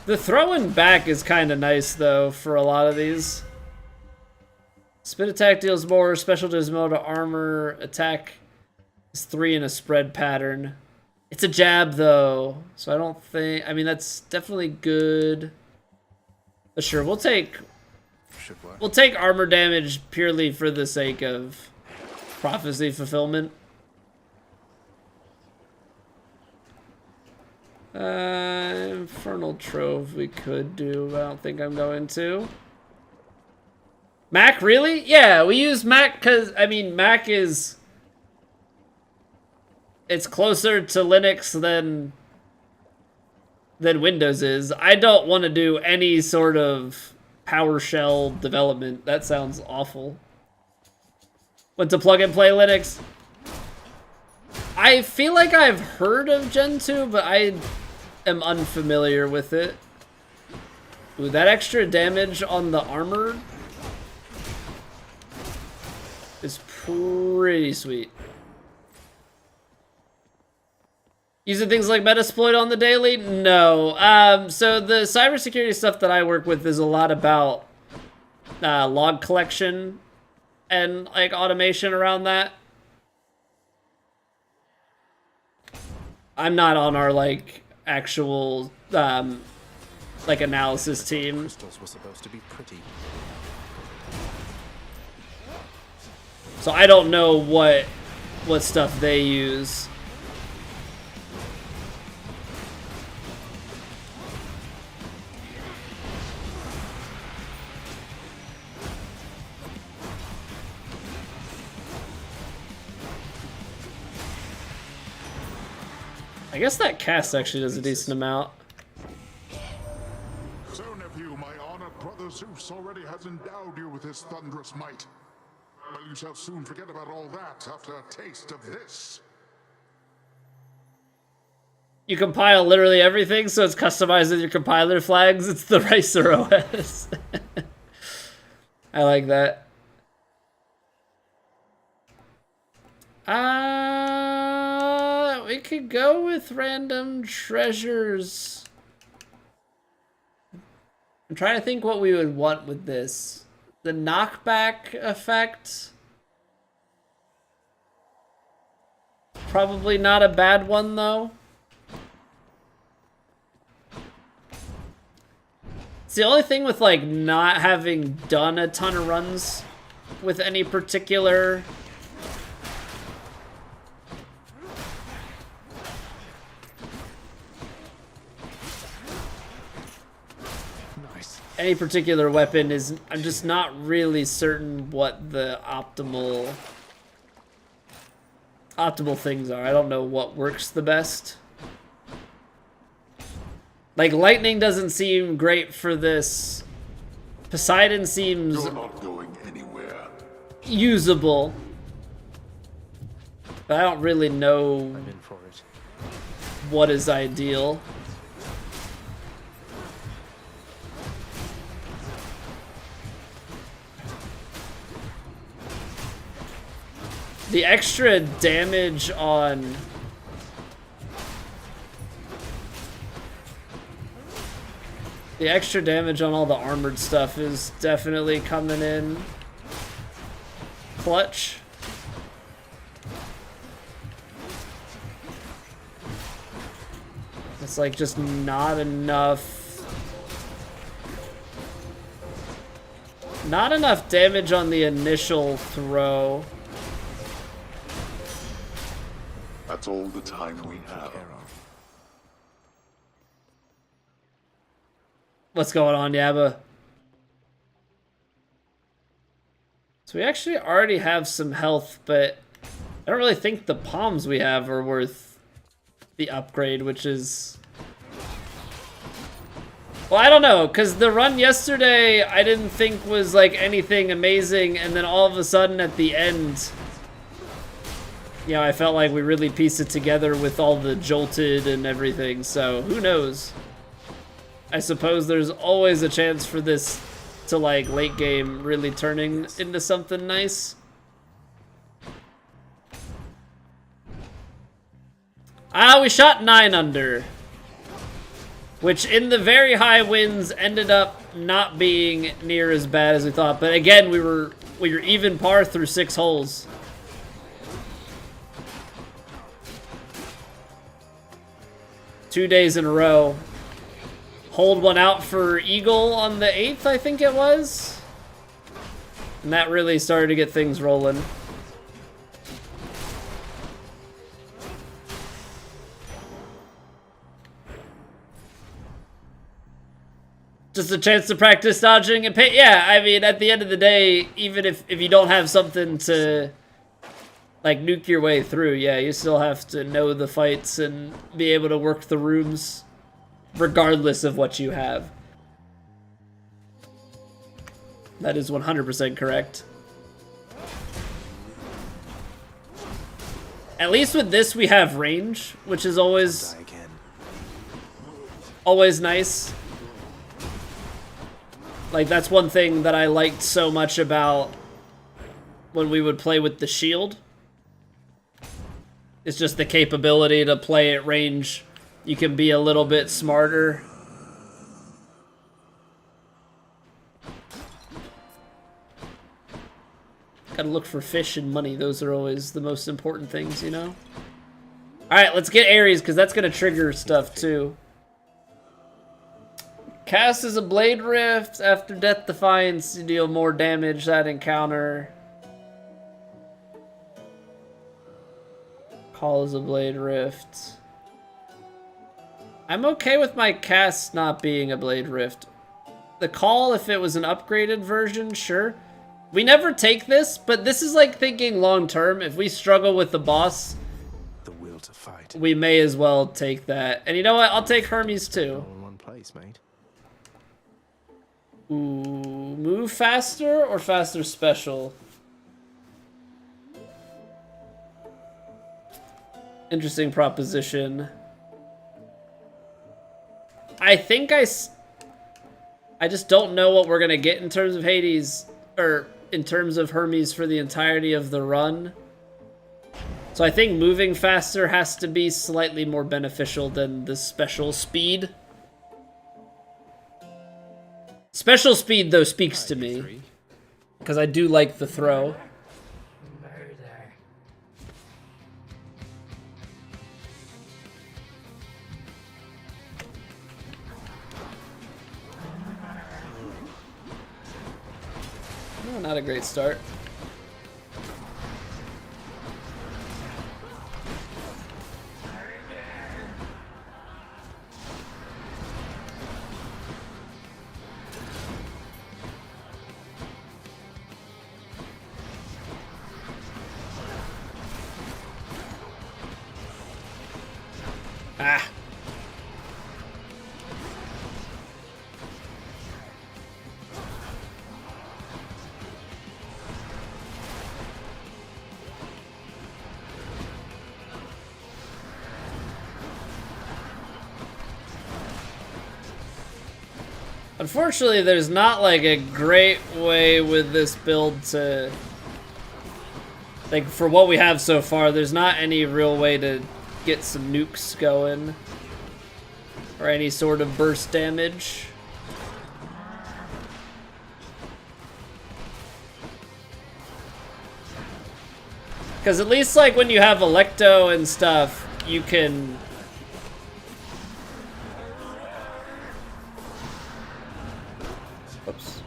The throwing back is kind of nice, though, for a lot of these. Spin attack deals more, special does more to armor, attack is 3 in a spread pattern. It's a jab, though, so I don't think... I mean, that's definitely good. But sure, we'll take armor damage purely for the sake of prophecy fulfillment. Infernal Trove we could do, but I don't think I'm going to. Mac, really? Yeah, we use Mac because, I mean, Mac is... It's closer to Linux than Windows is. I don't want to do any sort of PowerShell development. That sounds awful. Went to plug and play Linux. I feel like I've heard of Gen 2, but I am unfamiliar with it. Ooh, that extra damage on the armor is pretty sweet. Using things like Metasploit on the daily? No. So the cybersecurity stuff that I work with is a lot about log collection and like automation around that. I'm not on our like actual like analysis team. Crystals were supposed to be pretty. So I don't know what stuff they use. I guess that cast actually does a decent amount. So, nephew, my honored brother Zeus already has endowed you with his thunderous might. Well, you shall soon forget about all that after a taste of this. You compile literally everything, so it's customized with your compiler flags. It's the Ricer OS. I like that. We could go with random treasures. I'm trying to think what we would want with this. The knockback effect. Probably not a bad one, though. It's the only thing with, like, not having done a ton of runs with any particular... any particular weapon is, I'm just not really certain what the optimal things are. I don't know what works the best. Like, lightning doesn't seem great for this. Poseidon seems You're not going anywhere. Usable. But I don't really know I'm in for it. what is ideal. The extra damage on... the extra damage on all the armored stuff is definitely coming in clutch. It's like just not enough... not enough damage on the initial throw. That's all the time we have. What's going on, Yabba? So we actually already have some health, but I don't really think the palms we have are worth the upgrade, which is... well, I don't know, because the run yesterday I didn't think was like anything amazing, and then all of a sudden at the end... you know, I felt like we really pieced it together with all the jolted and everything, so who knows? I suppose there's always a chance for this to, like, late game really turning into something nice. Ah, we shot 9 under. Which, in the very high winds, ended up not being near as bad as we thought. But again, we were even par through 6 holes. Two days in a row. Hold one out for Eagle on the 8th, I think it was. And that really started to get things rolling. Just a chance to practice dodging and pay. Yeah, I mean, at the end of the day, even if you don't have something to, like, nuke your way through, yeah, you still have to know the fights and be able to work the rooms regardless of what you have. That is 100% correct. At least with this, we have range, which is always nice. Like, that's one thing that I liked so much about when we would play with the shield. It's just the capability to play at range. You can be a little bit smarter. Gotta look for fish and money. Those are always the most important things, you know? Alright, let's get Ares, because that's gonna trigger stuff, too. Cast is a Blade Rift. After Death Defiance, you deal more damage that encounter. Call is a Blade Rift. I'm okay with my cast not being a Blade Rift. The Call, if it was an upgraded version, sure. We never take this, but this is like thinking long term. If we struggle with the boss, The will to fight. we may as well take that. And you know what? I'll take Hermes too. All in one place, mate. Ooh, move faster or faster special? Interesting proposition. I think I just don't know what we're gonna get in terms of Hades, or in terms of Hermes for the entirety of the run. So I think moving faster has to be slightly more beneficial than the special speed. Special speed, though, speaks to me, because I do like the throw. Oh, not a great start. Ah. Unfortunately, there's not like a great way with this build to, like, for what we have so far, there's not any real way to get some nukes going or any sort of burst damage. Because at least, like, when you have Electo and stuff, you can... Oops.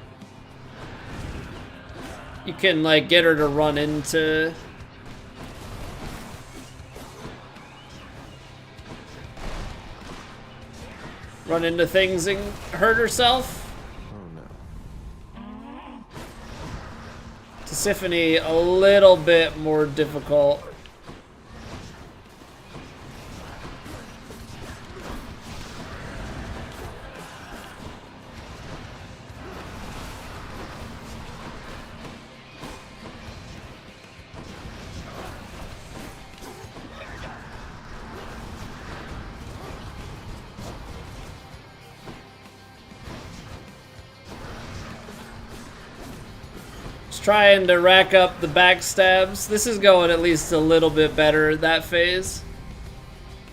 You can, like, get her to run into... Run into things and hurt herself. Oh no. Tisiphone, a little bit more difficult. Just trying to rack up the backstabs. This is going at least a little bit better, that phase.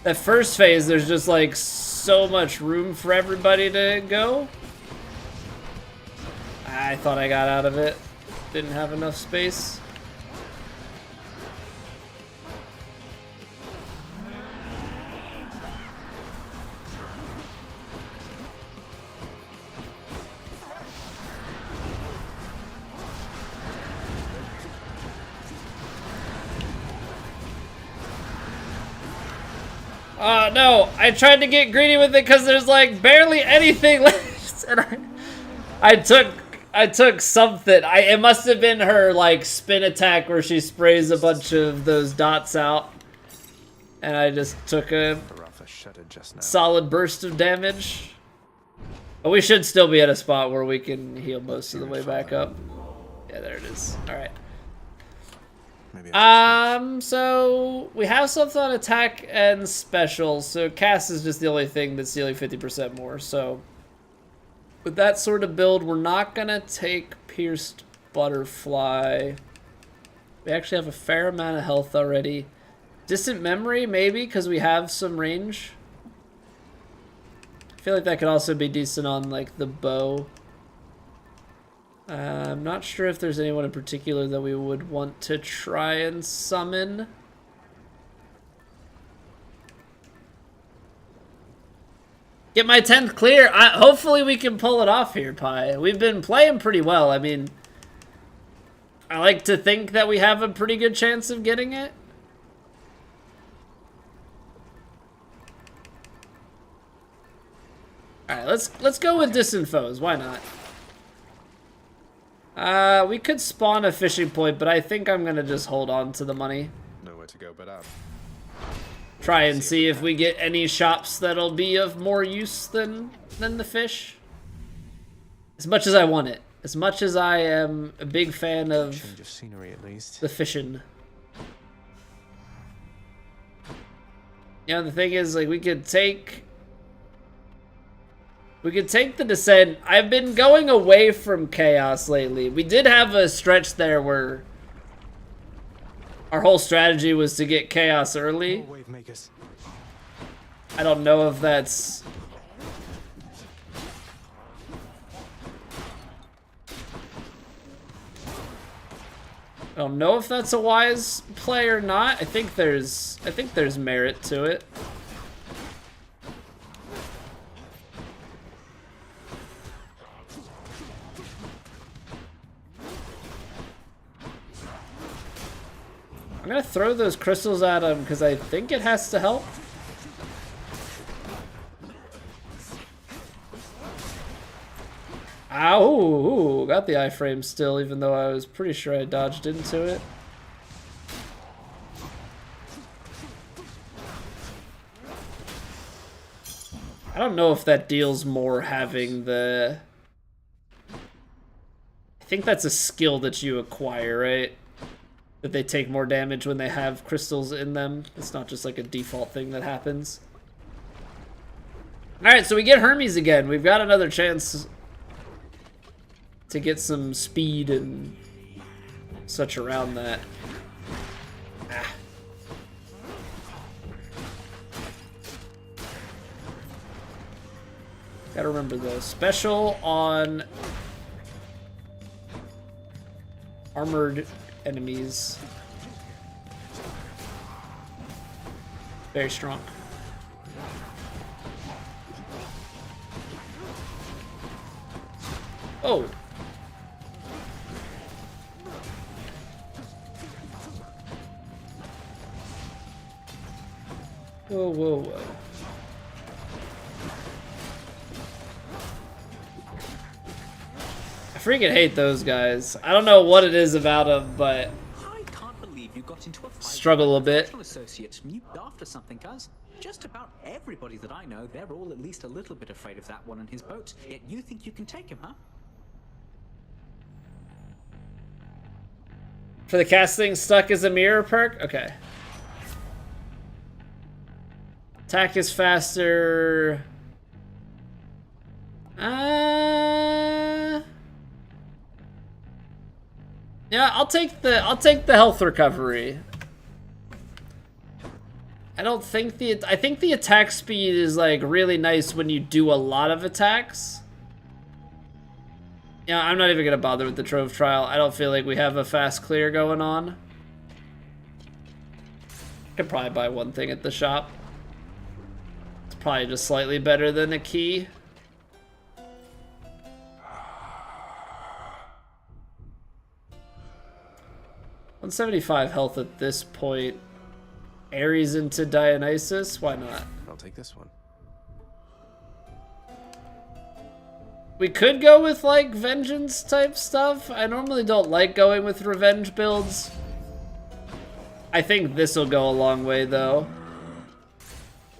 That first phase, there's just like so much room for everybody to go. I thought I got out of it. Didn't have enough space. No, I tried to get greedy with it because there's like barely anything left, and I took something. It must have been her like spin attack where she sprays a bunch of those dots out, and I just took a solid burst of damage. But we should still be at a spot where we can heal most of the way back up. Yeah, there it is. All right. So we have something on attack and special, so cast is just the only thing that's dealing 50% more, so with that sort of build, we're not gonna take Pierced Butterfly. We actually have a fair amount of health already. Distant Memory, maybe, because we have some range. I feel like that could also be decent on, like, the bow. I'm not sure if there's anyone in particular that we would want to try and summon. Get my 10th clear. Hopefully we can pull it off here, Pi. We've been playing pretty well. I mean, I like to think that we have a pretty good chance of getting it. Alright, let's go with distant foes. Why not? We could spawn a fishing point, but I think I'm gonna just hold on to the money. Nowhere to go but up. Try and see if we get any shops that'll be of more use than the fish. As much as I want it. As much as I am a big fan of change of scenery at least. The fishing. You know, the thing is, like, we could take the descent. I've been going away from chaos lately. We did have a stretch there where our whole strategy was to get chaos early. I don't know if that's... I don't know if that's a wise play or not. I think there's merit to it. I'm gonna throw those crystals at him because I think it has to help. Ow! Ooh, got the iframe still, even though I was pretty sure I dodged into it. I don't know if that deals more having the... I think that's a skill that you acquire, right? That they take more damage when they have crystals in them. It's not just like a default thing that happens. Alright, so we get Hermes again. We've got another chance to get some speed and such around that. Ah. Gotta remember the special on armored enemies. Very strong. Oh. Whoa, whoa, whoa. I freaking hate those guys. I don't know what it is about them, but I can't believe you got into a fight struggle a bit. Associates from you after something, cuz just about everybody that I know, they're all at least a little bit afraid of that one and his boat. Yet you think you can take him, huh? For the casting stuck as a mirror perk? Okay. Attack is faster. Yeah, I'll take the health recovery. I think the attack speed is like really nice when you do a lot of attacks. Yeah, I'm not even gonna bother with the Trove Trial. I don't feel like we have a fast clear going on. Could probably buy one thing at the shop. It's probably just slightly better than a key. $175 health at this point. Ares into Dionysus? Why not? I'll take this one. We could go with like vengeance type stuff. I normally don't like going with revenge builds. I think this will go a long way though.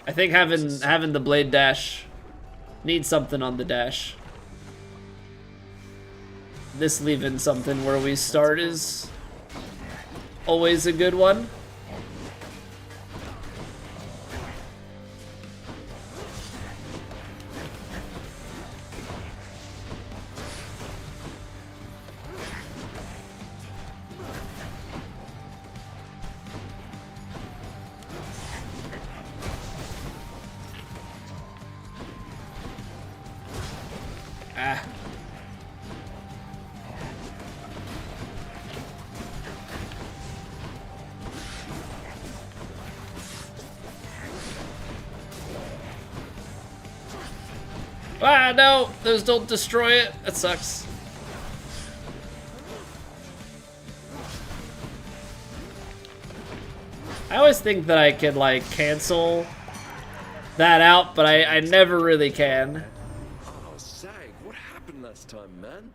I think having the blade dash needs something on the dash. This leaving something where we start is always a good one. Ah. Ah, no! Those don't destroy it. That sucks. I always think that I could, like, cancel that out, but I never really can. Oh, Sag, what happened last time, man?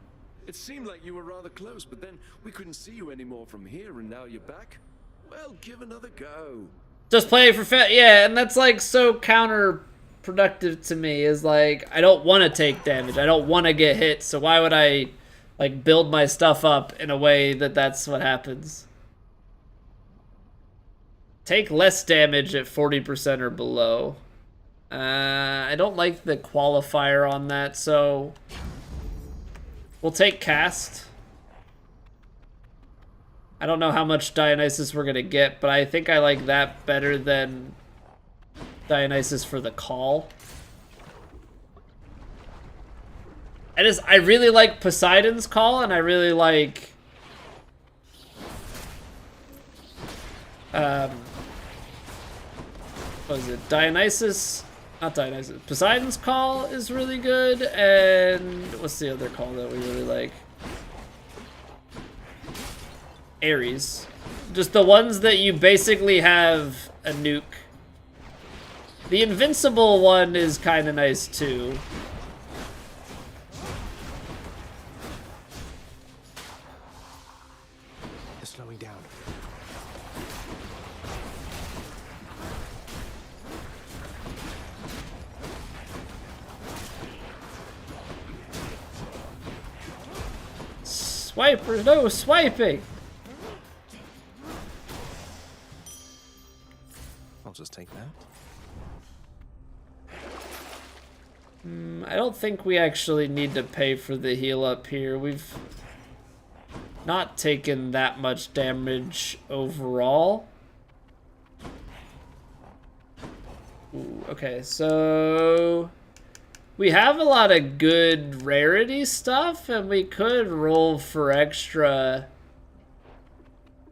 It seemed like you were rather close, but then we couldn't see you anymore from here, and now you're back? Well, give another go. Just playing for fun. Yeah, and that's, like, so counterproductive to me, is, like, I don't want to take damage. I don't want to get hit, so why would I, like, build my stuff up in a way that that's what happens? Take less damage at 40% or below. I don't like the qualifier on that, so we'll take cast. I don't know how much Dionysus we're gonna get, but I think I like that better than Dionysus for the call. I really like Poseidon's call, and I really like what is it? Dionysus? Not Dionysus. Poseidon's call is really good, and what's the other call that we really like? Ares. Just the ones that you basically have a nuke. The invincible one is kind of nice too. They're slowing down. Swipers, no swiping! I'll just take that. I don't think we actually need to pay for the heal up here. We've not taken that much damage overall. Ooh, okay, so we have a lot of good rarity stuff, and we could roll for extra.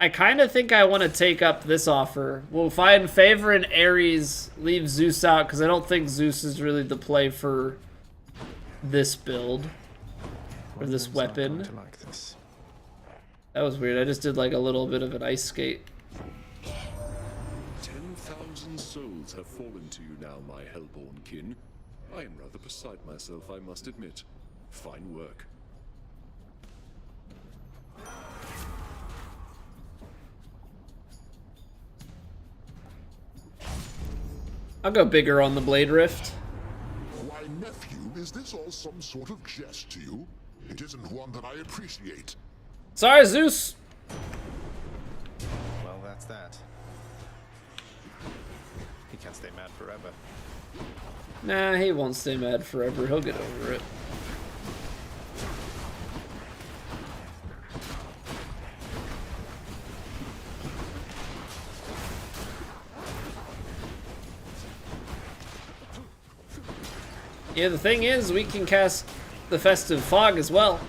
I kind of think I want to take up this offer. We'll find favor in Ares, leave Zeus out, because I don't think Zeus is really the play for this build. Or this weapon. Like this. That was weird. I just did like a little bit of an ice skate. 10,000 souls have fallen to you now, my hellborn kin. I am rather beside myself, I must admit. Fine work. I'll go bigger on the Blade Rift. Why, nephew, is this all some sort of jest to you? It isn't one that I appreciate. Sorry, Zeus! Well, that's that. He can't stay mad forever. Nah, he won't stay mad forever. He'll get over it. Yeah, the thing is, we can cast the Festive Fog as well.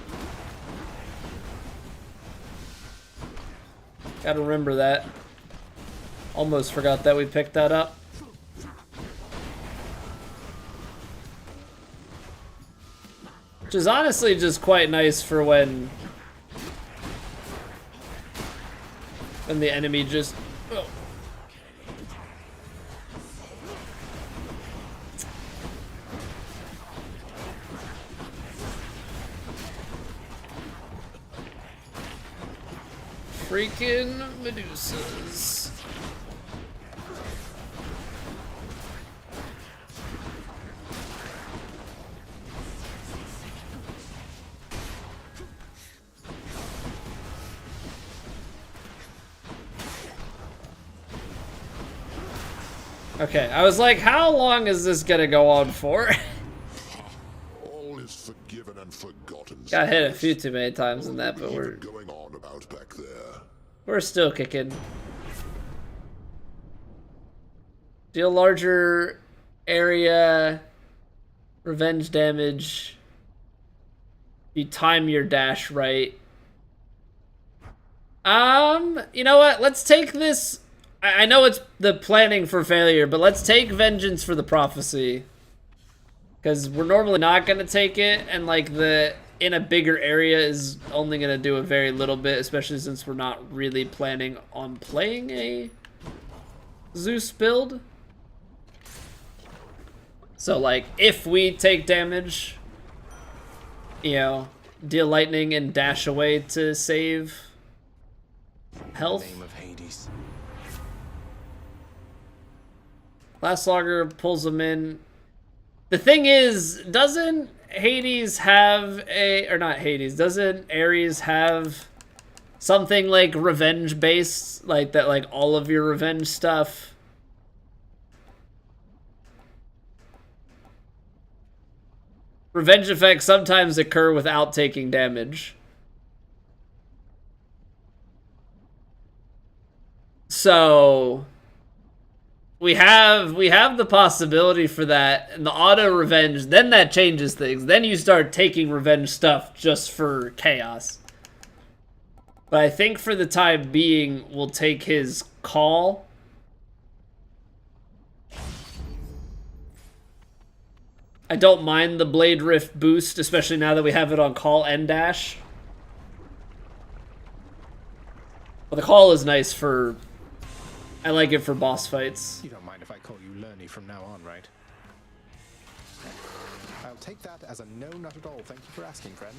Gotta remember that. Almost forgot that we picked that up. Which is honestly just quite nice for when the enemy just... Oh. Freaking Medusas. Okay, I was like, how long is this gonna go on for? All is forgiven and forgotten. Got hit a few too many times in that, but we're going on about back there. we're still kicking. Deal larger area revenge damage. You time your dash right. You know what? Let's take this. I know it's the planning for failure, but let's take Vengeance for the Prophecy. Because we're normally not going to take it, and like the in a bigger area is only going to do a very little bit, especially since we're not really planning on playing a Zeus build. So like, if we take damage, you know, deal lightning and dash away to save health. Name of Hades. Last Logger pulls them in. The thing is, doesn't Hades have a... Or not Hades. Doesn't Ares have something like revenge based? Like that, like all of your revenge stuff? Revenge effects sometimes occur without taking damage. So... We have the possibility for that, and the auto revenge, then that changes things. Then you start taking revenge stuff just for chaos. But I think for the time being, we'll take his call. I don't mind the Blade Rift boost, especially now that we have it on call and dash. But the call is nice for... I like it for boss fights. You don't mind if I call you Lerny from now on, right? I'll take that as a no, not at all. Thank you for asking, friend.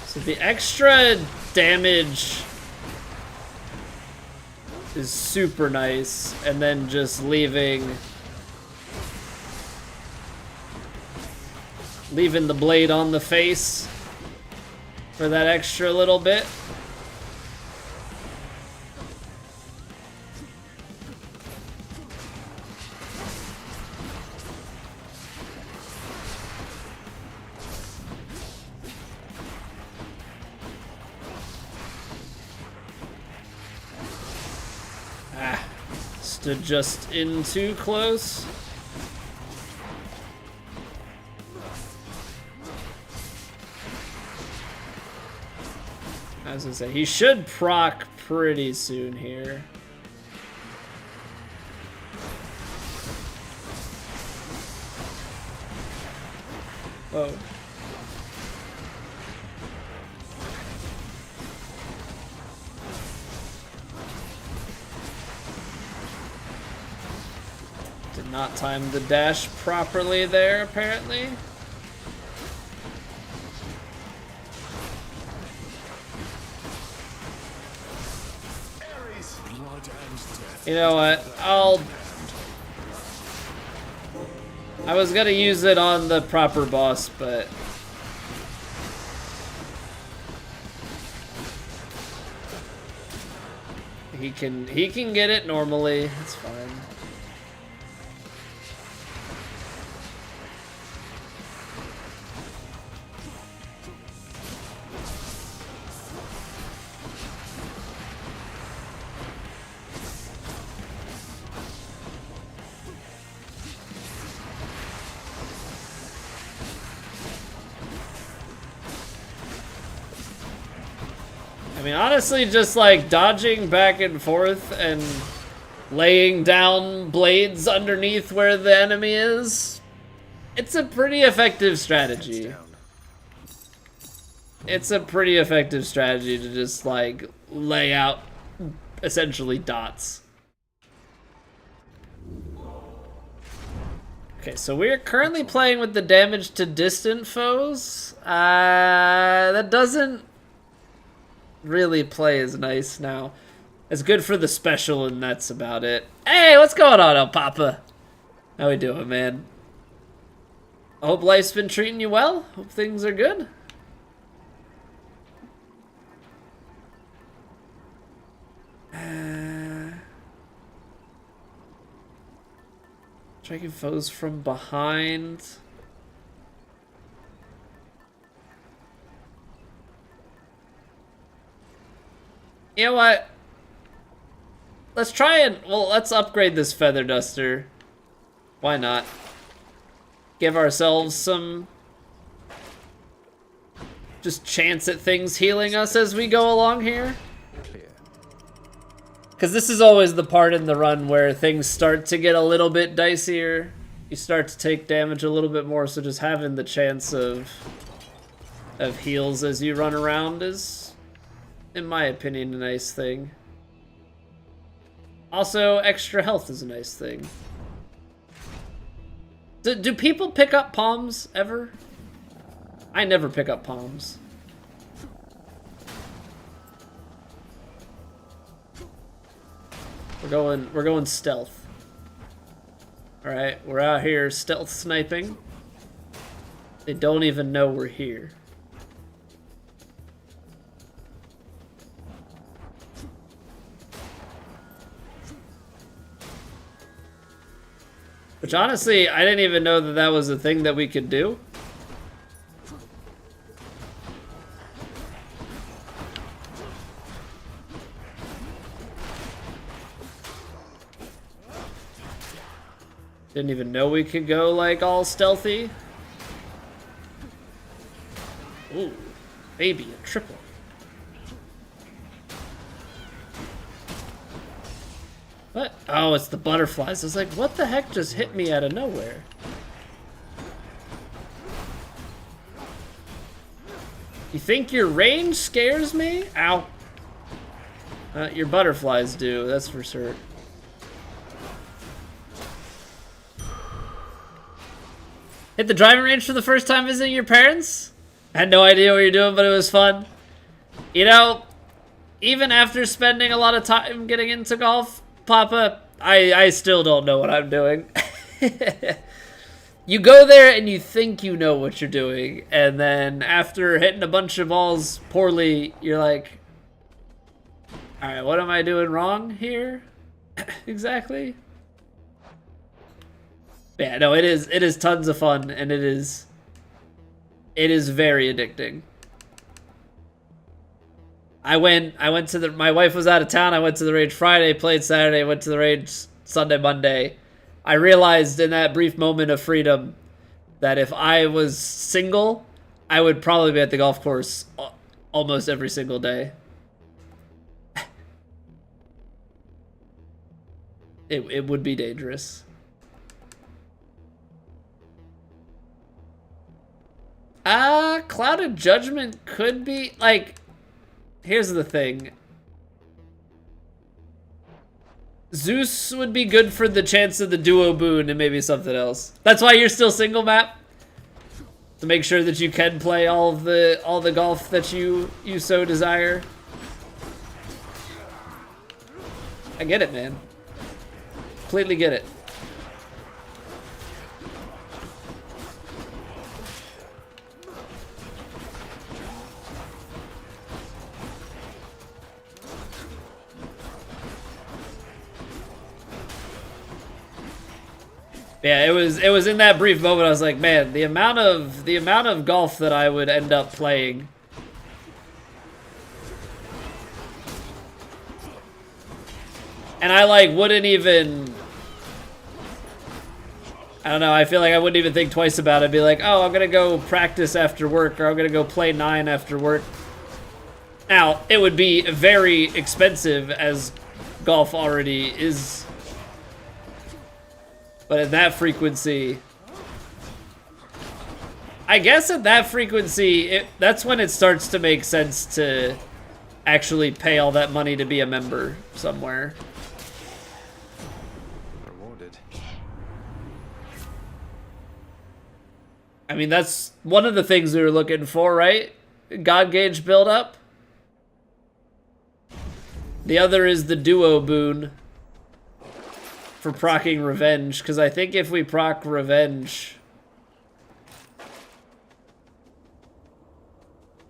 So the extra damage is super nice, and then just leaving the blade on the face for that extra little bit. Stood just in too close. I was gonna say, he should proc pretty soon here. Whoa. Did not time the dash properly there, apparently. blood and death. You know what? I was gonna use it on the proper boss, but he can get it normally. It's fine. I mean, honestly, just like dodging back and forth and laying down blades underneath where the enemy is, it's a pretty effective strategy. It's a pretty effective strategy to just like lay out essentially dots. Okay, so we're currently playing with the damage to distant foes. That doesn't really play as nice now. It's good for the special, and that's about it. Hey, what's going on, El Papa? How we doing, man? I hope life's been treating you well. Hope things are good. Striking foes from behind. You know what? Let's try and, well, let's upgrade this Feather Duster. Why not? Give ourselves some just chance at things healing us as we go along here. Because this is always the part in the run where things start to get a little bit dicier. You start to take damage a little bit more, so just having the chance of heals as you run around is, in my opinion, a nice thing. Also, extra health is a nice thing. Do people pick up palms ever? I never pick up palms. We're going stealth. All right, we're out here stealth sniping. They don't even know we're here. Which honestly, I didn't even know that that was a thing that we could do. Didn't even know we could go like all stealthy. Ooh, maybe a triple. What? Oh, it's the butterflies. I was like, what the heck just hit me out of nowhere? You think your range scares me? Ow. Your butterflies do, that's for sure. Hit the driving range for the first time visiting your parents? I had no idea what you're doing, but it was fun. You know, even after spending a lot of time getting into golf, Papa, I still don't know what I'm doing. You go there and you think you know what you're doing, and then after hitting a bunch of balls poorly, you're like, alright, what am I doing wrong here? Exactly. Yeah, no, it is tons of fun, and it is very addicting. I went to the, my wife was out of town, I went to the range Friday, played Saturday, went to the range Sunday, Monday. I realized in that brief moment of freedom that if I was single, I would probably be at the golf course almost every single day. It would be dangerous. Clouded Judgment could be, like, here's the thing. Zeus would be good for the chance of the duo boon and maybe something else. That's why you're still single, Map? To make sure that you can play all the golf that you so desire. I get it, man. Completely get it. Yeah, it was in that brief moment I was like, man, the amount of golf that I would end up playing. And I like wouldn't even, I don't know, I feel like I wouldn't even think twice about it. I'd be like, oh, I'm gonna go practice after work, or I'm gonna go play 9 after work. Now, it would be very expensive, as golf already is. But at that frequency, I guess at that frequency, that's when it starts to make sense to actually pay all that money to be a member somewhere. Rewarded. I mean, that's one of the things we were looking for, right? God gauge buildup. The other is the duo boon for proccing revenge, because I think if we proc revenge,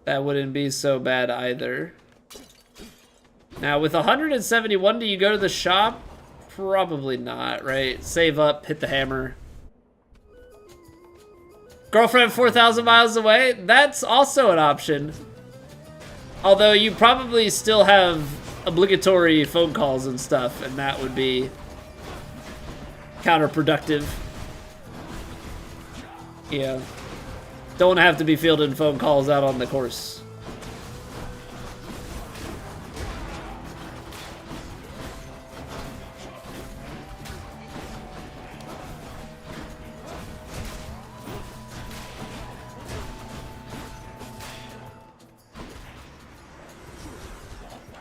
that wouldn't be so bad either. Now, with 171, do you go to the shop? Probably not, right? Save up, hit the hammer. Girlfriend 4,000 miles away? That's also an option. Although you probably still have obligatory phone calls and stuff, and that would be counterproductive. Yeah. Don't have to be fielding phone calls out on the course.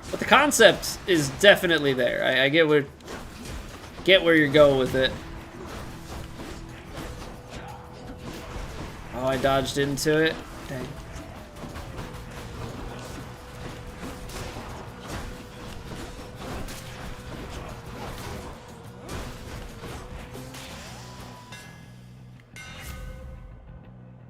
But the concept is definitely there. I get where you're going with it. Oh, I dodged into it. Dang.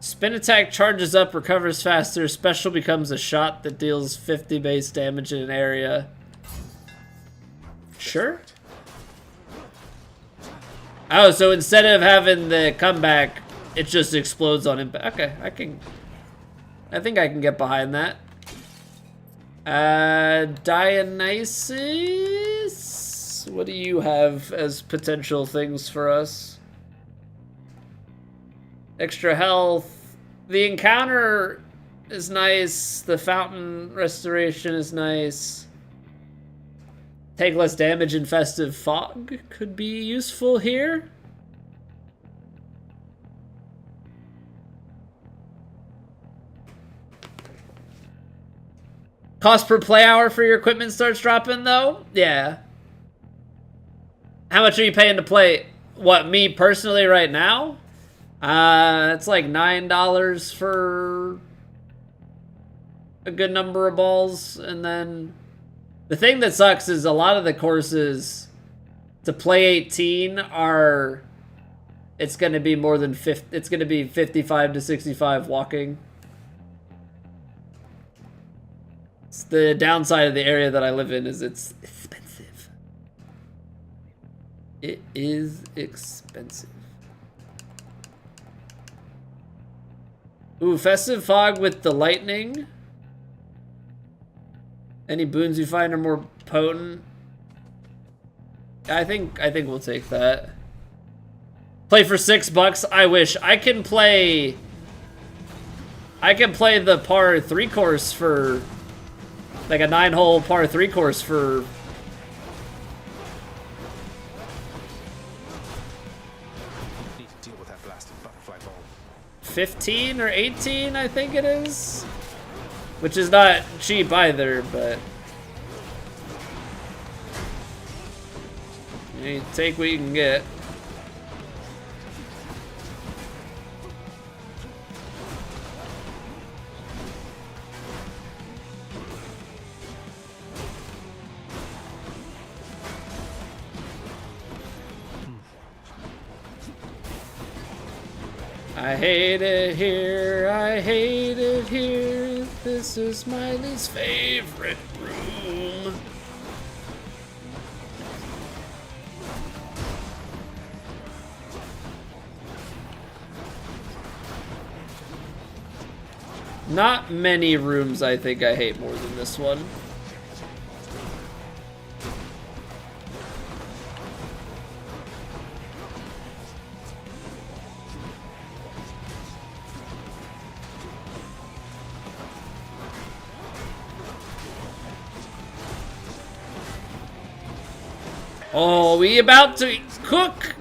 Spin attack charges up, recovers faster. Special becomes a shot that deals 50 base damage in an area. Sure. Oh, so instead of having the comeback, it just explodes on impact. Okay, I think I can get behind that. Dionysus? What do you have as potential things for us? Extra health. The encounter is nice. The fountain restoration is nice. Take less damage in festive fog could be useful here. Cost per play hour for your equipment starts dropping though? Yeah. How much are you paying to play? What, me personally right now? It's like $9 for a good number of balls, and then the thing that sucks is a lot of the courses to play 18 are, it's going to be more than 50, it's going to be 55 to 65 walking. It's the downside of the area that I live in is it's expensive. It is expensive. Ooh, festive fog with the lightning. Any boons you find are more potent. I think we'll take that. Play for $6. I wish. I can play the par 3 course for like a 9-hole par 3 course for Need to deal with that blasted butterfly ball. 15 or 18, I think it is. Which is not cheap either, but you take what you can get. I hate it here, I hate it here. This is my least favorite room. Not many rooms I think I hate more than this one. Oh, we about to cook.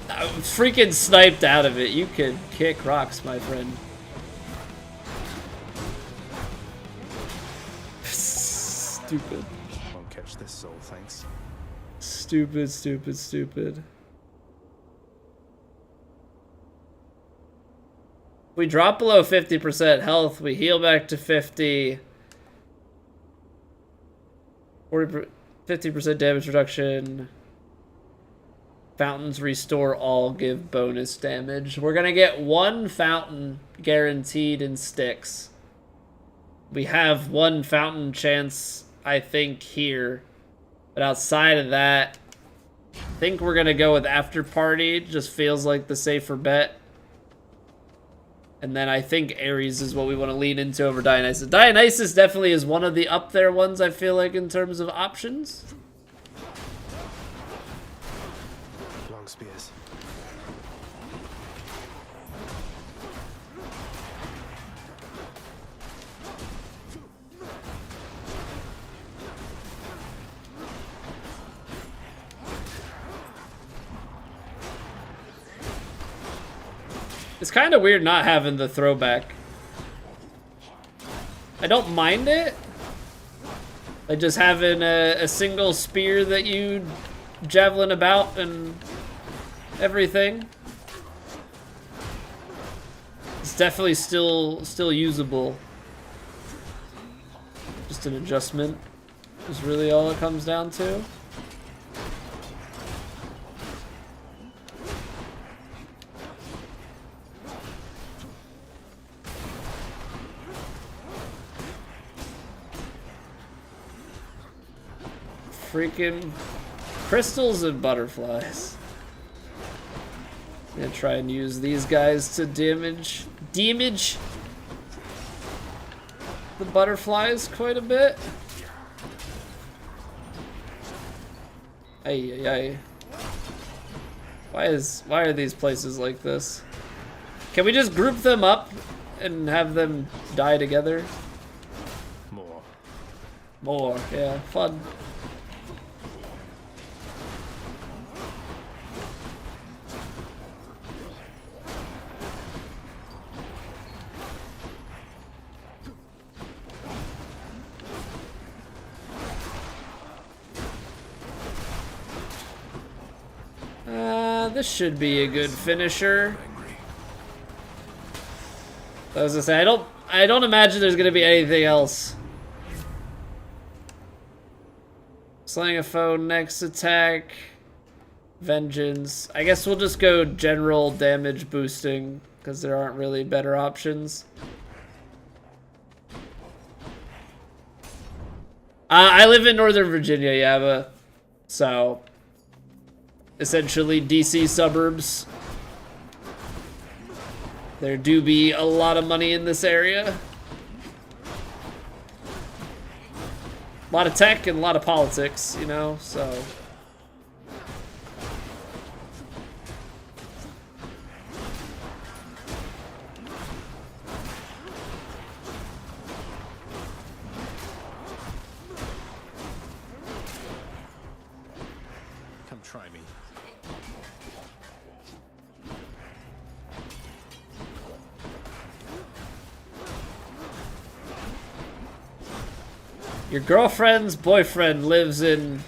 I'm freaking sniped out of it. You can kick rocks, my friend. Stupid. Won't catch this soul, thanks. Stupid, stupid, stupid. We drop below 50% health, we heal back to 50. 50% damage reduction. Fountains restore all, give bonus damage. We're gonna get one fountain guaranteed in sticks. We have one fountain chance, I think, here. But outside of that, I think we're gonna go with After Party. Just feels like the safer bet. And then I think Ares is what we want to lean into over Dionysus. Dionysus definitely is one of the up there ones, I feel like, in terms of options. Long spears. It's kind of weird not having the throwback. I don't mind it. Like just having a single spear that you javelin about and everything. It's definitely still usable. Just an adjustment is really all it comes down to. Freaking crystals and butterflies. I'm gonna try and use these guys to damage the butterflies quite a bit. Ay. Why are these places like this? Can we just group them up and have them die together? More, yeah, fun. This should be a good finisher. I was gonna say, I don't imagine there's gonna be anything else. Slaying a foe, next attack, vengeance. I guess we'll just go general damage boosting because there aren't really better options. I live in Northern Virginia, Yaba, so essentially DC suburbs. There do be a lot of money in this area. A lot of tech and a lot of politics, you know, so. Come try me. Your girlfriend's boyfriend lives in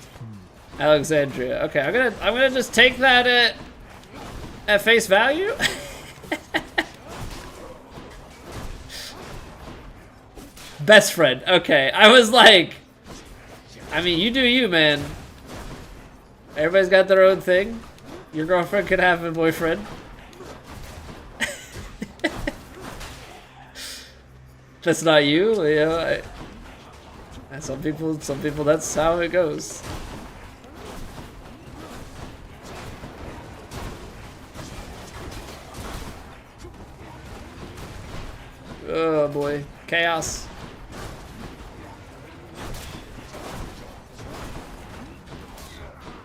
Alexandria. Okay, I'm gonna just take that at face value. Best friend. Okay, I was like, I mean, you do you, man. Everybody's got their own thing. Your girlfriend could have a boyfriend. That's not you, you know. Some people, that's how it goes. Oh boy, chaos.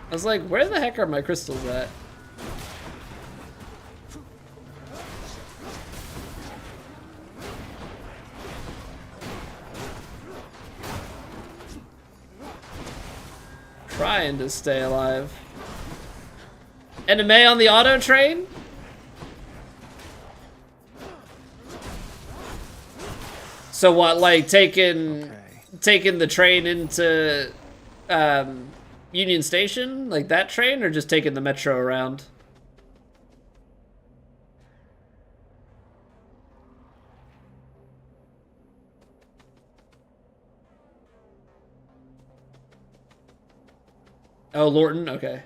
I was like, where the heck are my crystals at? Trying to stay alive. Anime on the auto train? So what, like taking the train into Union Station, like that train, or just taking the metro around? Oh, Lorton, okay.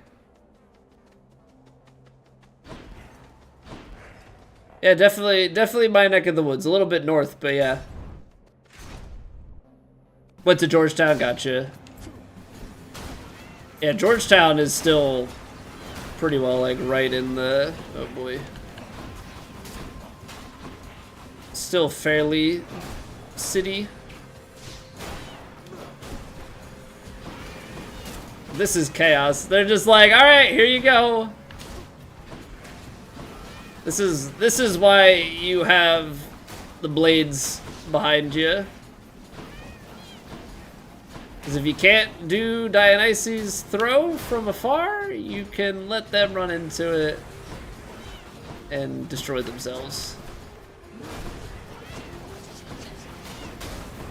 Yeah, definitely my neck of the woods. A little bit north, but yeah. Went to Georgetown, gotcha. Yeah, Georgetown is still pretty well, like, right in the... Oh, boy. Still fairly city. This is chaos. They're just like, alright, here you go. This is why you have the blades behind you. Because if you can't do Dionysus' throw from afar, you can let them run into it and destroy themselves.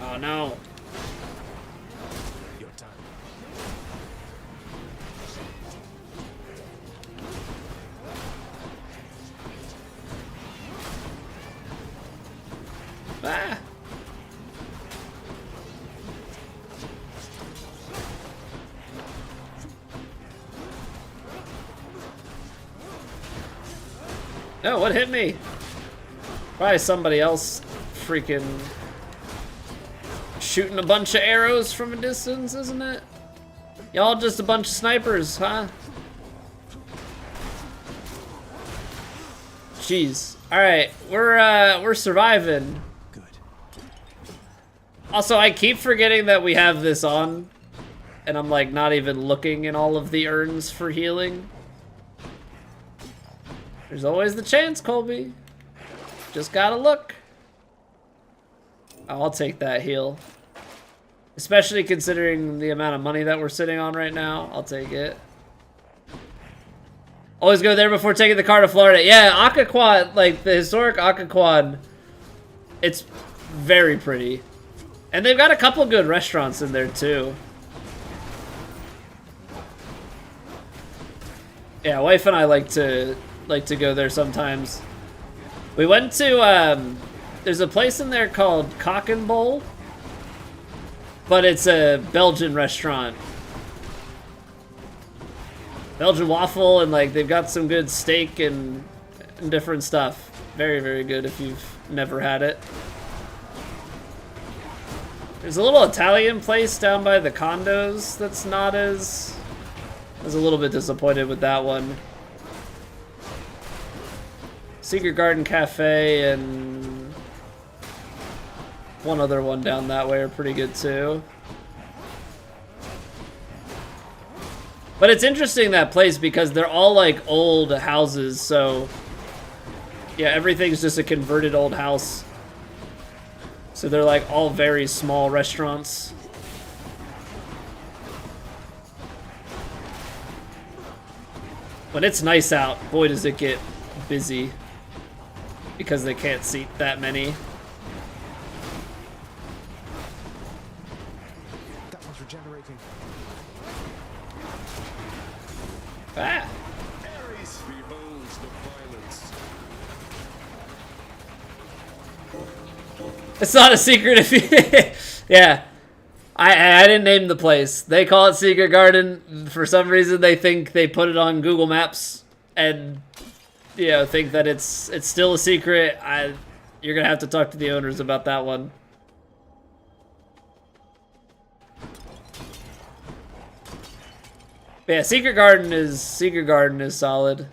Oh no. Your time. Ah. No, what hit me? Probably somebody else freaking shooting a bunch of arrows from a distance, isn't it? Y'all just a bunch of snipers, huh? Jeez. Alright, we're surviving. Good. Also, I keep forgetting that we have this on, and I'm like not even looking in all of the urns for healing. There's always the chance, Colby. Just gotta look. Oh, I'll take that heal. Especially considering the amount of money that we're sitting on right now. I'll take it. Always go there before taking the car to Florida. Yeah, Occoquan, like the historic Occoquan, it's very pretty. And they've got a couple good restaurants in there too. Yeah, wife and I like to go there sometimes. We went to there's a place in there called Cock and Bowl, but it's a Belgian restaurant. Belgian waffle, and like they've got some good steak and different stuff. Very, very good if you've never had it. There's a little Italian place down by the condos that's not as... I was a little bit disappointed with that one. Secret Garden Cafe and one other one down that way are pretty good too. But it's interesting, that place, because they're all like old houses, so yeah, everything's just a converted old house. So they're like all very small restaurants. When it's nice out, boy does it get busy, because they can't seat that many. That one's regenerating. Ah! Ares beholds the violence. It's not a secret if you... Yeah. I didn't name the place. They call it Secret Garden. For some reason, they think they put it on Google Maps and, you know, think that it's still a secret. You're gonna have to talk to the owners about that one. But yeah, Secret Garden is solid.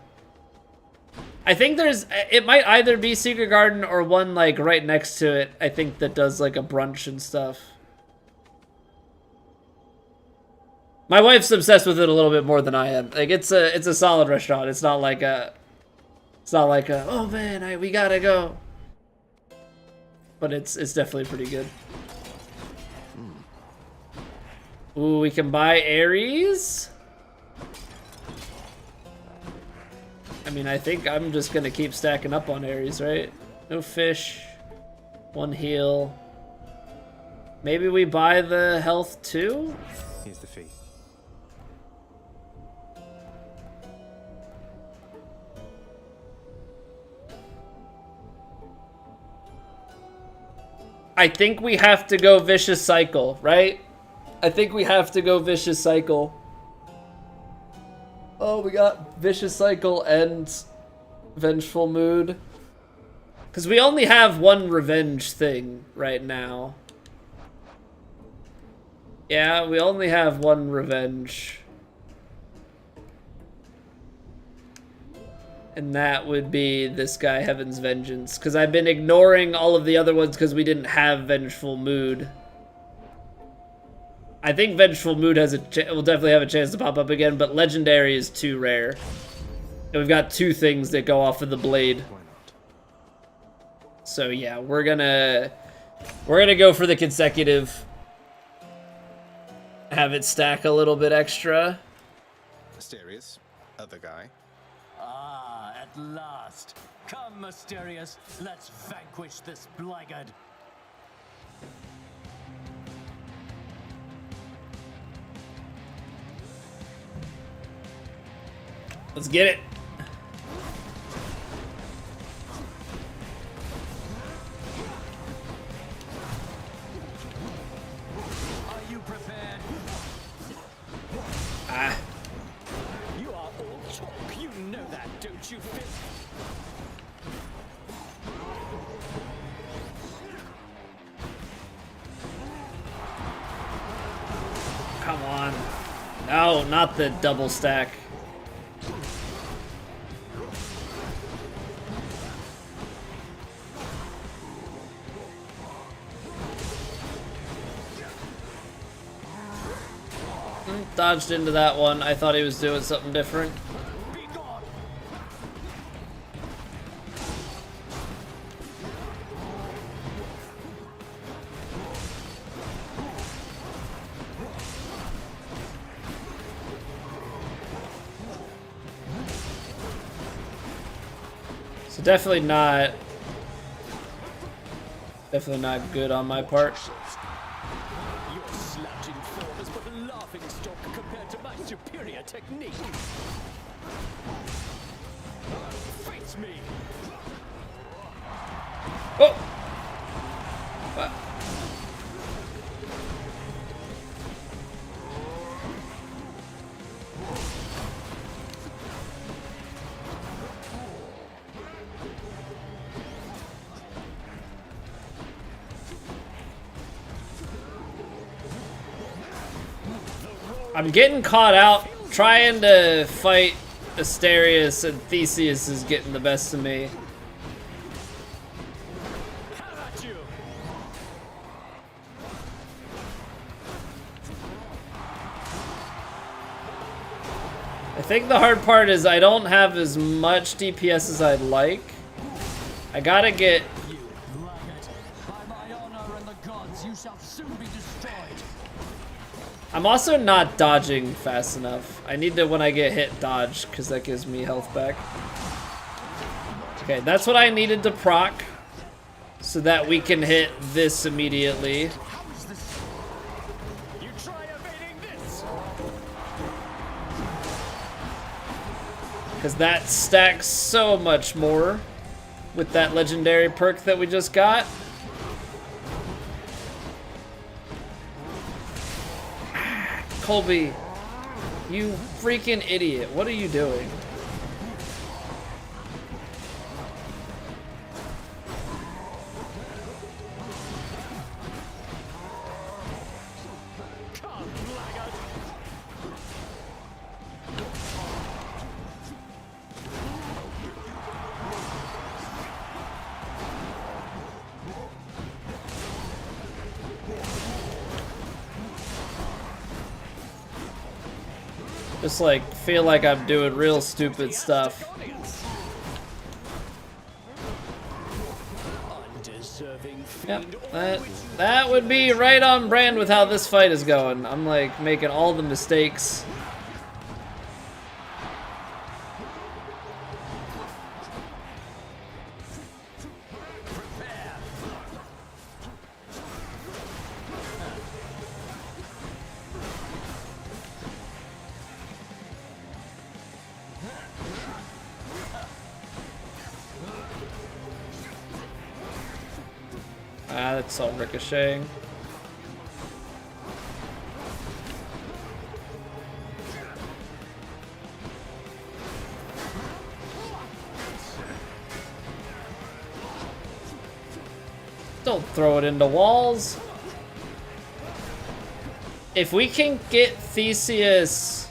I think it might either be Secret Garden or one like right next to it. I think that does like a brunch and stuff. My wife's obsessed with it a little bit more than I am. Like it's a solid restaurant. It's not like a oh man, we gotta go. But it's definitely pretty good. Ooh, we can buy Aries. I mean, I think I'm just gonna keep stacking up on Aries, right? No fish, 1 heal. Maybe we buy the health too? Here's the fee. I think we have to go Vicious Cycle, right? I think we have to go Vicious Cycle. Oh, we got Vicious Cycle and Vengeful Mood. Because we only have one revenge thing right now. Yeah, we only have one revenge. And that would be this guy, Heaven's Vengeance. Because I've been ignoring all of the other ones because we didn't have Vengeful Mood. I think Vengeful Mood will definitely have a chance to pop up again, but Legendary is too rare. And we've got 2 things that go off of the blade. Why not? So yeah, we're gonna go for the consecutive. Have it stack a little bit extra. Mysterious. Other guy. Ah, at last. Come, Mysterious. Let's vanquish this blackguard. Let's get it. Are you prepared? Ah. You are all talk. You know that, don't you, Finn? Come on. No, not the double stack. Dodged into that one. I thought he was doing something different. Be gone. So definitely not good on my part. Your slouching form is but a laughing stock compared to my superior technique. Face me. Oh! What? I'm getting caught out trying to fight Asterius, and Theseus is getting the best of me. How about you? I think the hard part is I don't have as much DPS as I'd like. I gotta get... You blackguard. By my honor and the gods, you shall soon be destroyed. I'm also not dodging fast enough. I need to, when I get hit, dodge, because that gives me health back. Okay, that's what I needed to proc, so that we can hit this immediately. You try evading this. Because that stacks so much more with that legendary perk that we just got. Colby, you freaking idiot. What are you doing? Just like feel like I'm doing real stupid stuff. Yep, that would be right on brand with how this fight is going. I'm like making all the mistakes. Ah, that's all ricocheting. Don't throw it into walls. If we can get Theseus...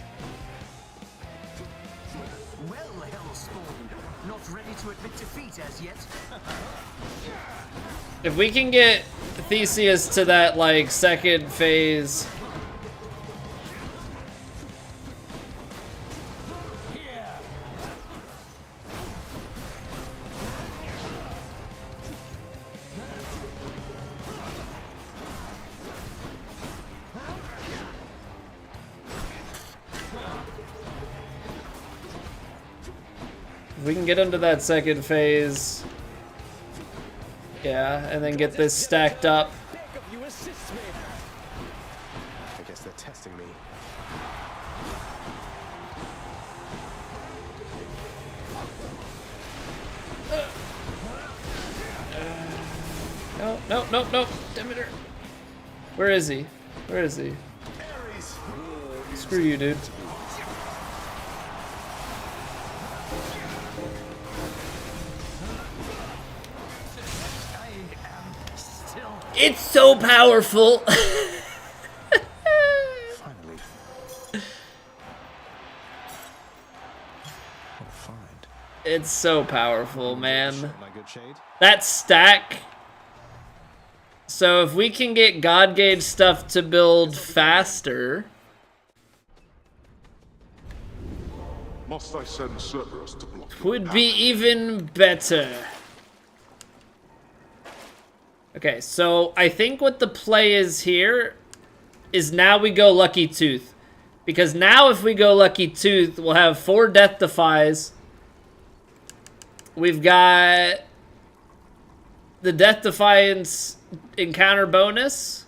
Well, Hellspawn, not ready to admit defeat as yet. If we can get Theseus to that, like, second phase... If we can get into that second phase... Yeah, and then get this stacked up. I guess they're testing me. No, no, no, no. Demeter. Where is he? Where is he? Screw you, dude. It's so powerful. Finally. What a find. It's so powerful, man. Shot my good shade. That stack. So if we can get God Gauge stuff to build faster. Must I send Cerberus to block? Would be even better. Okay, so I think what the play is here is now we go Lucky Tooth. Because now if we go Lucky Tooth, we'll have 4 Death Defies. We've got the Death Defiance encounter bonus.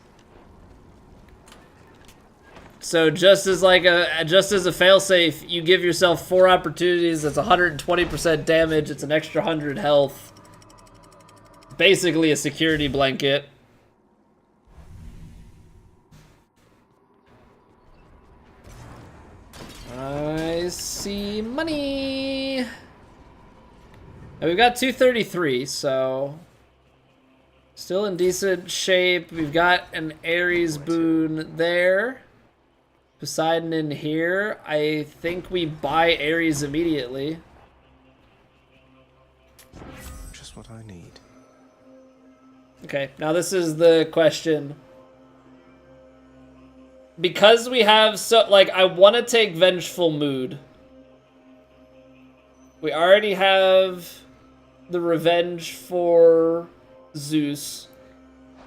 So just as like a failsafe, you give yourself 4 opportunities. That's 120% damage. It's an extra 100 health. Basically a security blanket. I see money. And we've got 233, so still in decent shape. We've got an Ares boon there. Poseidon in here. I think we buy Ares immediately. Just what I need. Okay, now this is the question. Because we have so, like, I want to take Vengeful Mood. We already have the Revenge for Zeus.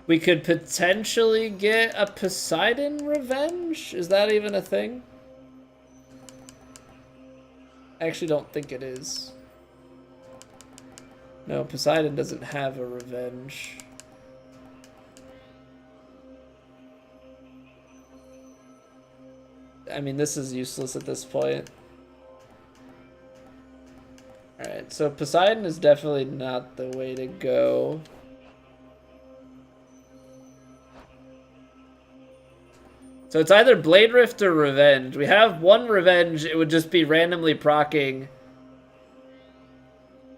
We could potentially get a Poseidon Revenge? Is that even a thing? I actually don't think it is. No, Poseidon doesn't have a Revenge. I mean, this is useless at this point. Alright, so Poseidon is definitely not the way to go. So it's either Blade Rift or Revenge. We have one Revenge. It would just be randomly proccing.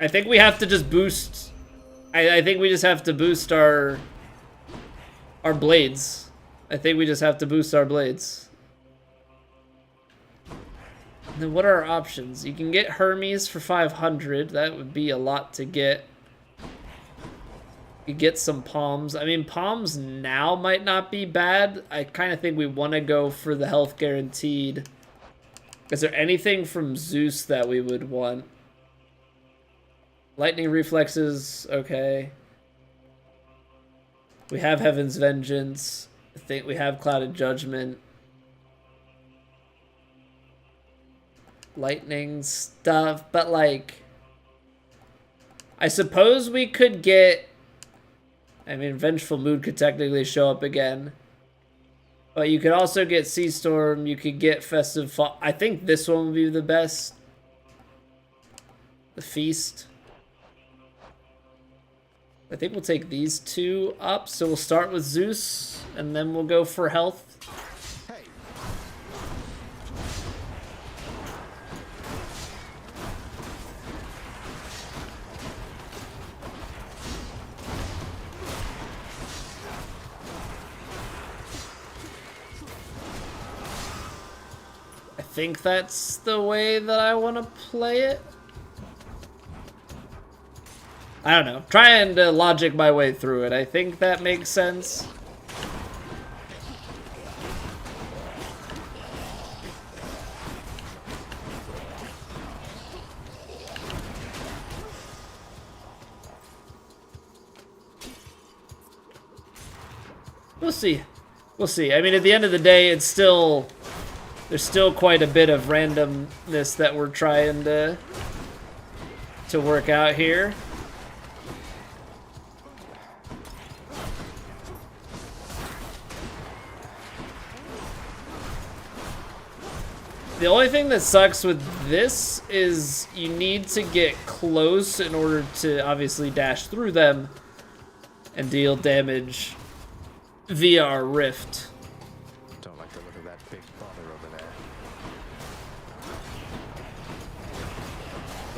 I think we have to just boost... I think we just have to boost our blades. I think we just have to boost our blades. And then what are our options? You can get Hermes for 500. That would be a lot to get. You get some Palms. I mean, Palms now might not be bad. I kind of think we want to go for the health guaranteed. Is there anything from Zeus that we would want? Lightning reflexes, okay. We have Heaven's Vengeance. I think we have Clouded Judgment. Lightning stuff, but like... I suppose we could get... I mean, Vengeful Mood could technically show up again. But you could also get Sea Storm, you could get Festive Fall. I think this one would be the best. The Feast. I think we'll take these two up. So we'll start with Zeus, and then we'll go for health. Hey. I think that's the way that I want to play it. I don't know. Trying to logic my way through it. I think that makes sense. We'll see. We'll see. I mean, at the end of the day, it's still... There's still quite a bit of randomness that we're trying to work out here. The only thing that sucks with this is you need to get close in order to obviously dash through them and deal damage via our rift. Don't like the look of that big bother over there.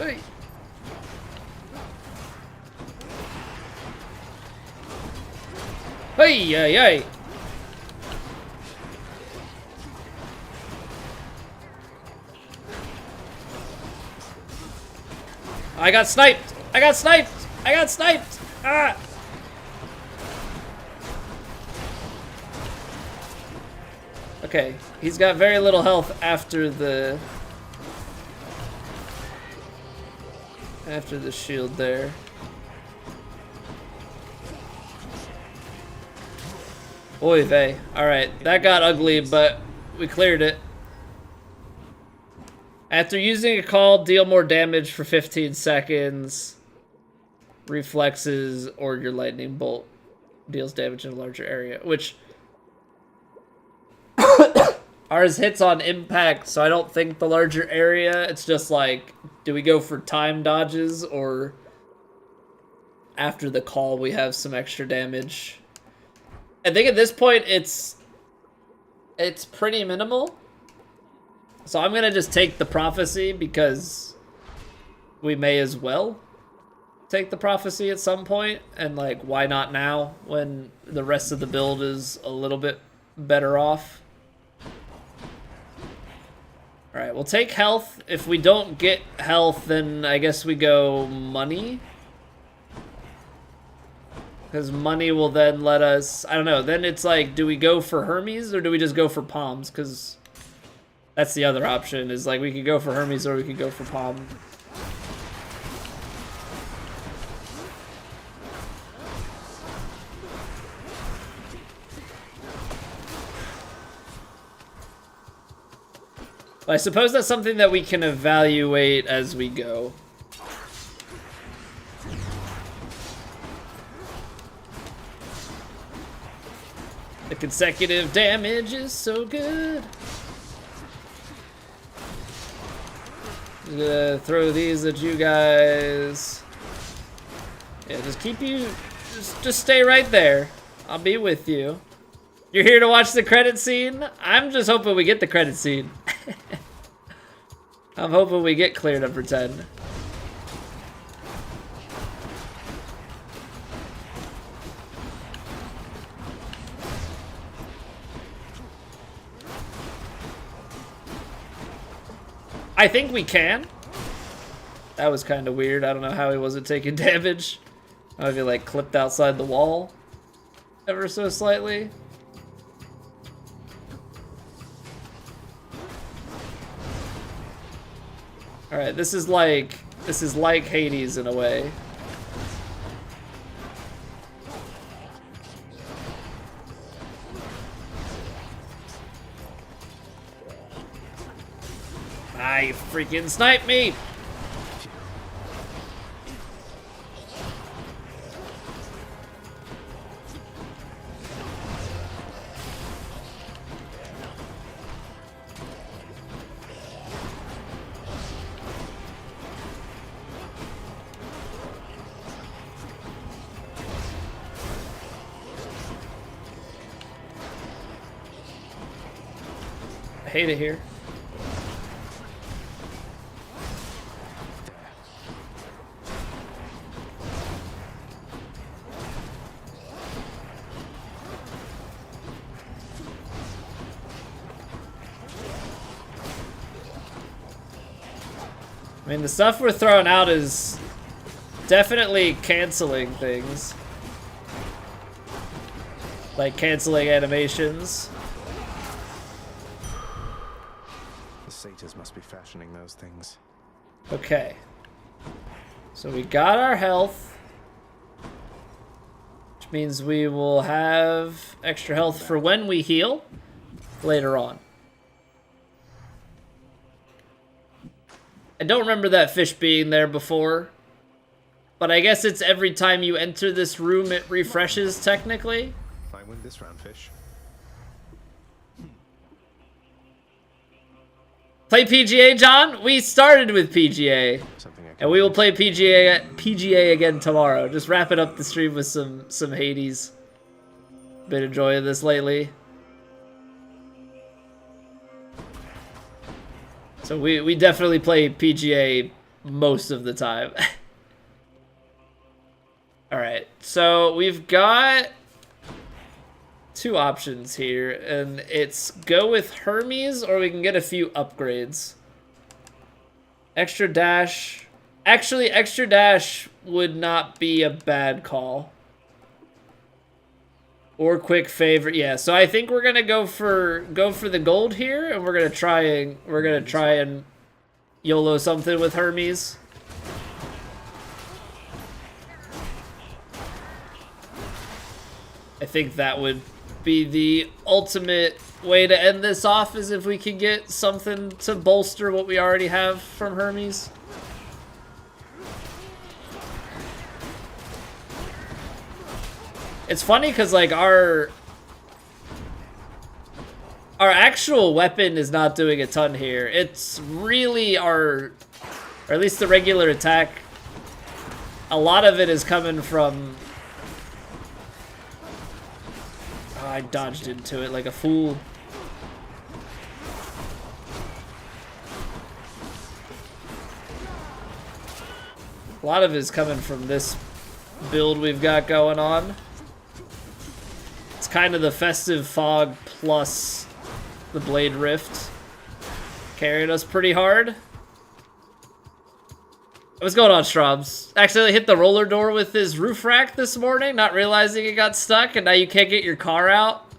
Hey. Hey, hey, hey. I got sniped! I got sniped! I got sniped! Ah! Okay, he's got very little health after the shield there. Oy vey. Alright, that got ugly, but we cleared it. After using a call, deal more damage for 15 seconds. Reflexes or your lightning bolt deals damage in a larger area, which ours hits on impact, so I don't think the larger area. It's just like, do we go for time dodges or after the call we have some extra damage? I think at this point it's pretty minimal. So I'm gonna just take the prophecy because we may as well take the prophecy at some point, and like, why not now when the rest of the build is a little bit better off? Alright, we'll take health. If we don't get health, then I guess we go money. Because money will then let us, I don't know, then it's like, do we go for Hermes or do we just go for Palms? Because that's the other option, is like we could go for Hermes or we could go for Palm. I suppose that's something that we can evaluate as we go. The consecutive damage is so good. I'm gonna throw these at you guys. Yeah, just keep you, just stay right there. I'll be with you. You're here to watch the credit scene? I'm just hoping we get the credit scene. I'm hoping we get clear number 10. I think we can. That was kind of weird. I don't know how he wasn't taking damage. I if he like clipped outside the wall ever so slightly. All right, this is like Hades in a way. Ah, you freaking sniped me! I hate it here. I mean, the stuff we're throwing out is definitely canceling things. Like canceling animations. The satyrs must be fashioning those things. Okay. So we got our health. Which means we will have extra health for when we heal later on. I don't remember that fish being there before. But I guess it's every time you enter this room it refreshes technically. I win this round, fish. Play PGA, John? We started with PGA. And we will play PGA again tomorrow. Just wrapping up the stream with some Hades. Been enjoying this lately. So we definitely play PGA most of the time. Alright, so we've got two options here, and it's go with Hermes or we can get a few upgrades. Extra dash. Actually, extra dash would not be a bad call. Or quick favor. Yeah, so I think we're gonna go for the gold here, and we're gonna try and YOLO something with Hermes. I think that would be the ultimate way to end this off, is if we can get something to bolster what we already have from Hermes. It's funny because like our actual weapon is not doing a ton here. It's really or at least the regular attack, a lot of it is coming from... Oh, I dodged into it like a fool. A lot of it is coming from this build we've got going on. It's kind of the Festive Fog plus the Blade Rift carried us pretty hard. What's going on, Strobs? Actually, I hit the roller door with his roof rack this morning, not realizing it got stuck, and now you can't get your car out.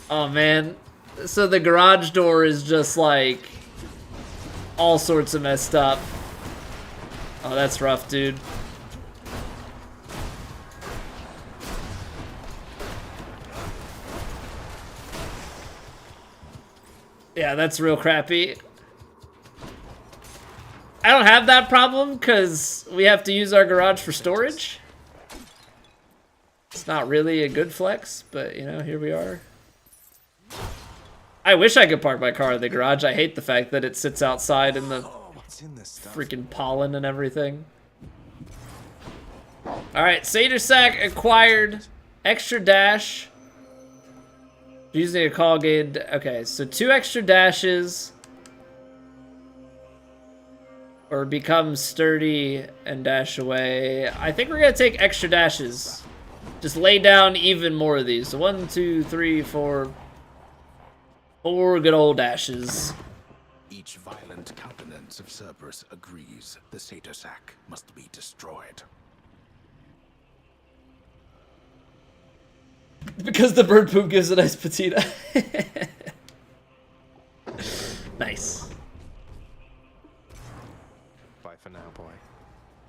Oh, man. So the garage door is just, like, all sorts of messed up. Oh, that's rough, dude. Yeah, that's real crappy. I don't have that problem because we have to use our garage for storage. It's not really a good flex, but you know, here we are. I wish I could park my car in the garage. I hate the fact that it sits outside in the freaking pollen and everything. Alright, Satyr Sack acquired. Extra dash. Using a call gain. Okay, so 2 extra dashes. Or become sturdy and dash away. I think we're gonna take extra dashes. Just lay down even more of these. So 1, 2, 3, 4. 4 good old dashes. Each violent countenance of Cerberus agrees the satyr sack must be destroyed. Because the bird poop gives a nice patina. Nice. Bye for now, boy.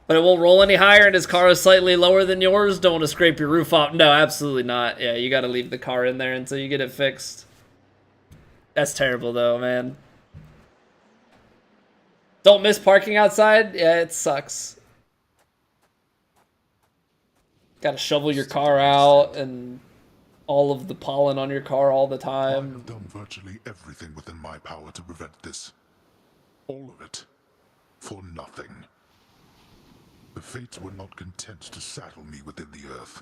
But it won't roll any higher and his car is slightly lower than yours? Don't want to scrape your roof off. No, absolutely not. Yeah, you gotta leave the car in there until you get it fixed. That's terrible though, man. Don't miss parking outside? Yeah, it sucks. Gotta shovel your car out and all of the pollen on your car all the I time. have done virtually everything within my power to prevent this. All of it. For nothing. The fates were not content to saddle me within the earth.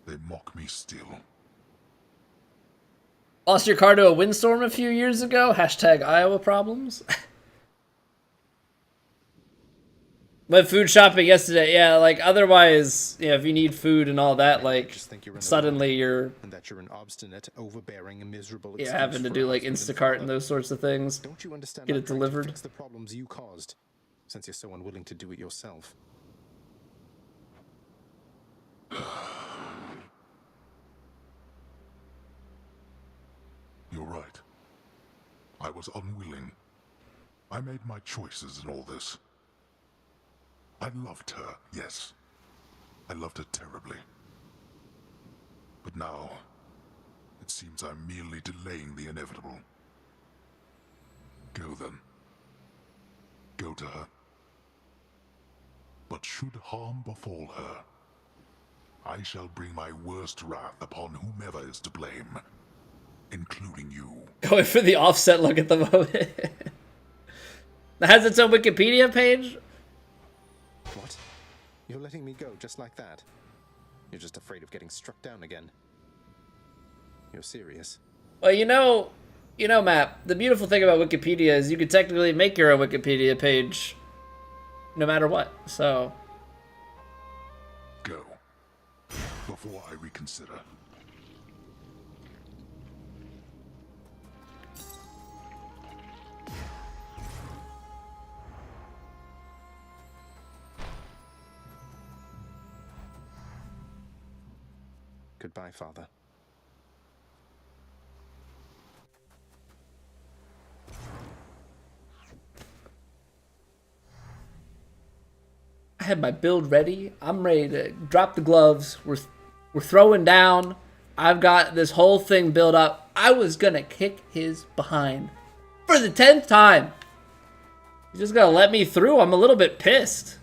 They mock me still. Lost your car to a windstorm a few years ago? Hashtag Iowa problems. Went food shopping yesterday. Yeah, like otherwise, yeah, if you need food and all that, like Just think you're in the suddenly wrong, you're and that you're an obstinate, overbearing, and miserable. having to excuse do for like a husband and Instacart and father. those sorts of things. Don't you understand? Get I'm it trying to delivered. fix the problems you caused, since you're so unwilling to do it yourself. You're right. I was unwilling. I made my choices in all this. I loved her, yes. I loved her terribly. But now, it seems I'm merely delaying the inevitable. Go then. Go to her. But should harm befall her, I shall bring my worst wrath upon whomever is to blame, including you. Going for the offset look at the moment. It has its own Wikipedia page. What? You're letting me go just like that? You're just afraid of getting struck down again. You're serious? Well, you know, Matt, the beautiful thing about Wikipedia is you could technically make your own Wikipedia page no matter what, so. Go. Before I reconsider. Goodbye, Father. I had my build ready. I'm ready to drop the gloves. We're throwing down. I've got this whole thing built up. I was gonna kick his behind for the 10th time. He's just gonna let me through. I'm a little bit pissed.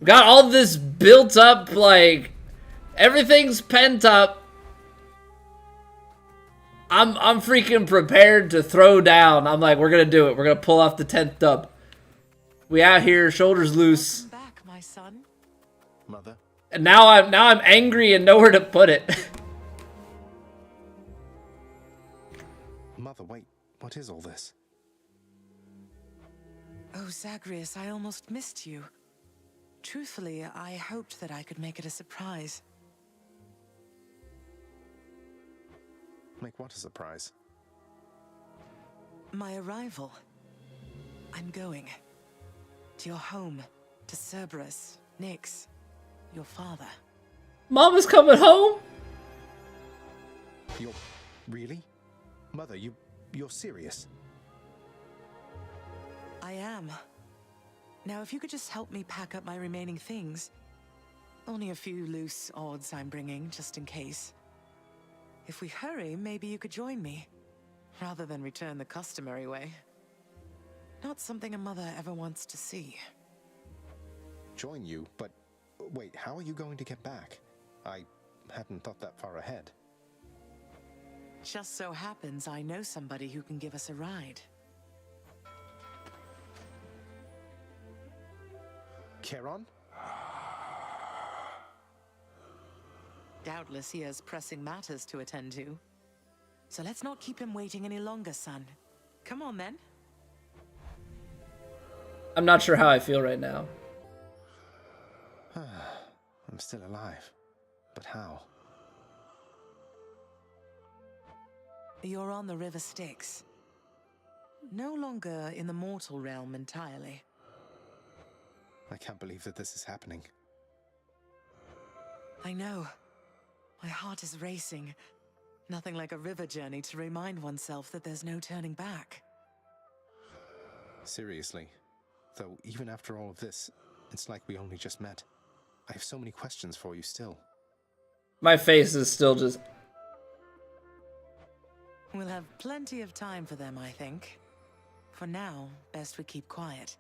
Got all this built up, like everything's pent up. I'm freaking prepared to throw down. I'm like, we're gonna do it. We're gonna pull off the 10th dub. We out here, shoulders loose. Welcome back, my son. Mother? And now I'm angry and nowhere to put it. Mother, wait. What is all this? Oh, Zagreus, I almost missed you. Truthfully, I hoped that I could make it a surprise. Make what a surprise? My arrival. I'm going. To your home. To Cerberus. Nyx. Your father. Mama's coming home. You're... really? Mother, you're serious? I am. Now, if you could just help me pack up my remaining things. Only a few loose odds I'm bringing, just in case. If we hurry, maybe you could join me. Rather than return the customary way. Not something a mother ever wants to see. Join you? But... wait, how are you going to get back? I hadn't thought that far ahead. Just so happens I know somebody who can give us a ride. Charon? Doubtless he has pressing matters to attend to. So let's not keep him waiting any longer, son. Come on, then. I'm not sure how I feel right now. I'm still alive. But how? You're on the River Styx. No longer in the mortal realm entirely. I can't believe that this is happening. I know. My heart is racing. Nothing like a river journey to remind oneself that there's no turning back. Seriously. Though, even after all of this, it's like we only just met. I have so many questions for you still. My face is still just... We'll have plenty of time for them, I think. For now, best we keep quiet.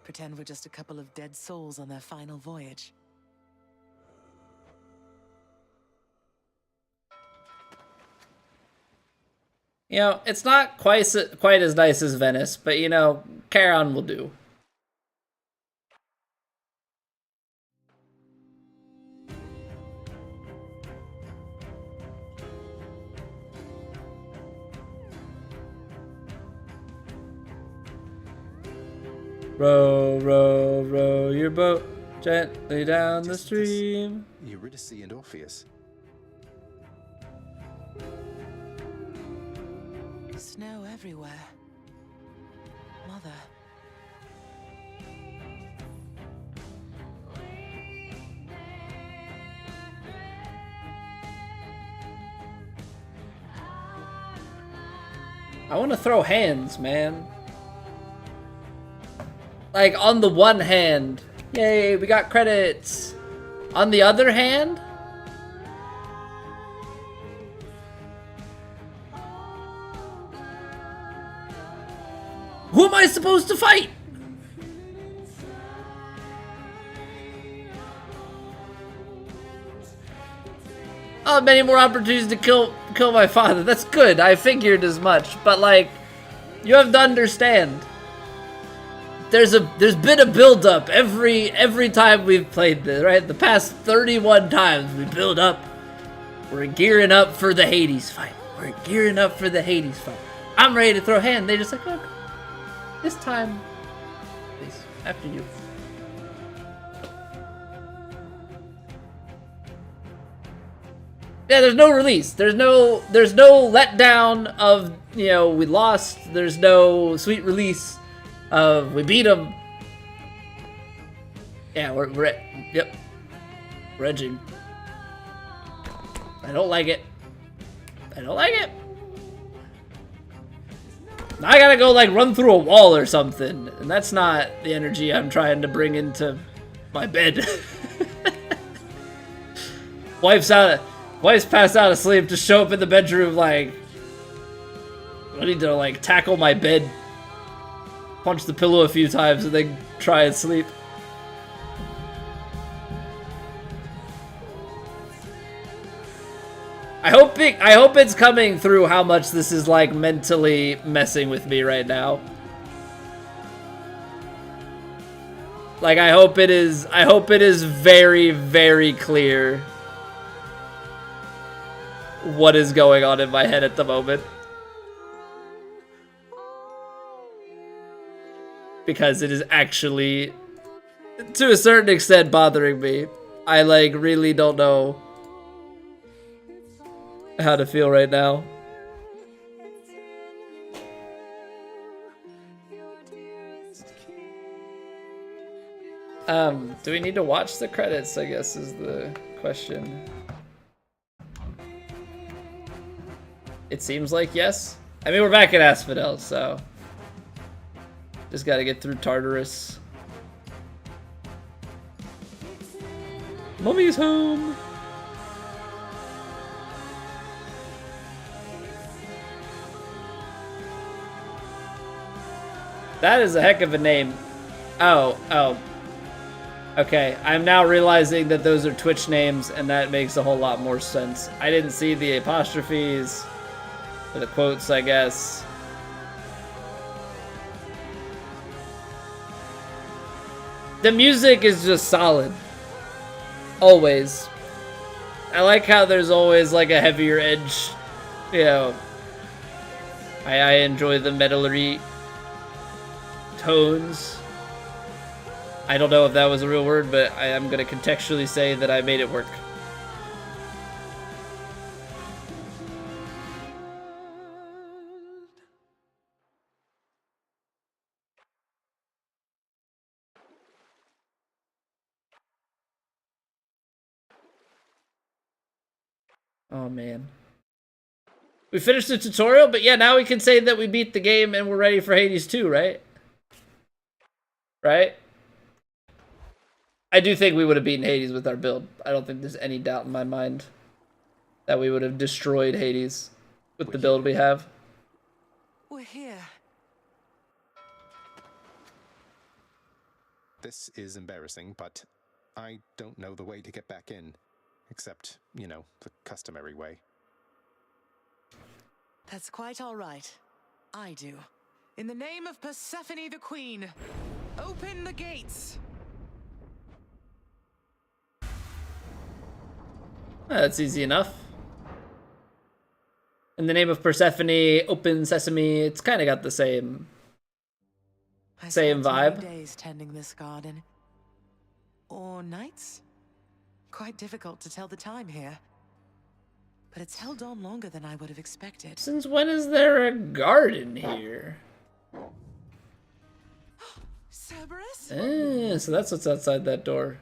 Pretend we're just a couple of dead souls on their final voyage. You know, it's not quite as nice as Venice, but you know, Charon will do. Row, row, row your boat gently down the stream. Eurydice and Orpheus. Snow everywhere. Mother. I want to throw hands, man. Like, on the one hand, yay, we got credits. On the other hand, who am I supposed to fight? Oh, many more opportunities to kill my father. That's good. I figured as much. But like, you have to understand. There's been a build-up every time we've played this, right? The past 31 times we build up. We're gearing up for the Hades fight. We're gearing up for the Hades fight. I'm ready to throw hand. They just like, look, this time, please, after you. Yeah, there's no release. There's no letdown of, you know, we lost. There's no sweet release of we beat them. Yeah, we're yep. We're edging. I don't like it. I don't like it. Now I gotta go like run through a wall or something, and that's not the energy I'm trying to bring into my bed. Wife's passed out asleep to show up in the bedroom like, I need to like tackle my bed, punch the pillow a few times, and then try and sleep. I hope it's coming through how much this is like mentally messing with me right now. Like I hope it is very, very clear what is going on in my head at the moment. Because it is actually, to a certain extent, bothering me. I like really don't know how to feel right now. Do we need to watch the credits, I guess is the question. It seems like yes. I mean, we're back at Asphodel, so just gotta get through Tartarus. Mummy's home. That is a heck of a name. Oh. Okay, I'm now realizing that those are Twitch names, and that makes a whole lot more sense. I didn't see the apostrophes, or the quotes, I guess. The music is just solid. Always. I like how there's always like a heavier edge Yeah. I enjoy the metally tones. I don't know if that was a real word, but I am going to contextually say that I made it work. Oh, man. We finished the tutorial, but yeah, now we can say that we beat the game and we're ready for Hades 2, right? Right? I do think we would have beaten Hades with our build. I don't think there's any doubt in my mind that we would have destroyed Hades with the build we have. We're here. This is embarrassing, but I don't know the way to get back in. Except, you know, the customary way. That's quite all right. I do. In the name of Persephone the Queen, open the gates! That's easy enough. In the name of Persephone, open sesame, it's kind of got the same vibe. Days tending this garden. Or nights? Quite difficult to tell the time here. But it's held on longer than I would have expected. Since when is there a garden here? Cerberus? So that's what's outside that door.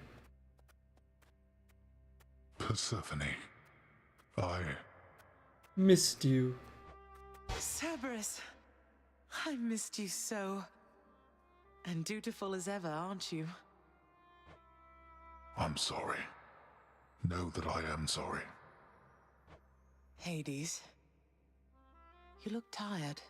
Persephone, I missed you. Cerberus, I missed you so. And dutiful as ever, aren't you? I'm sorry. Know that I am sorry. Hades, you look tired.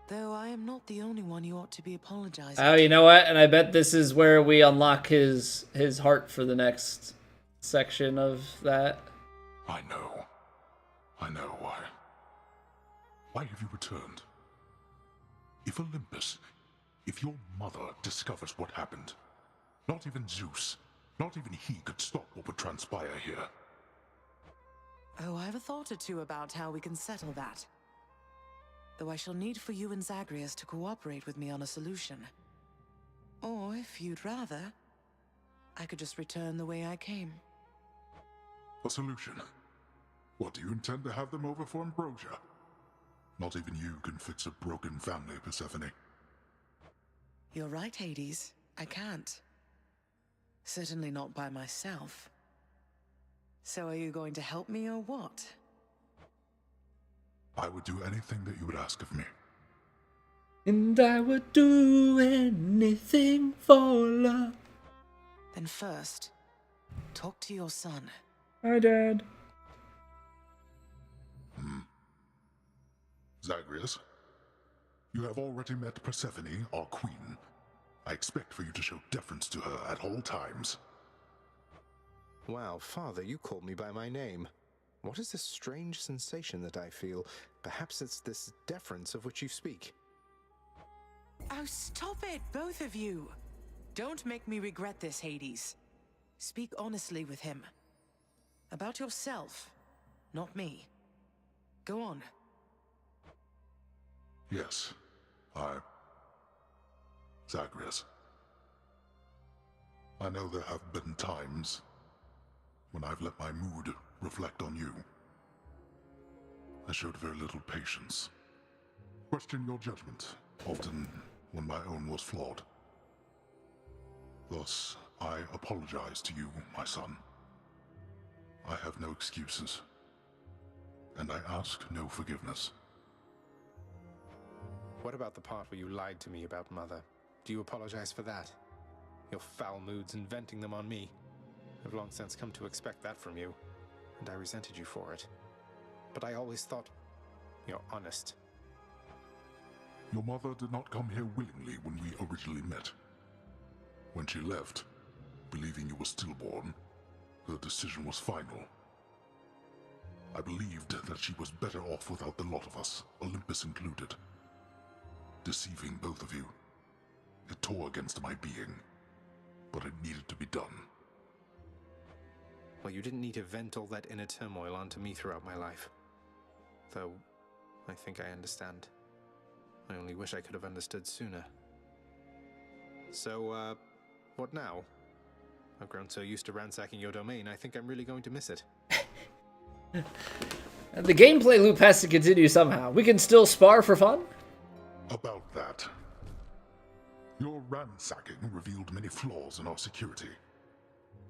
Though I am not the only one you ought to be apologizing Oh, you know what? And I bet this is where we unlock his heart for the next section of that. I know. I know why. Why have you returned? If Olympus, if your mother discovers what happened, not even Zeus, not even he could stop what would transpire here. Oh, I have a thought or two about how we can settle that. Though I shall need for you and Zagreus to cooperate with me on a solution. Or, if you'd rather, I could just return the way I came. A solution? What, do you intend to have them over for ambrosia? Not even you can fix a broken family, Persephone. You're right, Hades. I can't. Certainly not by myself. So are you going to help me or what? I would do anything that you would ask of me. And I would do anything for love. Then first, talk to your son. Hi, Dad. Zagreus, you have already met Persephone, our queen. I expect for you to show deference to her at all times. Wow, Father, you called me by my name. What is this strange sensation that I feel? Perhaps it's this deference of which you speak. Oh, stop it, both of you! Don't make me regret this, Hades. Speak honestly with him. About yourself, not me. Go on. Yes, Zagreus. I know there have been times when I've let my mood reflect on you. I showed very little patience. Questioned your judgment, often when my own was flawed. Thus, I apologize to you, my son. I have no excuses, and I ask no forgiveness. What about the part where you lied to me about Mother? Do you apologize for that? Your foul moods and venting them on me. I've long since come to expect that from you, and I resented you for it. But I always thought you're honest. Your mother did not come here willingly when we originally met. When she left, believing you were stillborn, her decision was final. I believed that she was better off without the lot of us, Olympus included. Deceiving both of you. It tore against my being, but it needed to be done. Well, you didn't need to vent all that inner turmoil onto me throughout my life. though I think I understand. I only wish I could have understood sooner. So, what now? I've grown so used to ransacking your domain, I think I'm really going to miss it. The gameplay loop has to continue somehow. We can still spar for fun? About that. Your ransacking revealed many flaws in our security.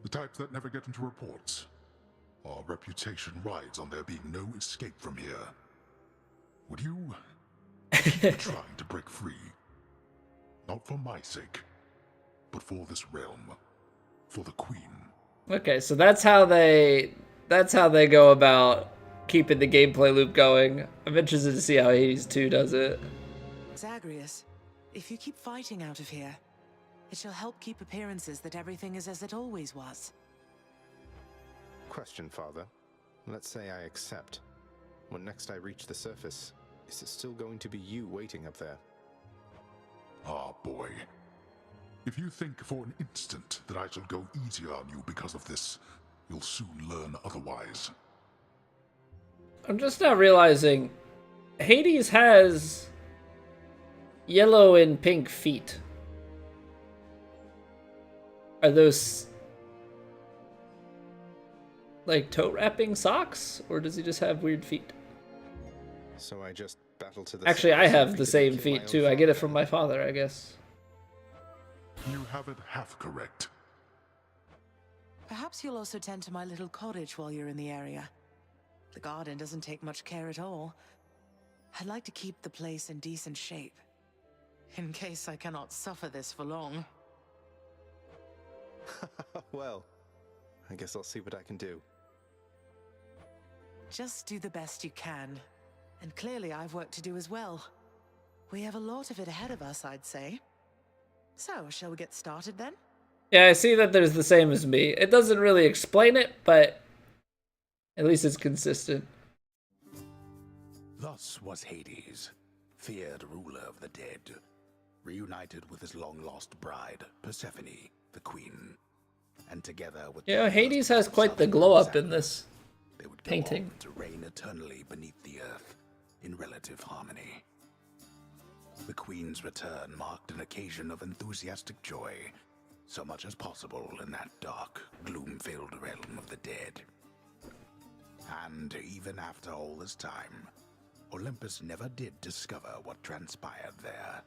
The types that never get into reports. Our reputation rides on there being no escape from here. Would you keep trying to break free? Not for my sake, but for this realm. For the Queen. Okay, so that's how they go about keeping the gameplay loop going. I'm interested to see how Hades 2 does it. Zagreus, if you keep fighting out of here, it shall help keep appearances that everything is as it always was. Question, Father. Let's say I accept. When next I reach the surface, is it still going to be you waiting up there? Ah, boy. If you think for an instant that I shall go easier on you because of this, you'll soon learn otherwise. I'm just now realizing Hades has yellow and pink feet. Are those like toe wrapping socks, or does he just have weird feet? So I just battle to the... Actually, I have the same feet too. I get it from my father, I guess. You have it half correct. Perhaps you'll also tend to my little cottage while you're in the area. The garden doesn't take much care at all. I'd like to keep the place in decent shape, in case I cannot suffer this for long. Well, I guess I'll see what I can do. Just do the best you can. And clearly I've work to do as well. We have a lot of it ahead of us, I'd say. So, shall we get started then? Yeah, I see that there's the same as me. It doesn't really explain it, but at least it's consistent. Thus was Hades, feared ruler of the dead, reunited with his long-lost bride, Persephone, the queen. And together with... Yeah, Hades has quite the glow up in this they would painting. to reign eternally beneath the earth, in relative harmony. The queen's return marked an occasion of enthusiastic joy, so much as possible in that dark, gloom-filled realm of the dead. And even after all this time, Olympus never did discover what transpired there,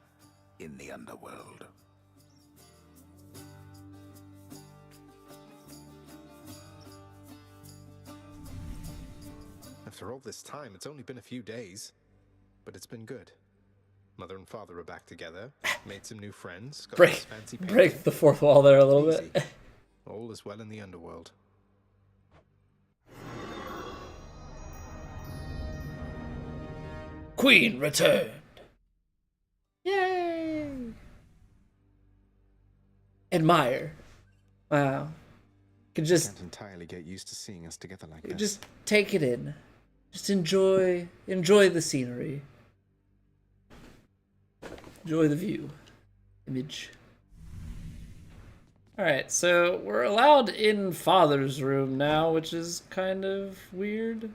in the underworld. After all this time, it's only been a few days, but it's been good. Mother and father are back together, made some new friends, got this fancy painting. Break the fourth wall there a little bit. All is well in the underworld. Queen returned. Yay! Admire. Wow. Could just Can't entirely get used to seeing us together like this. just take it in. Just enjoy the scenery. Enjoy the view. Image. Alright, so we're allowed in Father's room now, which is kind of weird.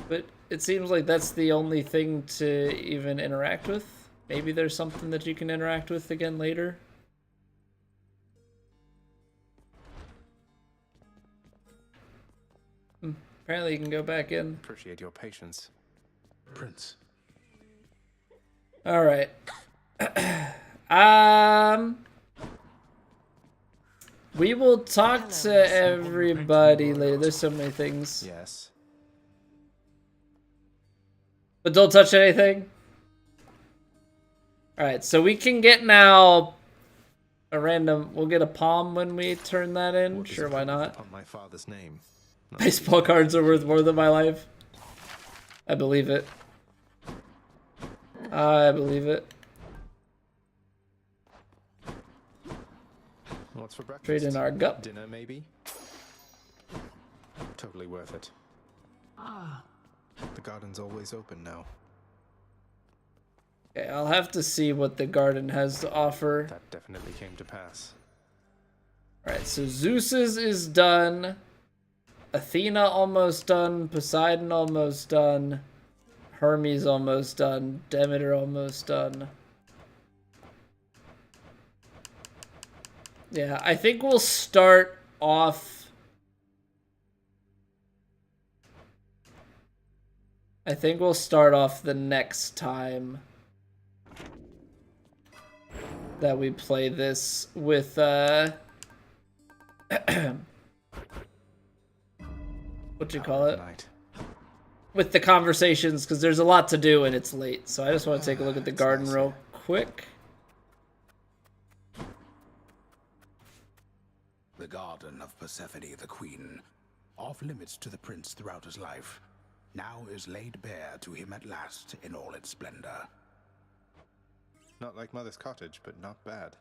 But it seems like that's the only thing to even interact with. Maybe there's something that you can interact with again later. Apparently you can go back in. Appreciate your patience. Prince. Alright. We will talk to everybody later. There's so many things. Yes. But don't touch anything. Alright, so we can get now a random... We'll get a palm when we turn that in. What Sure, is why it not? on my father's name? Baseball cards are worth more than my life. I believe it. I believe it. What's for breakfast? Trade in our gut. Dinner, maybe? Totally worth it. The garden's always open now. Okay, I'll have to see what the garden has to offer. That definitely came to pass. Alright, so Zeus's is done. Athena almost done. Poseidon almost done. Hermes almost done. Demeter almost done. Yeah, I think we'll start off... the next time that we play this with, what you call it? With the conversations, because there's a lot to do and it's late. So I just want to take a look at the garden real quick. The garden of Persephone the Queen, off limits to the prince throughout his life, now is laid bare to him at last in all its splendor. Not like Mother's cottage, but not bad.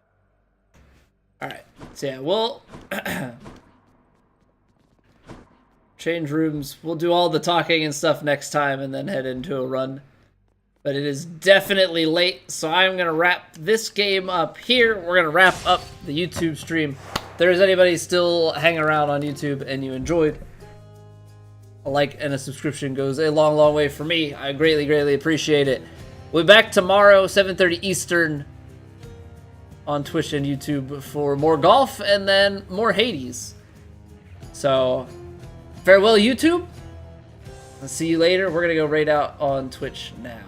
Alright, so yeah, we'll change rooms. We'll do all the talking and stuff next time and then head into a run. But it is definitely late, so I'm going to wrap this game up here. We're going to wrap up the YouTube stream. If there's anybody still hanging around on YouTube and you enjoyed, a like and a subscription goes a long, long way for me. I greatly, greatly appreciate it. We'll be back tomorrow, 7:30 Eastern, on Twitch and YouTube for more golf and then more Hades. So, farewell YouTube. I'll see you later. We're going to go raid out on Twitch now.